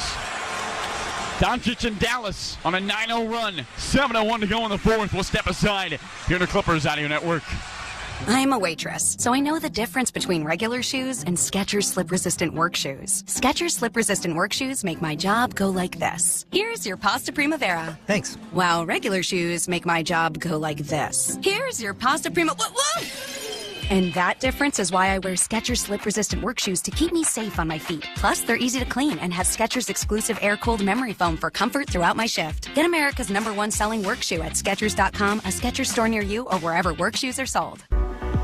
S4: Doncic and Dallas on a 9-0 run. 7:01 to go in the fourth. We'll step aside here in the Clippers Audio Network.
S16: I'm a waitress, so I know the difference between regular shoes and Skechers slip-resistant work shoes. Skechers slip-resistant work shoes make my job go like this. Here's your pasta primavera.
S1: Thanks.
S16: While regular shoes make my job go like this. Here's your pasta primavera. And that difference is why I wear Skechers slip-resistant work shoes to keep me safe on my feet. Plus, they're easy to clean and have Skechers exclusive air-cooled memory foam for comfort throughout my shift. Get America's #1 selling work shoe at Skechers.com, a Skechers store near you, or wherever work shoes are sold.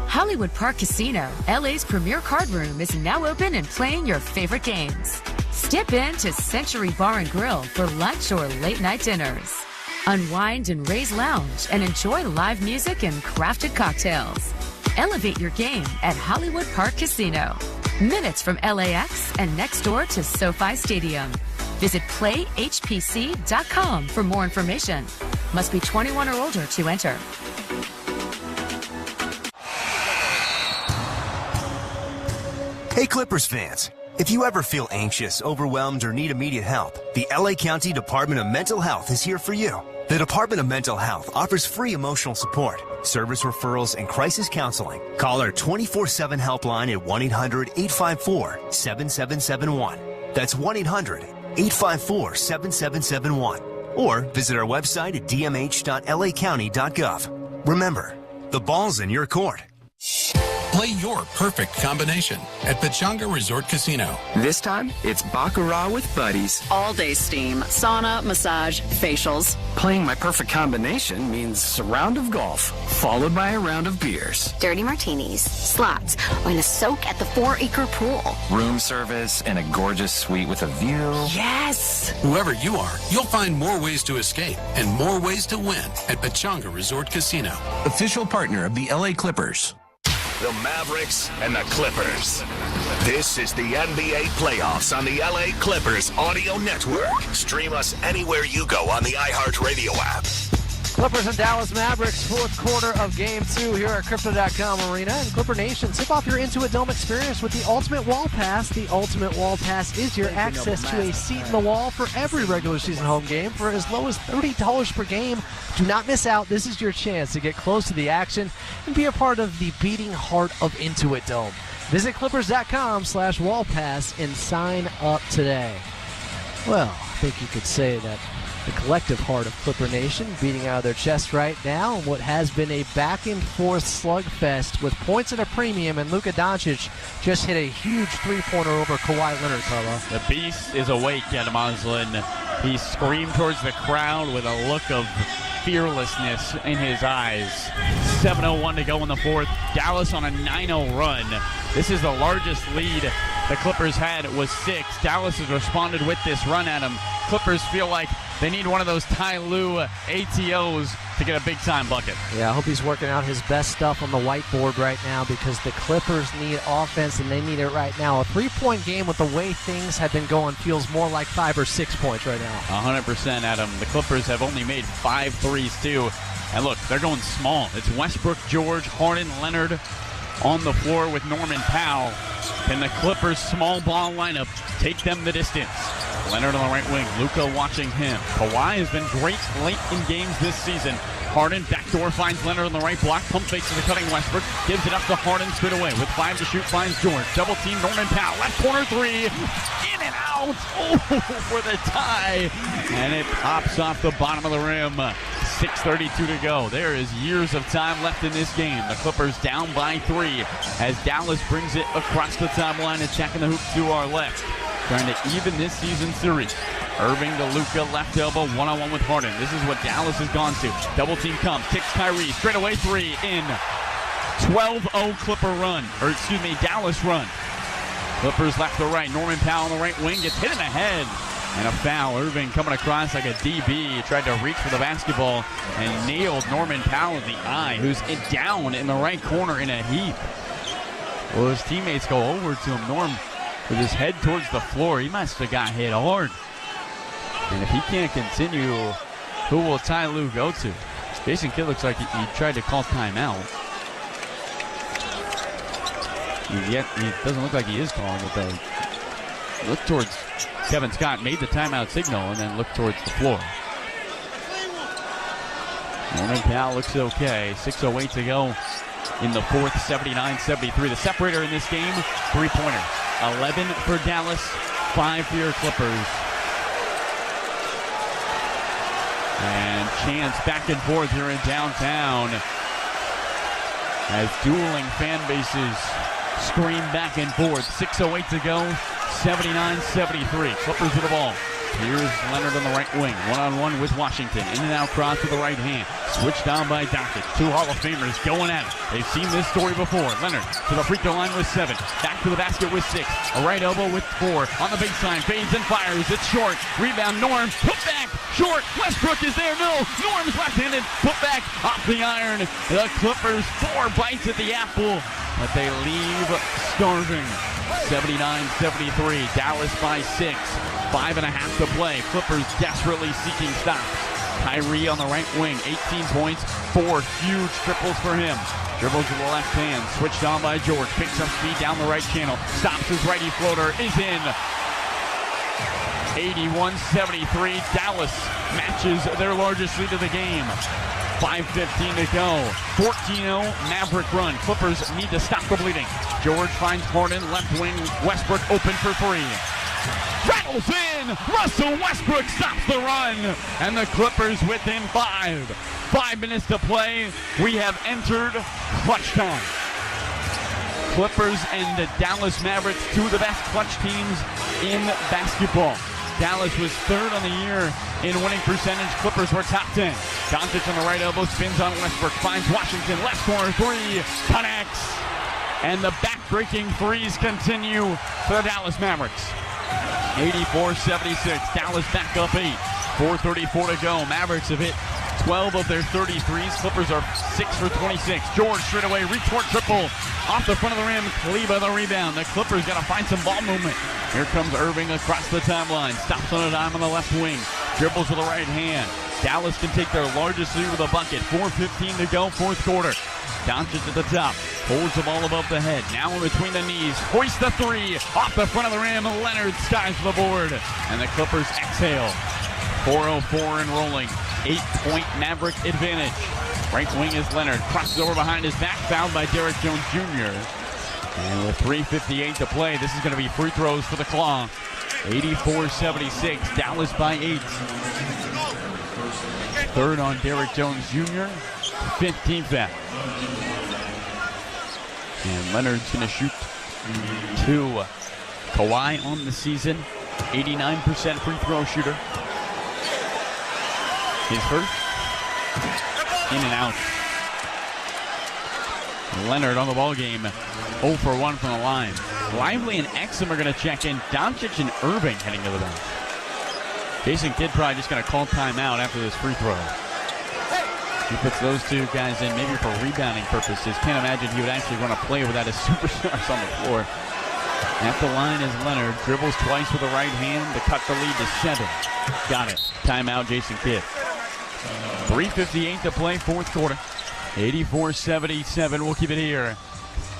S9: Hollywood Park Casino, LA's premier card room, is now open and playing your favorite games. Step into Century Bar and Grill for lunch or late-night dinners. Unwind and Ray's Lounge and enjoy live music and crafted cocktails. Elevate your game at Hollywood Park Casino. Minutes from LAX and next door to SoFi Stadium. Visit playhpc.com for more information. Must be 21 or older to enter.
S10: Hey Clippers fans, if you ever feel anxious, overwhelmed, or need immediate help, the LA County Department of Mental Health is here for you. The Department of Mental Health offers free emotional support, service referrals, and crisis counseling. Call our 24/7 helpline at 1-800-854-7771. That's 1-800-854-7771. Or visit our website at dmh.lacounty.gov. Remember, the ball's in your court.
S19: Play your perfect combination at Pechanga Resort Casino.
S20: This time, it's Baccarat with buddies.
S23: All-day steam, sauna, massage, facials.
S20: Playing my perfect combination means a round of golf, followed by a round of beers.
S16: Dirty martinis, slots, or in a soak at the 4-acre pool.
S21: Room service and a gorgeous suite with a view.
S23: Yes!
S19: Whoever you are, you'll find more ways to escape and more ways to win at Pechanga Resort Casino. Official partner of the LA Clippers.
S15: The Mavericks and the Clippers. This is the NBA playoffs on the LA Clippers Audio Network. Stream us anywhere you go on the iHeartRadio app.
S6: Clippers and Dallas Mavericks, fourth quarter of Game 2 here at Crypto.com Arena. And Clipper Nation, tip off your Intuit Dome experience with the Ultimate Wall Pass. The Ultimate Wall Pass is your access to a seat in the wall for every regular season home game for as low as $30 per game. Do not miss out. This is your chance to get close to the action and be a part of the beating heart of Intuit Dome. Visit clippers.com/wallpass and sign up today. Well, I think you could say that the collective heart of Clipper Nation beating out of their chest right now in what has been a back-and-forth slugfest with points at a premium, and Luka Doncic just hit a huge three-pointer over Kawhi Leonard, Carlo.
S4: The beast is awake, Adam Oslin. He screamed towards the crowd with a look of fearlessness in his eyes. 7:01 to go in the fourth. Dallas on a 9-0 run. This is the largest lead the Clippers had. It was 6. Dallas has responded with this run at him. Clippers feel like they need one of those Ty Lue ATOs to get a big-time bucket.
S6: Yeah, I hope he's working out his best stuff on the whiteboard right now because the Clippers need offense, and they need it right now. A 3-point game with the way things have been going feels more like 5 or 6 points right now.
S4: 100%, Adam. The Clippers have only made 5 threes, too. And look, they're going small. It's Westbrook, George, Harden, Leonard on the floor with Norman Powell. Can the Clippers' small ball lineup take them the distance? Leonard on the right wing, Luka watching him. Kawhi has been great late in games this season. Harden, backdoor, finds Leonard on the right block. Pump fakes to the cutting Westbrook. Gives it up to Harden, straight away. With 5 to shoot, finds George. Double team, Norman Powell. Left corner 3. In and out. Oh, for the tie. And it pops off the bottom of the rim. 6:32 to go. There is years of time left in this game. The Clippers down by 3 as Dallas brings it across the timeline, attacking the hoop to our left. Trying to even this season series. Irving to Luka, left elbow, one-on-one with Harden. This is what Dallas has gone to. Double team comes, kicks Kyrie, straight away 3 in. 12-0 Clipper run, or excuse me, Dallas run. Clippers left to right. Norman Powell on the right wing gets hit in the head. And a foul. Irving coming across like a DB. Tried to reach for the basketball and nailed Norman Powell in the eye, who's down in the right corner in a heap. Well, his teammates go over to him. Norm with his head towards the floor. He must have got hit hard. And if he can't continue, who will Ty Lue go to? Jason Kidd looks like he tried to call timeout. Yet it doesn't look like he is calling it, though. Look towards Kevin Scott, made the timeout signal, and then looked towards the floor. Norman Powell looks okay. 6:08 to go in the fourth, 79-73. The separator in this game, 3-pointer. 11 for Dallas, 5 for your Clippers. And chance back and forth here in downtown as dueling fan bases scream back and forth. 6:08 to go, 79-73. Clippers with the ball. Here's Leonard on the right wing. One-on-one with Washington. In and out cross with the right hand. Switched down by Doncic. 2 Hall of Famers going at it. They've seen this story before. Leonard to the free throw line with 7. Back to the basket with 6. A right elbow with 4. On the baseline. Fades and fires. It's short. Rebound. Norm. Put back. Short. Westbrook is there. No. Norm's left-handed. Put back. Off the iron. The Clippers 4 bites at the apple. But they leave starving. 79-73. Dallas by 6. 5.5 to play. Clippers desperately seeking stops. Kyrie on the right wing, 18 points, 4 huge triples for him. Dribbles to the left hand, switched on by George, picks up speed down the right channel, stops his righty floater, is in. 81-73, Dallas matches their largest lead of the game. 5:15 to go. 14-0 Maverick run. Clippers need to stop the bleeding. George finds Harden, left wing, Westbrook open for 3. Rattles in! Russell Westbrook stops the run! And the Clippers within 5. 5 minutes to play. We have entered clutch time. Clippers and the Dallas Mavericks, 2 of the best clutch teams in basketball. Dallas was 3rd on the year in winning percentage. Clippers were top 10. Doncic on the right elbow, spins on Westbrook, finds Washington, left corner 3, connects. And the back-breaking threes continue for the Dallas Mavericks. 84-76, Dallas back up 8. 4:34 to go. Mavericks have hit 12 of their 33s. Clippers are 6 for 26. George straight away, retort triple. Off the front of the rim, Kleber the rebound. The Clippers got to find some ball movement. Here comes Irving across the timeline. Stops on a dime on the left wing. Dribbles with the right hand. Dallas can take their largest lead with a bucket. 4:15 to go, 4th quarter. Doncic at the top. Holds the ball above the head. Now in between the knees. Hoists the 3. Off the front of the rim. Leonard skies the board. And the Clippers exhale. 4:04 and rolling. 8-point Maverick advantage. Right wing is Leonard. Crosses over behind his back. Fouled by Derrick Jones Jr. And with 3:58 to play, this is going to be free throws for the Claw. 84-76. Dallas by 8. 3rd on Derrick Jones Jr. 15th foul. And Leonard's going to shoot 2. Kawhi on the season, 89% free throw shooter. His first. In and out. Leonard on the ball game, 0 for 1 from the line. Lively and Exum are going to check in. Doncic and Irving heading to the bench. Jason Kidd probably just going to call timeout after this free throw. He puts those two guys in maybe for rebounding purposes. Can't imagine he would actually run a play without his superstars on the floor. At the line is Leonard. Dribbles twice with the right hand to cut the lead to 7. Got it. Timeout, Jason Kidd. 3:58 to play, fourth quarter. 84-77. We'll keep it here.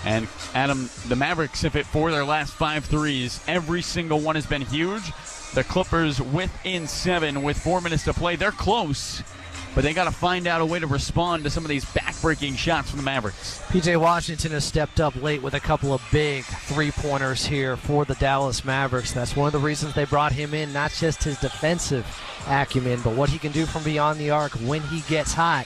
S4: And Adam, the Mavericks have hit 4 of their last 5 threes. Every single one has been huge. The Clippers within 7 with 4 minutes to play. They're close, but they got to find out a way to respond to some of these back-breaking shots from the Mavericks.
S6: P.J. Washington has stepped up late with a couple of big three-pointers here for the Dallas Mavericks. That's one of the reasons they brought him in, not just his defensive acumen, but what he can do from beyond the arc when he gets hot.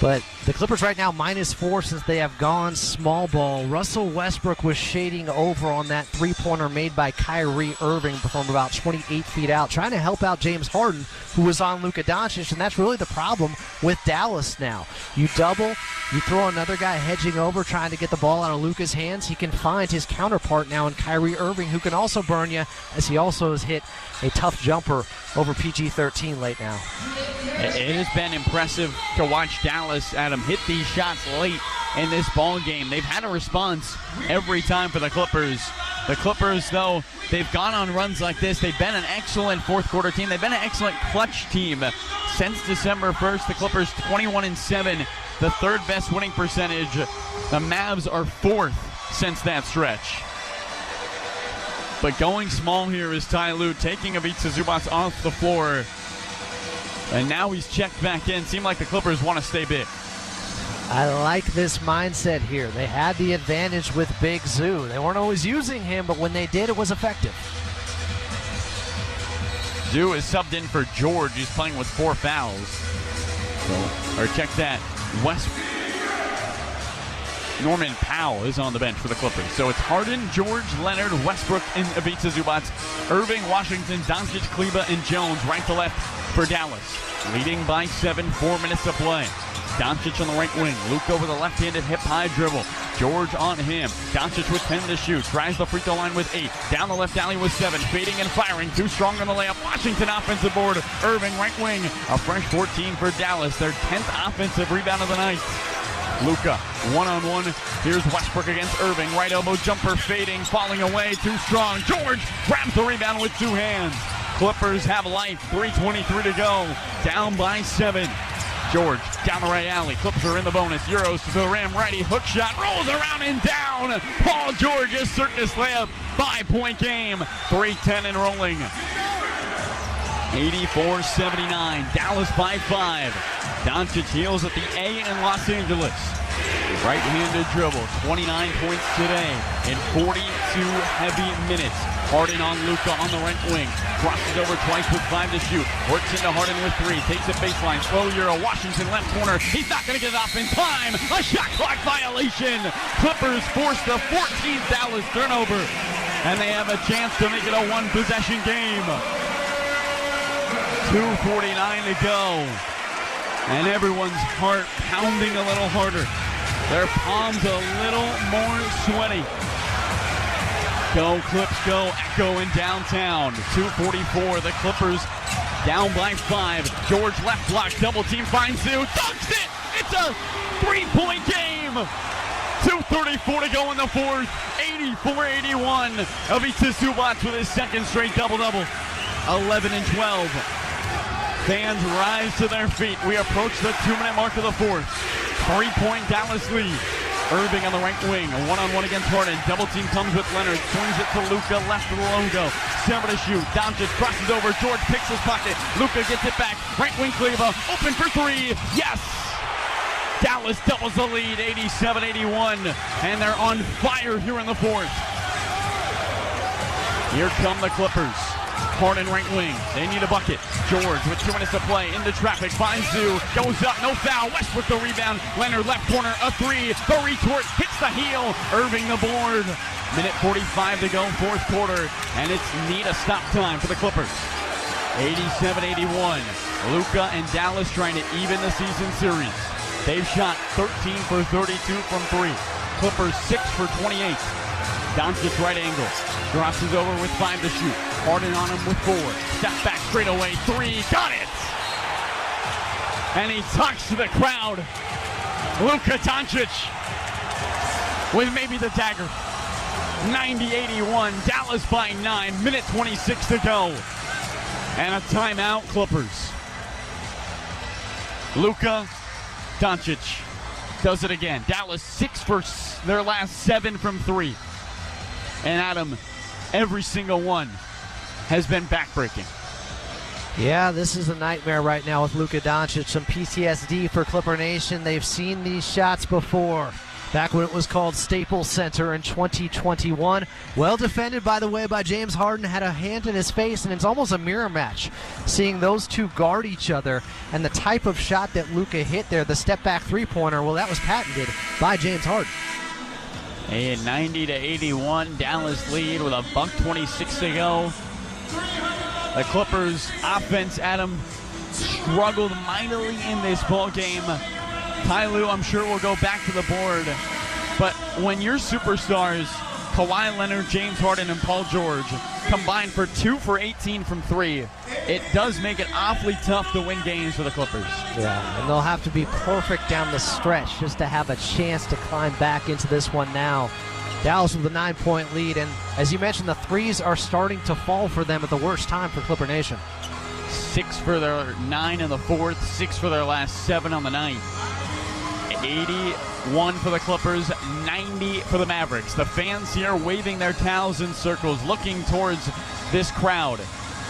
S6: But the Clippers right now -4 since they have gone small ball. Russell Westbrook was shading over on that three-pointer made by Kyrie Irving from about 28 feet out, trying to help out James Harden, who was on Luka Doncic, and that's really the problem with Dallas now. You double, you throw another guy hedging over, trying to get the ball out of Luka's hands. He can find his counterpart now in Kyrie Irving, who can also burn you, as he also has hit a tough jumper over PG-13 late now.
S4: It has been impressive to watch Dallas, Adam, hit these shots late in this ball game. They've had a response every time for the Clippers. The Clippers, though, they've gone on runs like this. They've been an excellent fourth quarter team. They've been an excellent clutch team. Since December 1st, the Clippers 21-7, the third best winning percentage. The Mavs are 4th since that stretch. But going small here is Ty Lue, taking Ivica Zubac off the floor. And now he's checked back in. Seemed like the Clippers want to stay big.
S6: I like this mindset here. They had the advantage with Big Zoo. They weren't always using him, but when they did, it was effective.
S4: Zoo is subbed in for George. He's playing with 4 fouls. Or check that. Norman Powell is on the bench for the Clippers. So it's Harden, George, Leonard, Westbrook, and Ivica Zubac. Irving, Washington, Doncic, Kleba, and Jones right to left for Dallas. Leading by 7, 4 minutes to play. Doncic on the right wing. Luka with a left-handed hip-high dribble. George on him. Doncic with 10 to shoot. Tries the free throw line with 8. Down the left alley with 7. Fading and firing. Too strong on the layup. Washington offensive board. Irving right wing. A fresh 14 for Dallas. Their 10th offensive rebound of the night. Luka, one-on-one. Here's Westbrook against Irving. Right elbow jumper fading, falling away. Too strong. George grabs the rebound with 2 hands. Clippers have life. 3:23 to go. Down by 7. George down the right alley. Clippers are in the bonus. Euros to the rim. Righty hook shot. Rolls around and down. Paul George's circus layup. 5-point game. 3:10 and rolling. 84-79. Dallas by 5. Doncic heals at the A in Los Angeles. Right-handed dribble. 29 points today in 42 heavy minutes. Harden on Luka on the right wing. Crosses over twice with 5 to shoot. Works into Harden with 3. Takes it baseline. Slow Euro. Washington left corner. He's not going to get it off in time. A shot clock violation. Clippers force the 14th Dallas turnover. And they have a chance to make it a 1-possession game. 2:49 to go. And everyone's heart pounding a little harder. Their palms a little more sweaty. Go, Clips, go. Echo in downtown. 2:44. The Clippers down by 5. George left block. Double team finds Zoo. Dunks it! It's a 3-point game. 2:34 to go in the fourth. 84-81. Ivica Zubac with his second straight double-double. 11 and 12. Fans rise to their feet. We approach the 2-minute mark of the fourth. 3-point Dallas lead. Irving on the right wing. A one-on-one against Harden. Double team comes with Leonard. Swings it to Luka. Left of the logo. 7 to shoot. Doncic crosses over. George picks his pocket. Luka gets it back. Right wing Kleba. Open for 3. Yes! Dallas doubles the lead. 87-81. And they're on fire here in the fourth. Here come the Clippers. Harden right wing. They need a bucket. George with 2 minutes to play. Into traffic. Finds Zoo. Goes up. No foul. Westbrook the rebound. Leonard left corner. A 3. The retort. Hits the heel. Irving the board. Minute 45 to go. Fourth quarter. And it's need a stop time for the Clippers. 87-81. Luka and Dallas trying to even the season series. They've shot 13 for 32 from 3. Clippers 6 for 28. Doncic right angle. Crosses over with 5 to shoot. Harden on him with 4. Step back straight away. 3. Got it! And he talks to the crowd. Luka Doncic with maybe the dagger. 90-81. Dallas by 9. Minute 26 to go. And a timeout, Clippers. Luka Doncic does it again. Dallas 6 for their last 7 from 3. And Adam, every single one has been backbreaking.
S6: Yeah, this is a nightmare right now with Luka Doncic. Some PTSD for Clipper Nation. They've seen these shots before. Back when it was called Staples Center in 2021. Well defended, by the way, by James Harden. Had a hand in his face, and it's almost a mirror match. Seeing those two guard each other, and the type of shot that Luka hit there, the step-back three-pointer, well, that was patented by James Harden.
S4: A 90-81 Dallas lead with a $1:26 to go. The Clippers offense, Adam, struggled mightily in this ball game. Ty Lue, I'm sure, will go back to the board. But when your superstars, Kawhi Leonard, James Harden, and Paul George, combine for 2 for 18 from 3, it does make it awfully tough to win games for the Clippers.
S6: Yeah, and they'll have to be perfect down the stretch just to have a chance to climb back into this one now. Dallas with a 9-point lead, and as you mentioned, the threes are starting to fall for them at the worst time for Clipper Nation.
S4: 6 for their 9 in the fourth, 6 for their last 7 on the night. 81 for the Clippers, 90 for the Mavericks. The fans here waving their towels in circles, looking towards this crowd.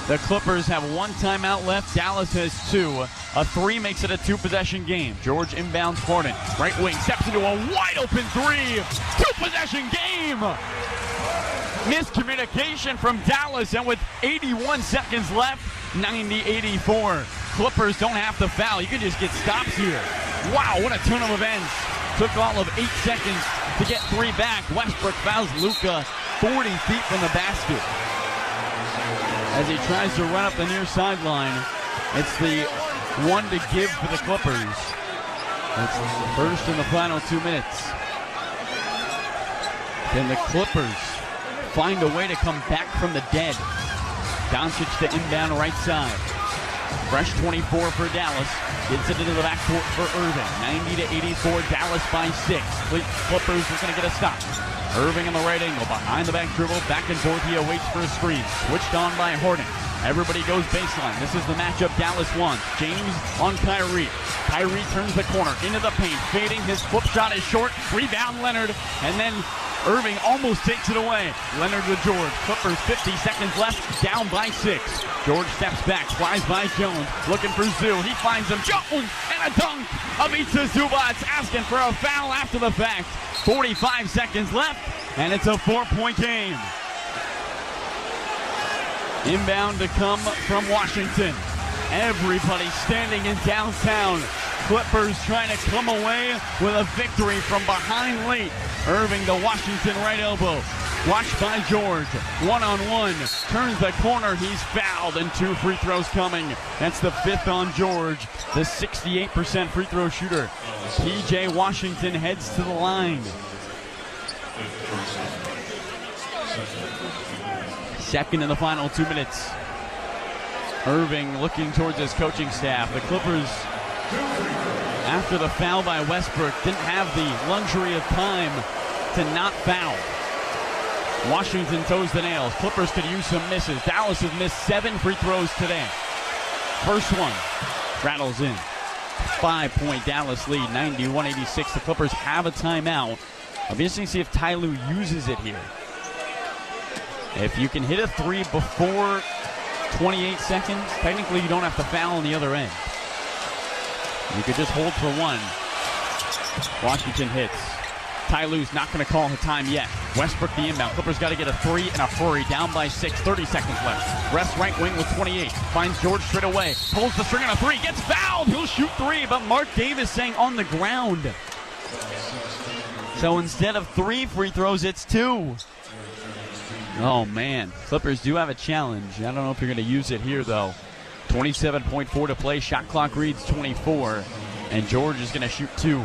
S4: The Clippers have 1 timeout left. Dallas has 2. A 3 makes it a 2-possession game. George inbounds Harden. Right wing steps into a wide-open 3. 2-possession game! Miscommunication from Dallas, and with 81 seconds left, 90-84. Clippers don't have to foul. You can just get stops here. Wow, what a turn of events. Took all of 8 seconds to get 3 back. Westbrook fouls Luka 40 feet from the basket. As he tries to run up the near sideline, it's the one to give for the Clippers. It's the first in the final 2 minutes. Can the Clippers find a way to come back from the dead? Doncic to inbound right side. Fresh 24 for Dallas. Gets it into the backcourt for Irving. 90-84, Dallas by 6. Clippers are going to get a stop. Irving in the right angle, behind the back dribble, back and forth. He awaits for a screen. Switched on by Harden. Everybody goes baseline. This is the matchup Dallas wants. James on Kyrie. Kyrie turns the corner into the paint, fading. His flip shot is short. Rebound Leonard, and then Irving almost takes it away. Leonard to George. Clippers 50 seconds left, down by 6. George steps back, flies by Jones, looking for Zoo. He finds him. Jones and a dunk. Avita Zubats asking for a foul after the fact. 45 seconds left, and it's a 4-point game. Inbound to come from Washington. Everybody standing in downtown. Clippers trying to come away with a victory from behind late. Irving to Washington, right elbow. Watched by George. 1-on-1. Turns the corner. He's fouled, and 2 free throws coming. That's the 5th on George, the 68% free throw shooter. P.J. Washington heads to the line. Second in the final 2 minutes. Irving looking towards his coaching staff. The Clippers, after the foul by Westbrook, didn't have the luxury of time to not foul. Washington toes the nails. Clippers could use some misses. Dallas has missed 7 free throws today. First one rattles in. 5-point Dallas lead, 91-86. The Clippers have a timeout. I'll be interested to see if Ty Lue uses it here. If you can hit a 3 before 28 seconds, technically you don't have to foul on the other end. You could just hold for 1. Washington hits. Ty Lue's not going to call the time yet. Westbrook the inbound. Clippers got to get a 3 in a hurry. Down by 6. 30 seconds left. Refs right wing with 28. Finds George straight away. Pulls the string on a 3. Gets fouled. He'll shoot 3, but Mark Davis saying on the ground. So instead of 3 free throws, it's 2. Oh, man. Clippers do have a challenge. I don't know if you're going to use it here, though. 27.4 to play. Shot clock reads 24. And George is going to shoot 2.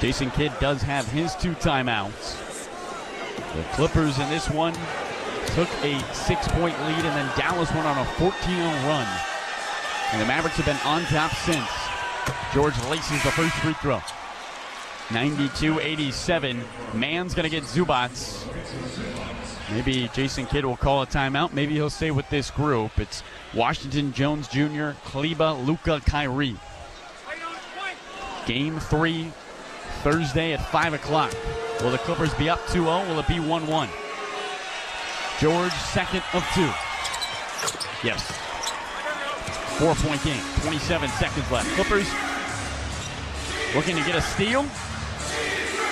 S4: Jason Kidd does have his 2 timeouts. The Clippers in this one took a 6-point lead, and then Dallas went on a 14-0 run. And the Mavericks have been on top since. George laces the first free throw. 92-87. Mann's going to get Zubats. Maybe Jason Kidd will call a timeout. Maybe he'll stay with this group. It's Washington, Jones Jr., Kleba, Luka, Kyrie. Game 3, Thursday at 5 o'clock. Will the Clippers be up 2-0? Will it be 1-1? George, second of 2. Yes. 4-point game. 27 seconds left. Clippers looking to get a steal.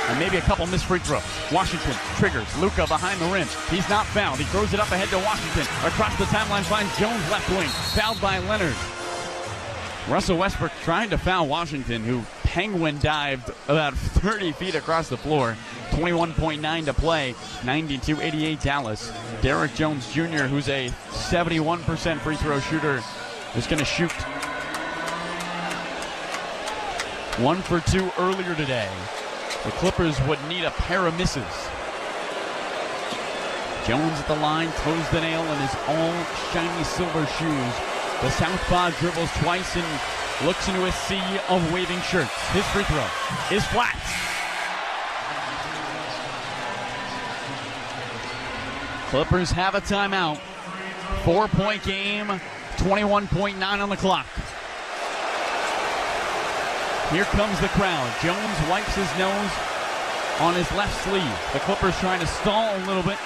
S4: And maybe a couple missed free throws. Washington triggers. Luka behind the rim. He's not fouled. He throws it up ahead to Washington. Across the timeline finds Jones left wing. Fouled by Leonard. Russell Westbrook trying to foul Washington, who penguin dived about 30 feet across the floor. 21.9 to play. 92-88 Dallas. Derrick Jones Jr., who's a 71% free throw shooter, is going to shoot. 1 for 2 earlier today. The Clippers would need a pair of misses. Jones at the line, throws the nail in his all shiny silver shoes. The southpaw dribbles twice and looks into a sea of waving shirts. His free throw is flat. Clippers have a timeout. 4-point game, 21.9 on the clock. Here comes the crowd. Jones wipes his nose on his left sleeve. The Clippers trying to stall a little bit,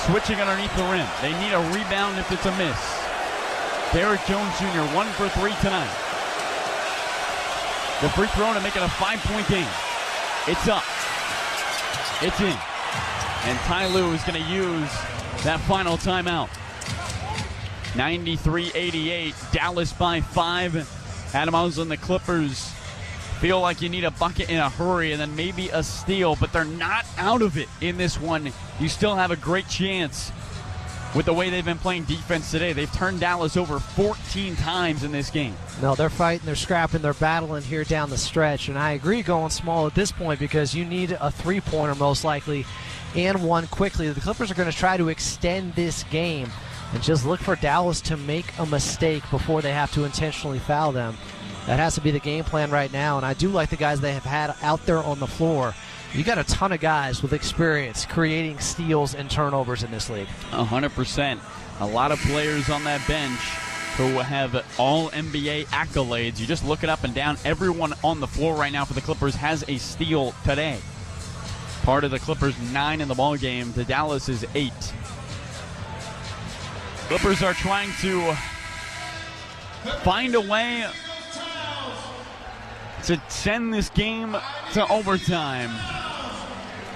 S4: switching underneath the rim. They need a rebound if it's a miss. Derrick Jones Jr., 1 for 3 tonight. The free throw to make it a 5-point game. It's up. It's in. And Ty Lue is going to use that final timeout. 93-88, Dallas by 5. Adam Oslin, the Clippers feel like you need a bucket in a hurry and then maybe a steal, but they're not out of it in this one. You still have a great chance with the way they've been playing defense today. They've turned Dallas over 14 times in this game.
S6: No, they're fighting, they're scrapping, they're battling here down the stretch. And I agree going small at this point because you need a three-pointer most likely and one quickly. The Clippers are going to try to extend this game and just look for Dallas to make a mistake before they have to intentionally foul them. That has to be the game plan right now, and I do like the guys they have had out there on the floor. You got a ton of guys with experience creating steals and turnovers in this league.
S4: 100%. A lot of players on that bench who have all NBA accolades. You just look it up and down. Everyone on the floor right now for the Clippers has a steal today. Part of the Clippers' 9 in the ball game. The Dallas is 8. Clippers are trying to find a way to send this game to overtime.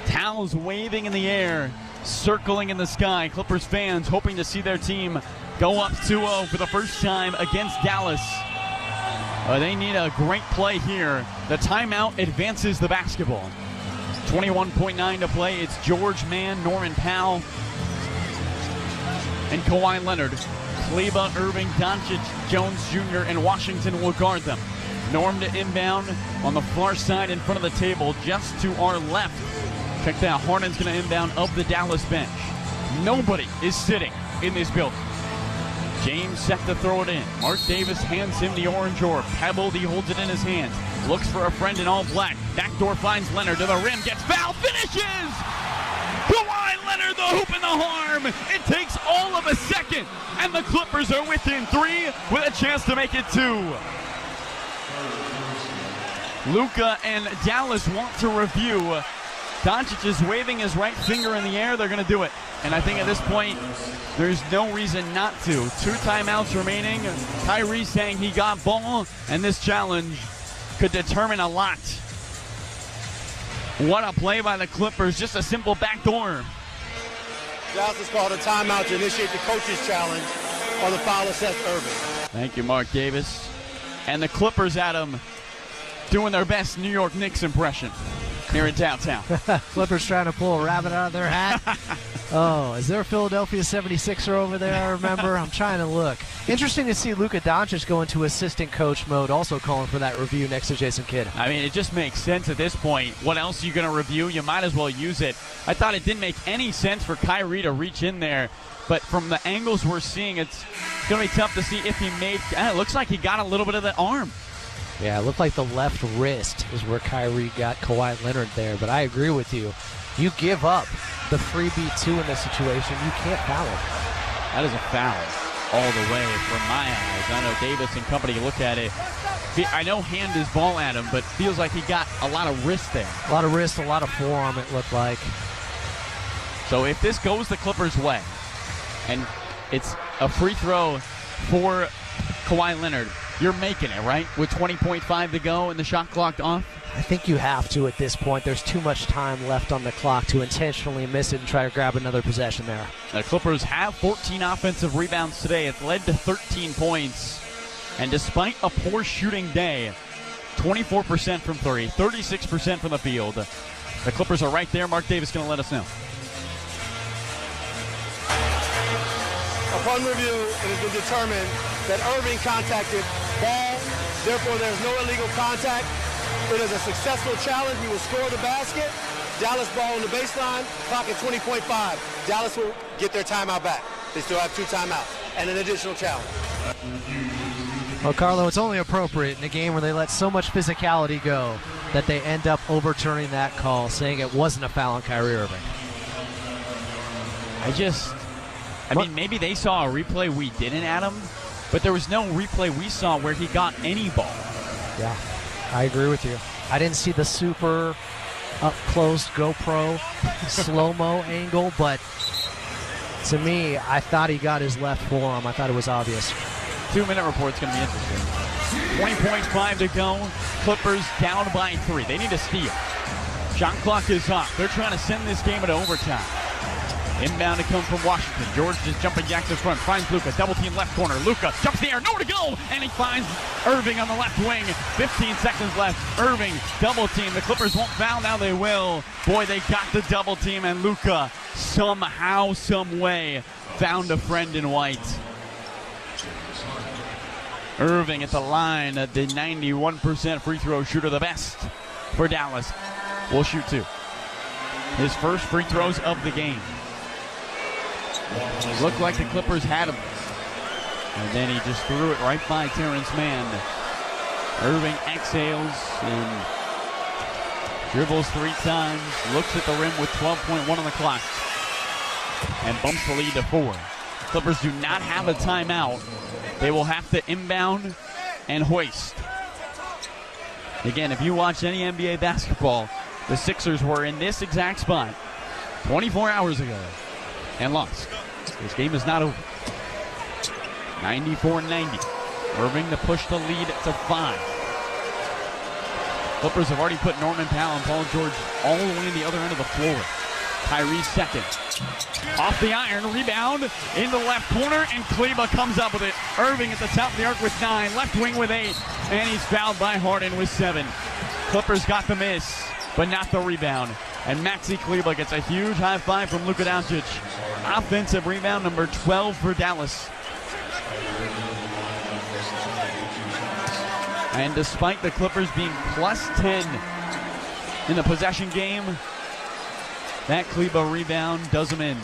S4: Towels waving in the air, circling in the sky. Clippers fans hoping to see their team go up 2-0 for the first time against Dallas. They need a great play here. The timeout advances the basketball. 21.9 to play. It's George Mann, Norman Powell, and Kawhi Leonard. Kleba, Irving, Doncic, Jones Jr., and Washington will guard them. Norm to inbound on the far side in front of the table, just to our left. Check that, Harden's going to inbound of the Dallas bench. Nobody is sitting in this building. James set to throw it in. Mark Davis hands him the orange orb. Pebbled, he holds it in his hands. Looks for a friend in all black. Backdoor finds Leonard to the rim, gets fouled, finishes! Kawhi Leonard, the hoop and the harm. It takes all of a second, and the Clippers are within 3 with a chance to make it 2. Luka and Dallas want to review. Doncic is waving his right finger in the air. They're going to do it. And I think at this point, there's no reason not to. 2 timeouts remaining. Kyrie saying he got ball, and this challenge could determine a lot. What a play by the Clippers. Just a simple backdoor.
S1: Dallas has called a timeout to initiate the coach's challenge on the foul of Seth Irving.
S4: Thank you, Mark Davis. And the Clippers, Adam, doing their best New York Knicks impression here in downtown.
S6: Clippers trying to pull a rabbit out of their hat. Oh, is there a Philadelphia 76er over there I remember? I'm trying to look. Interesting to see Luka Doncic go into assistant coach mode, also calling for that review next to Jason Kidd.
S4: I mean, it just makes sense at this point. What else are you going to review? You might as well use it. I thought it didn't make any sense for Kyrie to reach in there, but from the angles we're seeing, it's going to be tough to see if he made. It looks like he got a little bit of the arm.
S6: Yeah, it looked like the left wrist is where Kyrie got Kawhi Leonard there, but I agree with you. You give up the freebie 2 in this situation, you can't foul it.
S4: That is a foul all the way from my eyes. I know Davis and company look at it. I know hand his ball at him, but feels like he got a lot of wrist there.
S6: A lot of wrist, a lot of forearm, it looked like.
S4: So if this goes the Clippers' way, and it's a free throw for Kawhi Leonard, you're making it, right? With 20.5 to go and the shot clock off?
S6: I think you have to at this point. There's too much time left on the clock to intentionally miss it and try to grab another possession there.
S4: The Clippers have 14 offensive rebounds today. It's led to 13 points. And despite a poor shooting day, 24% from 3, 36% from the field. The Clippers are right there. Mark Davis going to let us know.
S1: Upon review, it has been determined that Irving contacted ball. Therefore, there's no illegal contact. It is a successful challenge. We will score the basket. Dallas ball on the baseline. Clock at 20.5. Dallas will get their timeout back. They still have 2 timeouts and an additional challenge.
S6: Well, Carlo, it's only appropriate in a game where they let so much physicality go that they end up overturning that call, saying it wasn't a foul on Kyrie Irving.
S4: I mean, maybe they saw a replay we didn't, Adam, but there was no replay we saw where he got any ball.
S6: Yeah, I agree with you. I didn't see the super up-close GoPro slow-mo angle, but to me, I thought he got his left forearm. I thought it was obvious.
S4: 2-minute report's going to be interesting. 20.5 to go. Clippers down by 3. They need to steal. Shot clock is off. They're trying to send this game into overtime. Inbound to come from Washington. George just jumping jacks in front. Finds Luka. Double team left corner. Luka jumps the air. Nowhere to go. And he finds Irving on the left wing. 15 seconds left. Irving double team. The Clippers won't foul. Now they will. Boy, they got the double team. And Luka somehow, some way found a friend in white. Irving at the line, the 91% free throw shooter, the best for Dallas. Will shoot 2. His first free throws of the game. Looked like the Clippers had him. And then he just threw it right by Terrence Mann. Irving exhales and dribbles 3 times. Looks at the rim with 12.1 on the clock. And bumps the lead to 4. Clippers do not have a timeout. They will have to inbound and hoist. Again, if you watch any NBA basketball, the Sixers were in this exact spot 24 hours ago and lost. This game is not over. 94-90. Irving to push the lead to 5. Clippers have already put Norman Powell and Paul George all the way to the other end of the floor. Kyrie's second. Off the iron, rebound in the left corner, and Kleba comes up with it. Irving at the top of the arc with 9, left wing with 8, and he's fouled by Harden with 7. Clippers got the miss, but not the rebound. And Maxi Kleba gets a huge high five from Luka Doncic. Offensive rebound number 12 for Dallas. And despite the Clippers being plus 10 in the possession game, that Kleba rebound does them in.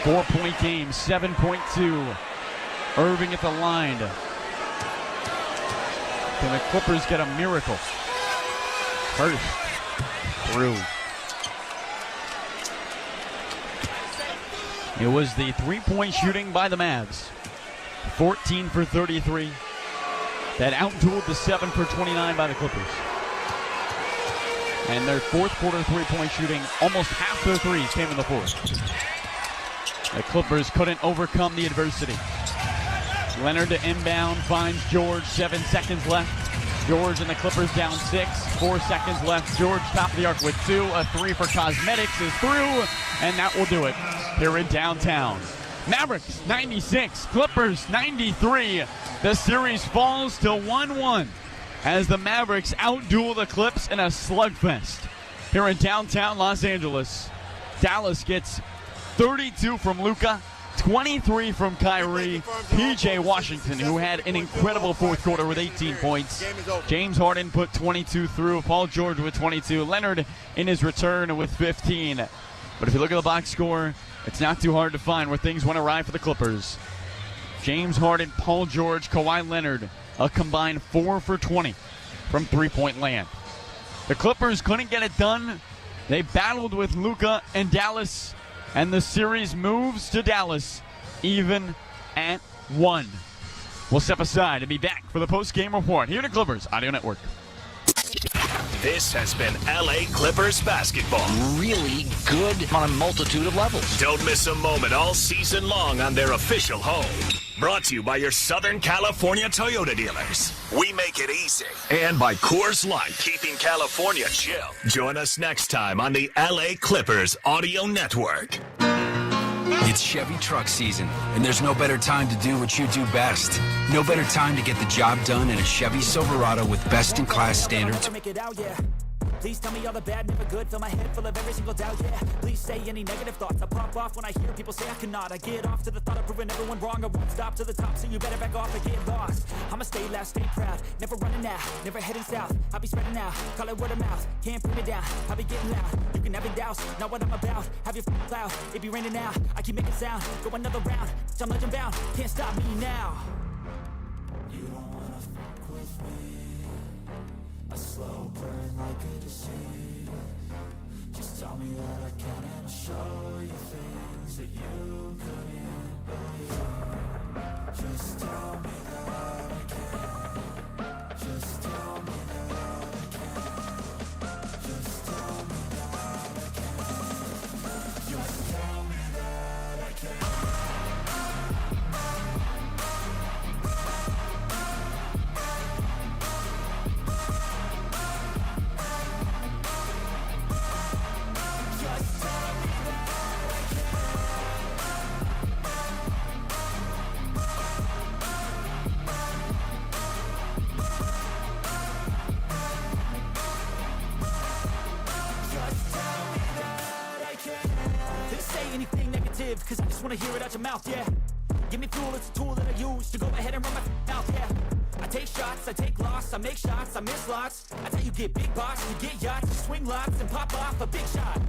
S4: 4-point game, 7.2. Irving at the line. Can the Clippers get a miracle? First through. It was the 3-point shooting by the Mavs. 14 for 33. That outdueled the 7 for 29 by the Clippers. And their fourth quarter 3-point shooting, almost half their threes came in the fourth. The Clippers couldn't overcome the adversity. Leonard to inbound, finds George, 7 seconds left. George and the Clippers down 6, 4 seconds left. George top of the arc with 2, a 3 for Cosmetics is through, and that will do it here in downtown. Mavericks 96, Clippers 93. The series falls to 1-1. As the Mavericks outduel the Clips in a slugfest here in downtown Los Angeles. Dallas gets 32 from Luka, 23 from Kyrie. P.J. Washington, who had an incredible fourth quarter with 18 points. James Harden put 22 through. Paul George with 22. Leonard in his return with 15. But if you look at the box score, it's not too hard to find where things went awry for the Clippers. James Harden, Paul George, Kawhi Leonard, a combined 4 for 20 from three-point land. The Clippers couldn't get it done. They battled with Luka and Dallas, and the series moves to Dallas, even at 1. We'll step aside and be back for the post-game report here to Clippers Audio Network.
S15: This has been LA Clippers basketball.
S21: Really good on a multitude of levels.
S15: Don't miss a moment all season long on their official home. Brought to you by your Southern California Toyota dealers. We make it easy. And by Coors Light, keeping California chill. Join us next time on the LA Clippers Audio Network.
S21: It's Chevy truck season, and there's no better time to do what you do best. No better time to get the job done in a Chevy Silverado with best-in-class standards.
S2: Please tell me all the bad, never good. Fill my head full of every single doubt, yeah. Please say any negative thoughts. I pop off when I hear people say I cannot. I get off to the thought of proving everyone wrong. I won't stop to the top, so you better back off and get lost. I'ma stay loud, stay proud. Never running out, never heading south. I'll be spreading out, call it word of mouth. Can't put me down, I'll be getting loud. You can have it douse, not what I'm about. Have your cloud, it be raining now. I keep making sound, go another round. I'm legend bound, can't stop me now. You don't wanna fuck with me. A slow burn like a disease. Just tell me that I can and I'll show you things that you couldn't believe. Just tell me that I can. Just tell me that I can. Just tell me that I can. Just tell me that I can. Anything negative, cause I just wanna hear it out your mouth, yeah. Give me fuel, it's a tool that I use to go ahead and run my mouth, yeah. I take shots, I take loss, I make shots, I miss lots. That's how you get big box, you get yachts, you swing lots and pop off a big shot.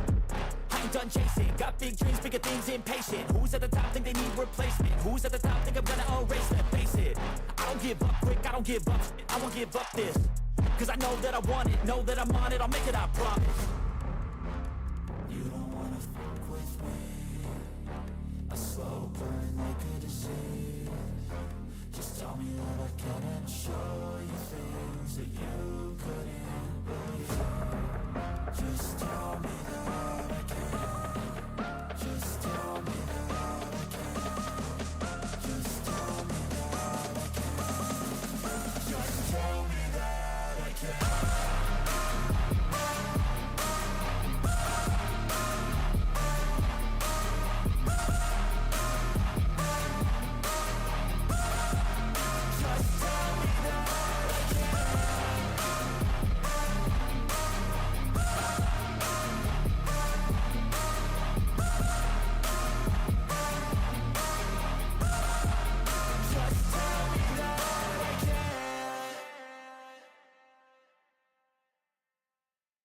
S2: I ain't done chasing, got big dreams, bigger things, impatient. Who's at the top think they need replacement? Who's at the top think I'm gonna erase them? Face it, I don't give up quick, I don't give up shit, I won't give up this. Cause I know that I want it, know that I'm on it, I'll make it, I promise. You don't wanna fuck with me. A slow burn like a disease. Just tell me that I can and show you.